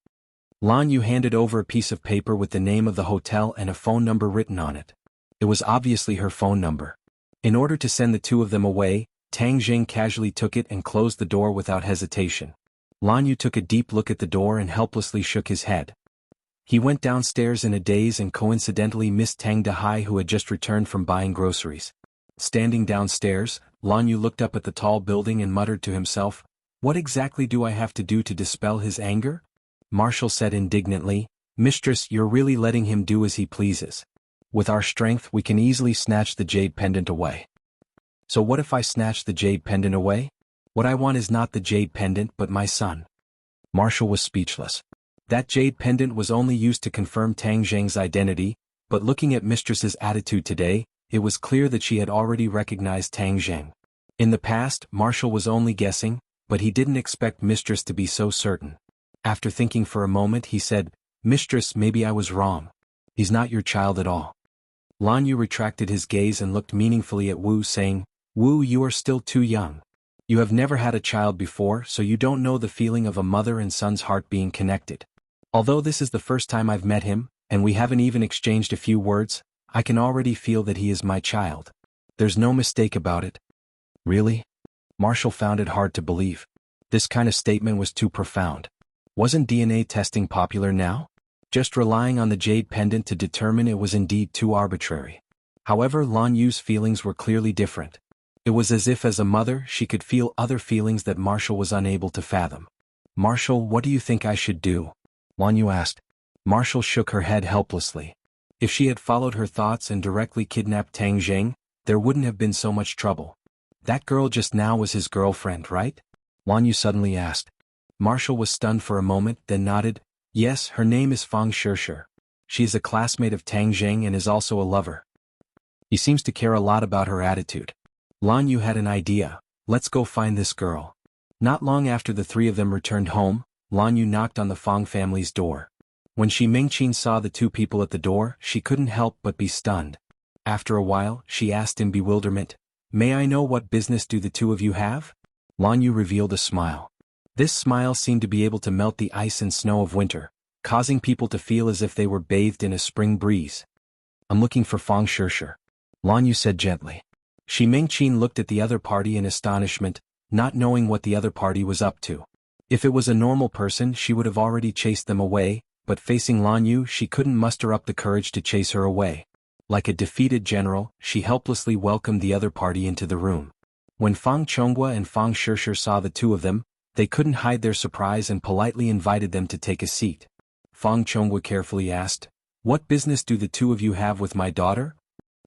Lan Yu handed over a piece of paper with the name of the hotel and a phone number written on it. It was obviously her phone number. In order to send the two of them away, Tang Zheng casually took it and closed the door without hesitation. Lan Yu took a deep look at the door and helplessly shook his head. He went downstairs in a daze and coincidentally missed Tang Dahai, who had just returned from buying groceries. Standing downstairs, Lan Yu looked up at the tall building and muttered to himself, "What exactly do I have to do to dispel his anger?" Martial said indignantly, "Mistress, you're really letting him do as he pleases. With our strength we can easily snatch the jade pendant away." "So what if I snatch the jade pendant away? What I want is not the jade pendant but my son." Martial was speechless. That jade pendant was only used to confirm Tang Zheng's identity, but looking at Mistress's attitude today, it was clear that she had already recognized Tang Zheng. In the past, Martial was only guessing, but he didn't expect Mistress to be so certain. After thinking for a moment he said, "Mistress, maybe I was wrong. He's not your child at all." Lan Yu retracted his gaze and looked meaningfully at Wu, saying, "Wu, you are still too young. You have never had a child before, so you don't know the feeling of a mother and son's heart being connected. Although this is the first time I've met him, and we haven't even exchanged a few words, I can already feel that he is my child. There's no mistake about it." Really? Martial found it hard to believe. This kind of statement was too profound. Wasn't DNA testing popular now? Just relying on the jade pendant to determine it was indeed too arbitrary. However, Lan Yu's feelings were clearly different. It was as if as a mother she could feel other feelings that Martial was unable to fathom. "Martial, what do you think I should do?" Lan Yu asked. Martial shook her head helplessly. If she had followed her thoughts and directly kidnapped Tang Zheng, there wouldn't have been so much trouble. "That girl just now was his girlfriend, right?" Lan Yu suddenly asked. Martial was stunned for a moment, then nodded. "Yes, her name is Fang Shishir. She is a classmate of Tang Zheng and is also a lover. He seems to care a lot about her attitude." Lan Yu had an idea. "Let's go find this girl." Not long after the three of them returned home, Lan Yu knocked on the Fang family's door. When Shi Mingqin saw the two people at the door, she couldn't help but be stunned. After a while, she asked in bewilderment, "May I know what business do the two of you have?" Lan Yu revealed a smile. This smile seemed to be able to melt the ice and snow of winter, causing people to feel as if they were bathed in a spring breeze. "I'm looking for Fang Shishir," Lan Yu said gently. Shi Mingqin looked at the other party in astonishment, not knowing what the other party was up to. If it was a normal person she would have already chased them away, but facing Lan Yu she couldn't muster up the courage to chase her away. Like a defeated general, she helplessly welcomed the other party into the room. When Fang Chonghua and Fang Shishir saw the two of them, they couldn't hide their surprise and politely invited them to take a seat. Fang Chonghua carefully asked, "What business do the two of you have with my daughter?"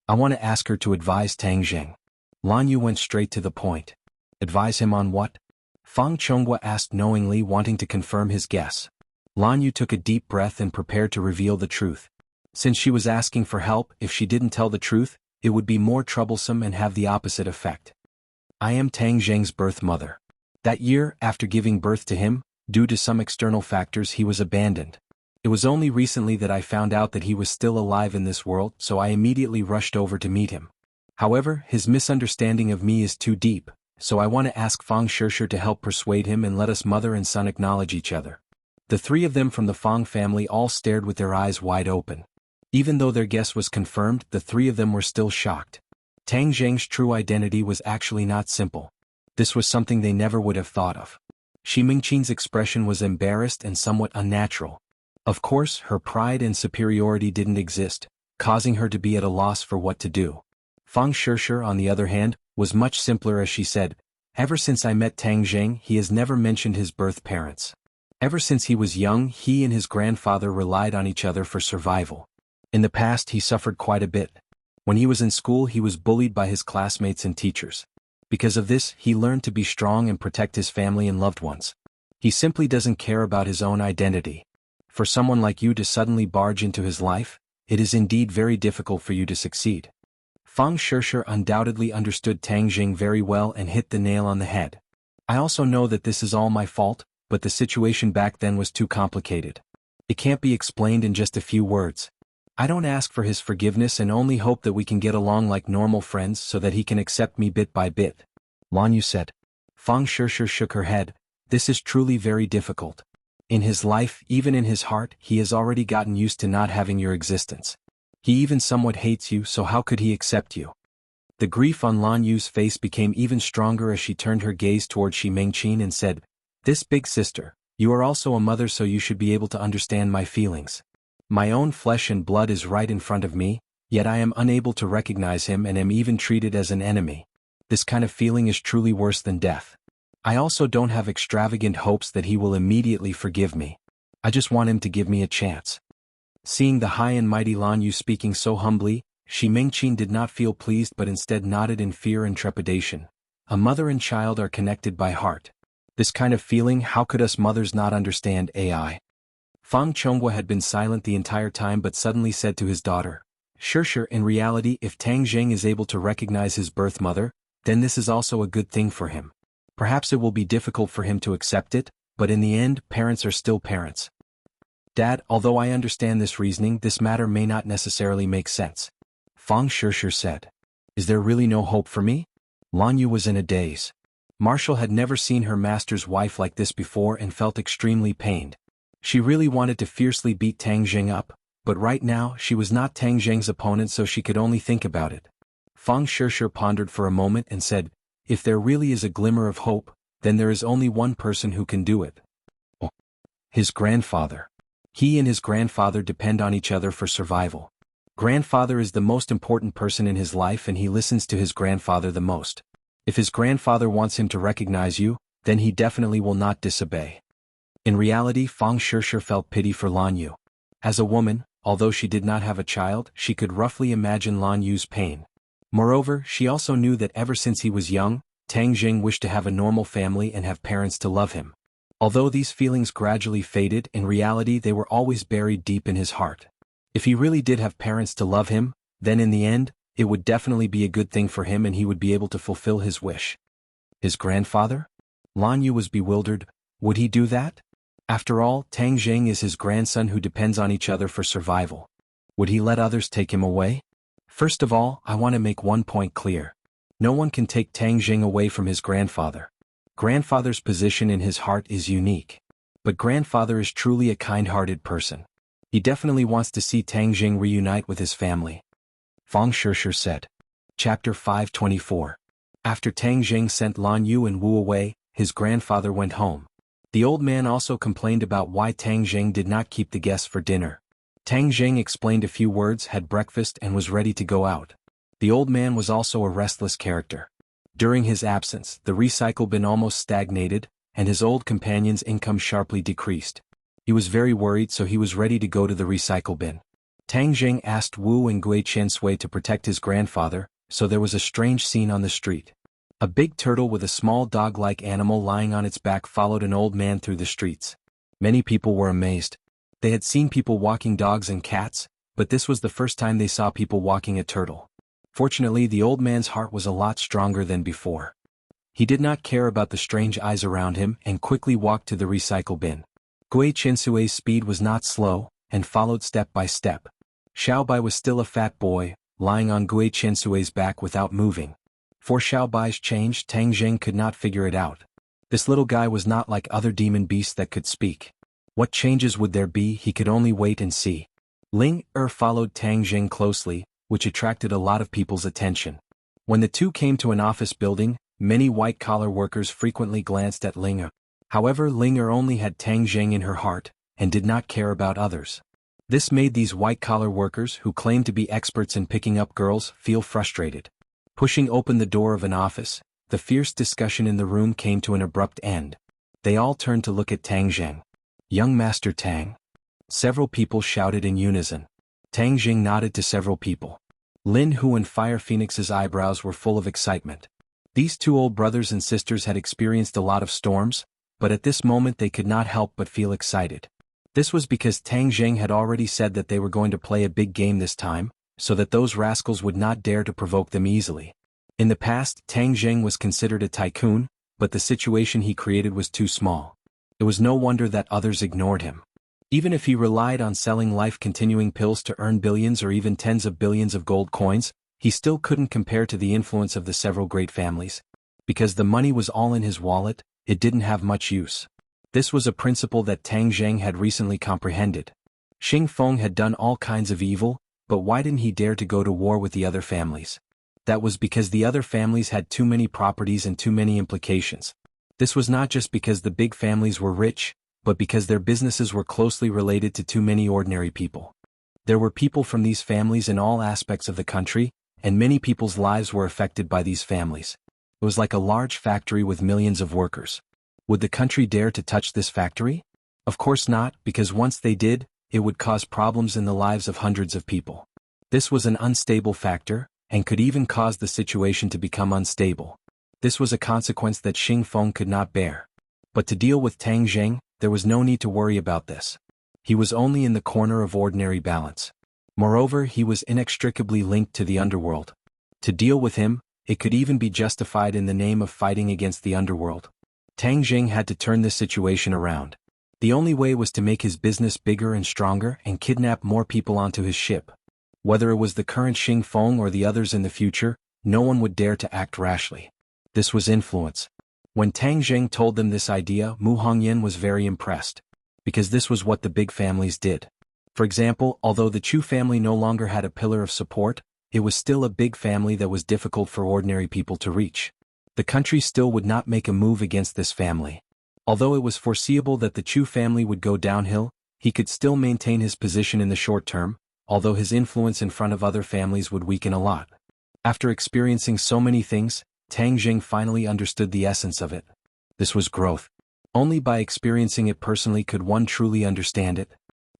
"I want to ask her to advise Tang Zheng." Lan Yu went straight to the point. "Advise him on what?" Fang Chonghua asked knowingly, wanting to confirm his guess. Lan Yu took a deep breath and prepared to reveal the truth. Since she was asking for help, if she didn't tell the truth, it would be more troublesome and have the opposite effect. "I am Tang Zheng's birth mother. That year, after giving birth to him, due to some external factors he was abandoned. It was only recently that I found out that he was still alive in this world, so I immediately rushed over to meet him. However, his misunderstanding of me is too deep, so I want to ask Fang Shishir to help persuade him and let us mother and son acknowledge each other." The three of them from the Fang family all stared with their eyes wide open. Even though their guess was confirmed, the three of them were still shocked. Tang Zheng's true identity was actually not simple. This was something they never would have thought of. Shi Mingqin's expression was embarrassed and somewhat unnatural. Of course, her pride and superiority didn't exist, causing her to be at a loss for what to do. Fang Shishir, on the other hand, was much simpler as she said, "Ever since I met Tang Zheng, he has never mentioned his birth parents. Ever since he was young, he and his grandfather relied on each other for survival. In the past he suffered quite a bit. When he was in school he was bullied by his classmates and teachers. Because of this, he learned to be strong and protect his family and loved ones. He simply doesn't care about his own identity. For someone like you to suddenly barge into his life, it is indeed very difficult for you to succeed." Fang Shishir undoubtedly understood Tang Zheng very well and hit the nail on the head. "I also know that this is all my fault, but the situation back then was too complicated. It can't be explained in just a few words. I don't ask for his forgiveness and only hope that we can get along like normal friends so that he can accept me bit by bit," Lan Yu said. Fang Shishir shook her head. "This is truly very difficult. In his life, even in his heart, he has already gotten used to not having your existence. He even somewhat hates you, so how could he accept you?" The grief on Lan Yu's face became even stronger as she turned her gaze toward Shi Mingqin and said, "This big sister, you are also a mother, so you should be able to understand my feelings. My own flesh and blood is right in front of me, yet I am unable to recognize him and am even treated as an enemy. This kind of feeling is truly worse than death. I also don't have extravagant hopes that he will immediately forgive me. I just want him to give me a chance. Seeing the high and mighty Lan Yu speaking so humbly, Shi Mingqin did not feel pleased but instead nodded in fear and trepidation. A mother and child are connected by heart. This kind of feeling, how could us mothers not understand AI? Fang Chonghua had been silent the entire time but suddenly said to his daughter, Sure, in reality if Tang Zheng is able to recognize his birth mother, then this is also a good thing for him. Perhaps it will be difficult for him to accept it, but in the end, parents are still parents. Dad, although I understand this reasoning, this matter may not necessarily make sense. Fang Shishir said. Is there really no hope for me? Lan Yu was in a daze. Martial had never seen her master's wife like this before and felt extremely pained. She really wanted to fiercely beat Tang Zheng up, but right now she was not Tang Zheng's opponent, so she could only think about it. Fang Shishir pondered for a moment and said, If there really is a glimmer of hope, then there is only one person who can do it. His grandfather. He and his grandfather depend on each other for survival. Grandfather is the most important person in his life and he listens to his grandfather the most. If his grandfather wants him to recognize you, then he definitely will not disobey. In reality, Fang Shishir felt pity for Lan Yu. As a woman, although she did not have a child, she could roughly imagine Lan Yu's pain. Moreover, she also knew that ever since he was young, Tang Zheng wished to have a normal family and have parents to love him. Although these feelings gradually faded, in reality they were always buried deep in his heart. If he really did have parents to love him, then in the end, it would definitely be a good thing for him and he would be able to fulfill his wish. His grandfather? Lan Yu was bewildered. Would he do that? After all, Tang Zheng is his grandson who depends on each other for survival. Would he let others take him away? First of all, I want to make one point clear. No one can take Tang Zheng away from his grandfather. Grandfather's position in his heart is unique. But grandfather is truly a kind-hearted person. He definitely wants to see Tang Zheng reunite with his family. Fang Shishir said. Chapter 524. After Tang Zheng sent Lan Yu and Wu away, his grandfather went home. The old man also complained about why Tang Zheng did not keep the guests for dinner. Tang Zheng explained a few words, had breakfast and was ready to go out. The old man was also a restless character. During his absence, the recycle bin almost stagnated, and his old companion's income sharply decreased. He was very worried, so he was ready to go to the recycle bin. Tang Zheng asked Wu and Gui Qiansui to protect his grandfather, so there was a strange scene on the street. A big turtle with a small dog-like animal lying on its back followed an old man through the streets. Many people were amazed. They had seen people walking dogs and cats, but this was the first time they saw people walking a turtle. Fortunately, the old man's heart was a lot stronger than before. He did not care about the strange eyes around him and quickly walked to the recycle bin. Gui Qiansui's speed was not slow, and followed step by step. Xiaobai was still a fat boy, lying on Gui Qiansui's back without moving. For Xiaobai's change, Tang Zheng could not figure it out. This little guy was not like other demon beasts that could speak. What changes would there be? He could only wait and see. Ling followed Tang Zheng closely, which attracted a lot of people's attention. When the two came to an office building, many white-collar workers frequently glanced at Ling. However, Ling only had Tang Zheng in her heart, and did not care about others. This made these white-collar workers, who claimed to be experts in picking up girls, feel frustrated. Pushing open the door of an office, the fierce discussion in the room came to an abrupt end. They all turned to look at Tang Zheng. Young Master Tang. Several people shouted in unison. Tang Zheng nodded to several people. Lin Hu and Fire Phoenix's eyebrows were full of excitement. These two old brothers and sisters had experienced a lot of storms, but at this moment they could not help but feel excited. This was because Tang Zheng had already said that they were going to play a big game this time, so that those rascals would not dare to provoke them easily. In the past, Tang Zheng was considered a tycoon, but the situation he created was too small. It was no wonder that others ignored him. Even if he relied on selling life-continuing pills to earn billions or even tens of billions of gold coins, he still couldn't compare to the influence of the several great families. Because the money was all in his wallet, it didn't have much use. This was a principle that Tang Zheng had recently comprehended. Xing Feng had done all kinds of evil, but why didn't he dare to go to war with the other families? That was because the other families had too many properties and too many implications. This was not just because the big families were rich, but because their businesses were closely related to too many ordinary people. There were people from these families in all aspects of the country, and many people's lives were affected by these families. It was like a large factory with millions of workers. Would the country dare to touch this factory? Of course not, because once they did, it would cause problems in the lives of hundreds of people. This was an unstable factor, and could even cause the situation to become unstable. This was a consequence that Xing Feng could not bear. But to deal with Tang Zheng, there was no need to worry about this. He was only in the corner of ordinary balance. Moreover, he was inextricably linked to the underworld. To deal with him, it could even be justified in the name of fighting against the underworld. Tang Zheng had to turn this situation around. The only way was to make his business bigger and stronger and kidnap more people onto his ship. Whether it was the current Xing Feng or the others in the future, no one would dare to act rashly. This was influence. When Tang Zheng told them this idea, Mu Hongyan was very impressed. Because this was what the big families did. For example, although the Chu family no longer had a pillar of support, it was still a big family that was difficult for ordinary people to reach. The country still would not make a move against this family. Although it was foreseeable that the Chu family would go downhill, he could still maintain his position in the short term, although his influence in front of other families would weaken a lot. After experiencing so many things, Tang Zheng finally understood the essence of it. This was growth. Only by experiencing it personally could one truly understand it.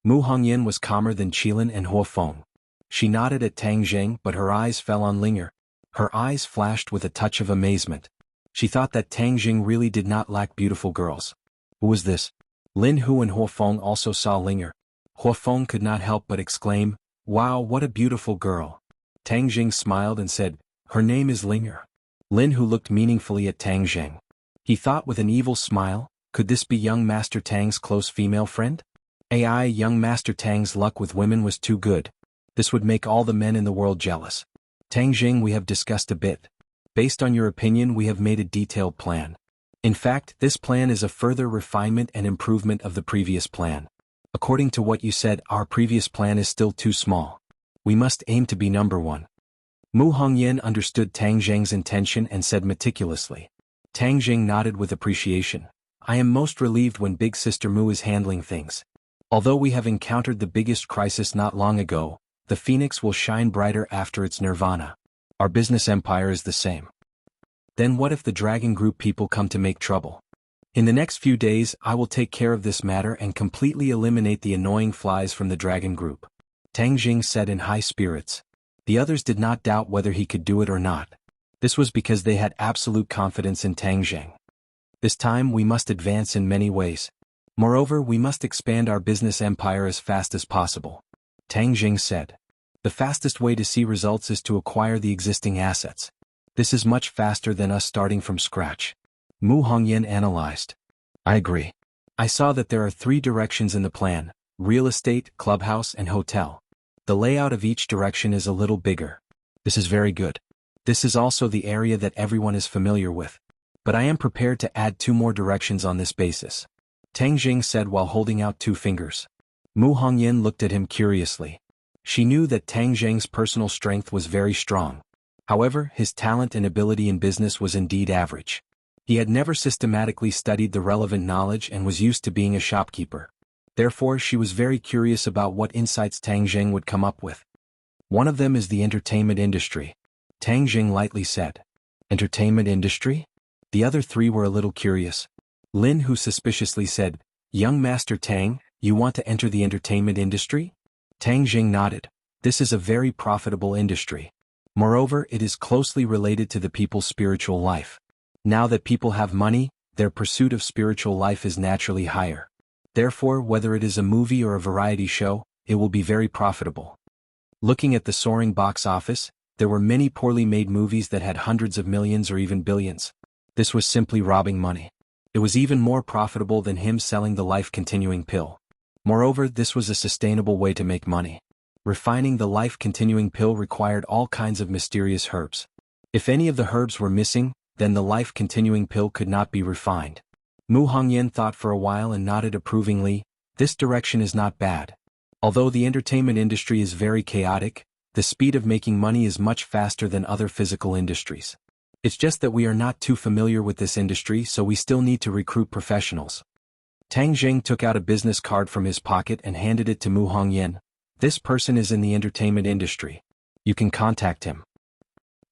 Mu Hongyan was calmer than Qilin and Huafeng. She nodded at Tang Zheng, but her eyes fell on Ling'er. Her eyes flashed with a touch of amazement. She thought that Tang Zheng really did not lack beautiful girls. Who was this? Lin Hu and Huafeng also saw Ling'er. Huafeng could not help but exclaim, "Wow, what a beautiful girl." Tang Zheng smiled and said, "Her name is Ling'er." Lin Hu looked meaningfully at Tang Zheng. He thought with an evil smile, could this be young Master Tang's close female friend? Young Master Tang's luck with women was too good. This would make all the men in the world jealous. Tang Zheng, we have discussed a bit. Based on your opinion, we have made a detailed plan. In fact, this plan is a further refinement and improvement of the previous plan. According to what you said, our previous plan is still too small. We must aim to be number one. Mu Hongyan understood Tang Zheng's intention and said meticulously. Tang Zheng nodded with appreciation. I am most relieved when Big Sister Mu is handling things. Although we have encountered the biggest crisis not long ago, the phoenix will shine brighter after its nirvana. Our business empire is the same. Then what if the Dragon Group people come to make trouble? In the next few days, I will take care of this matter and completely eliminate the annoying flies from the Dragon Group. Tang Zheng said in high spirits. The others did not doubt whether he could do it or not. This was because they had absolute confidence in Tang Zheng. This time we must advance in many ways. Moreover, we must expand our business empire as fast as possible. Tang Zheng said. The fastest way to see results is to acquire the existing assets. This is much faster than us starting from scratch. Mu Hongyan analyzed. I agree. I saw that there are 3 directions in the plan: real estate, clubhouse, and hotel. The layout of each direction is a little bigger. This is very good. This is also the area that everyone is familiar with. But I am prepared to add 2 more directions on this basis. Tang Zheng said while holding out 2 fingers. Mu Hongyan looked at him curiously. She knew that Tang Zheng's personal strength was very strong. However, his talent and ability in business was indeed average. He had never systematically studied the relevant knowledge and was used to being a shopkeeper. Therefore, she was very curious about what insights Tang Zheng would come up with. One of them is the entertainment industry. Tang Zheng lightly said. Entertainment industry? The other 3 were a little curious. Lin Hu suspiciously said, Young Master Tang, you want to enter the entertainment industry? Tang Zheng nodded. This is a very profitable industry. Moreover, it is closely related to the people's spiritual life. Now that people have money, their pursuit of spiritual life is naturally higher. Therefore, whether it is a movie or a variety show, it will be very profitable. Looking at the soaring box office, there were many poorly made movies that had hundreds of millions or even billions. This was simply robbing money. It was even more profitable than him selling the life-continuing pill. Moreover, this was a sustainable way to make money. Refining the life-continuing pill required all kinds of mysterious herbs. If any of the herbs were missing, then the life-continuing pill could not be refined. Mu Hongyan thought for a while and nodded approvingly. This direction is not bad. Although the entertainment industry is very chaotic, the speed of making money is much faster than other physical industries. It's just that we are not too familiar with this industry, so we still need to recruit professionals. Tang Zheng took out a business card from his pocket and handed it to Mu Hongyan. This person is in the entertainment industry. You can contact him.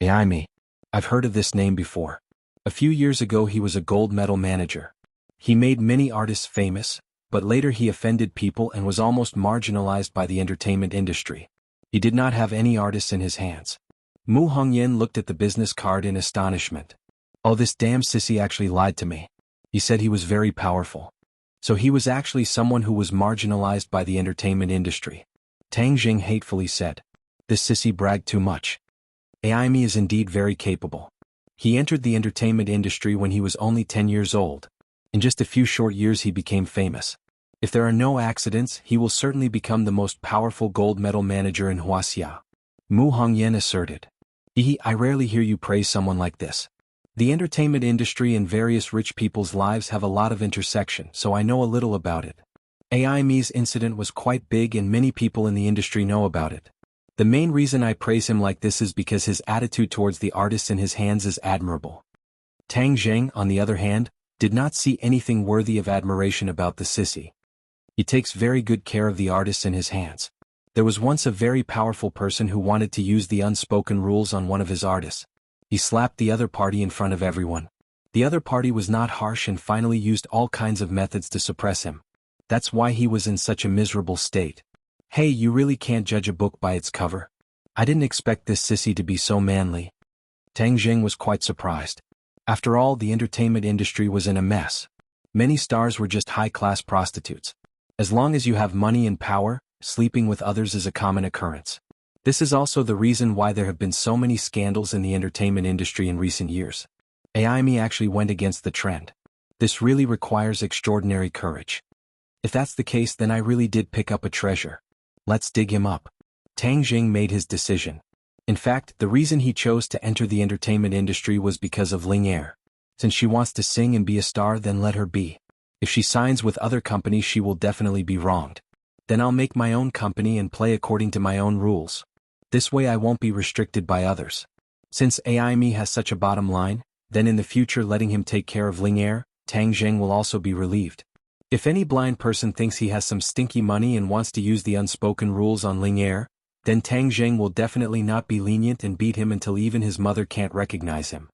Me. I've heard of this name before. A few years ago he was a gold medal manager. He made many artists famous, but later he offended people and was almost marginalized by the entertainment industry. He did not have any artists in his hands. Mu Hongyan looked at the business card in astonishment. Oh, this damn sissy actually lied to me. He said he was very powerful. So he was actually someone who was marginalized by the entertainment industry. Tang Jing hatefully said. This sissy bragged too much. Aimi is indeed very capable. He entered the entertainment industry when he was only 10 years old. In just a few short years he became famous. If there are no accidents, he will certainly become the most powerful gold medal manager in Wuxia. Mu Hongyan asserted. I rarely hear you praise someone like this. The entertainment industry and various rich people's lives have a lot of intersection, so I know a little about it. Aimi's incident was quite big and many people in the industry know about it. The main reason I praise him like this is because his attitude towards the artists in his hands is admirable. Tang Zheng, on the other hand, did not see anything worthy of admiration about the sissy. He takes very good care of the artists in his hands. There was once a very powerful person who wanted to use the unspoken rules on one of his artists. He slapped the other party in front of everyone. The other party was not harsh and finally used all kinds of methods to suppress him. That's why he was in such a miserable state. Hey, you really can't judge a book by its cover. I didn't expect this sissy to be so manly. Tang Jing was quite surprised. After all, the entertainment industry was in a mess. Many stars were just high-class prostitutes. As long as you have money and power, sleeping with others is a common occurrence. This is also the reason why there have been so many scandals in the entertainment industry in recent years. Aimi actually went against the trend. This really requires extraordinary courage. If that's the case, then I really did pick up a treasure. Let's dig him up. Tang Jing made his decision. In fact, the reason he chose to enter the entertainment industry was because of Ling Er. Since she wants to sing and be a star, then let her be. If she signs with other companies, she will definitely be wronged. Then I'll make my own company and play according to my own rules. This way I won't be restricted by others. Since Aimi has such a bottom line, then in the future letting him take care of Ling Er, Tang Zheng will also be relieved. If any blind person thinks he has some stinky money and wants to use the unspoken rules on Ling Er, then Tang Zheng will definitely not be lenient and beat him until even his mother can't recognize him.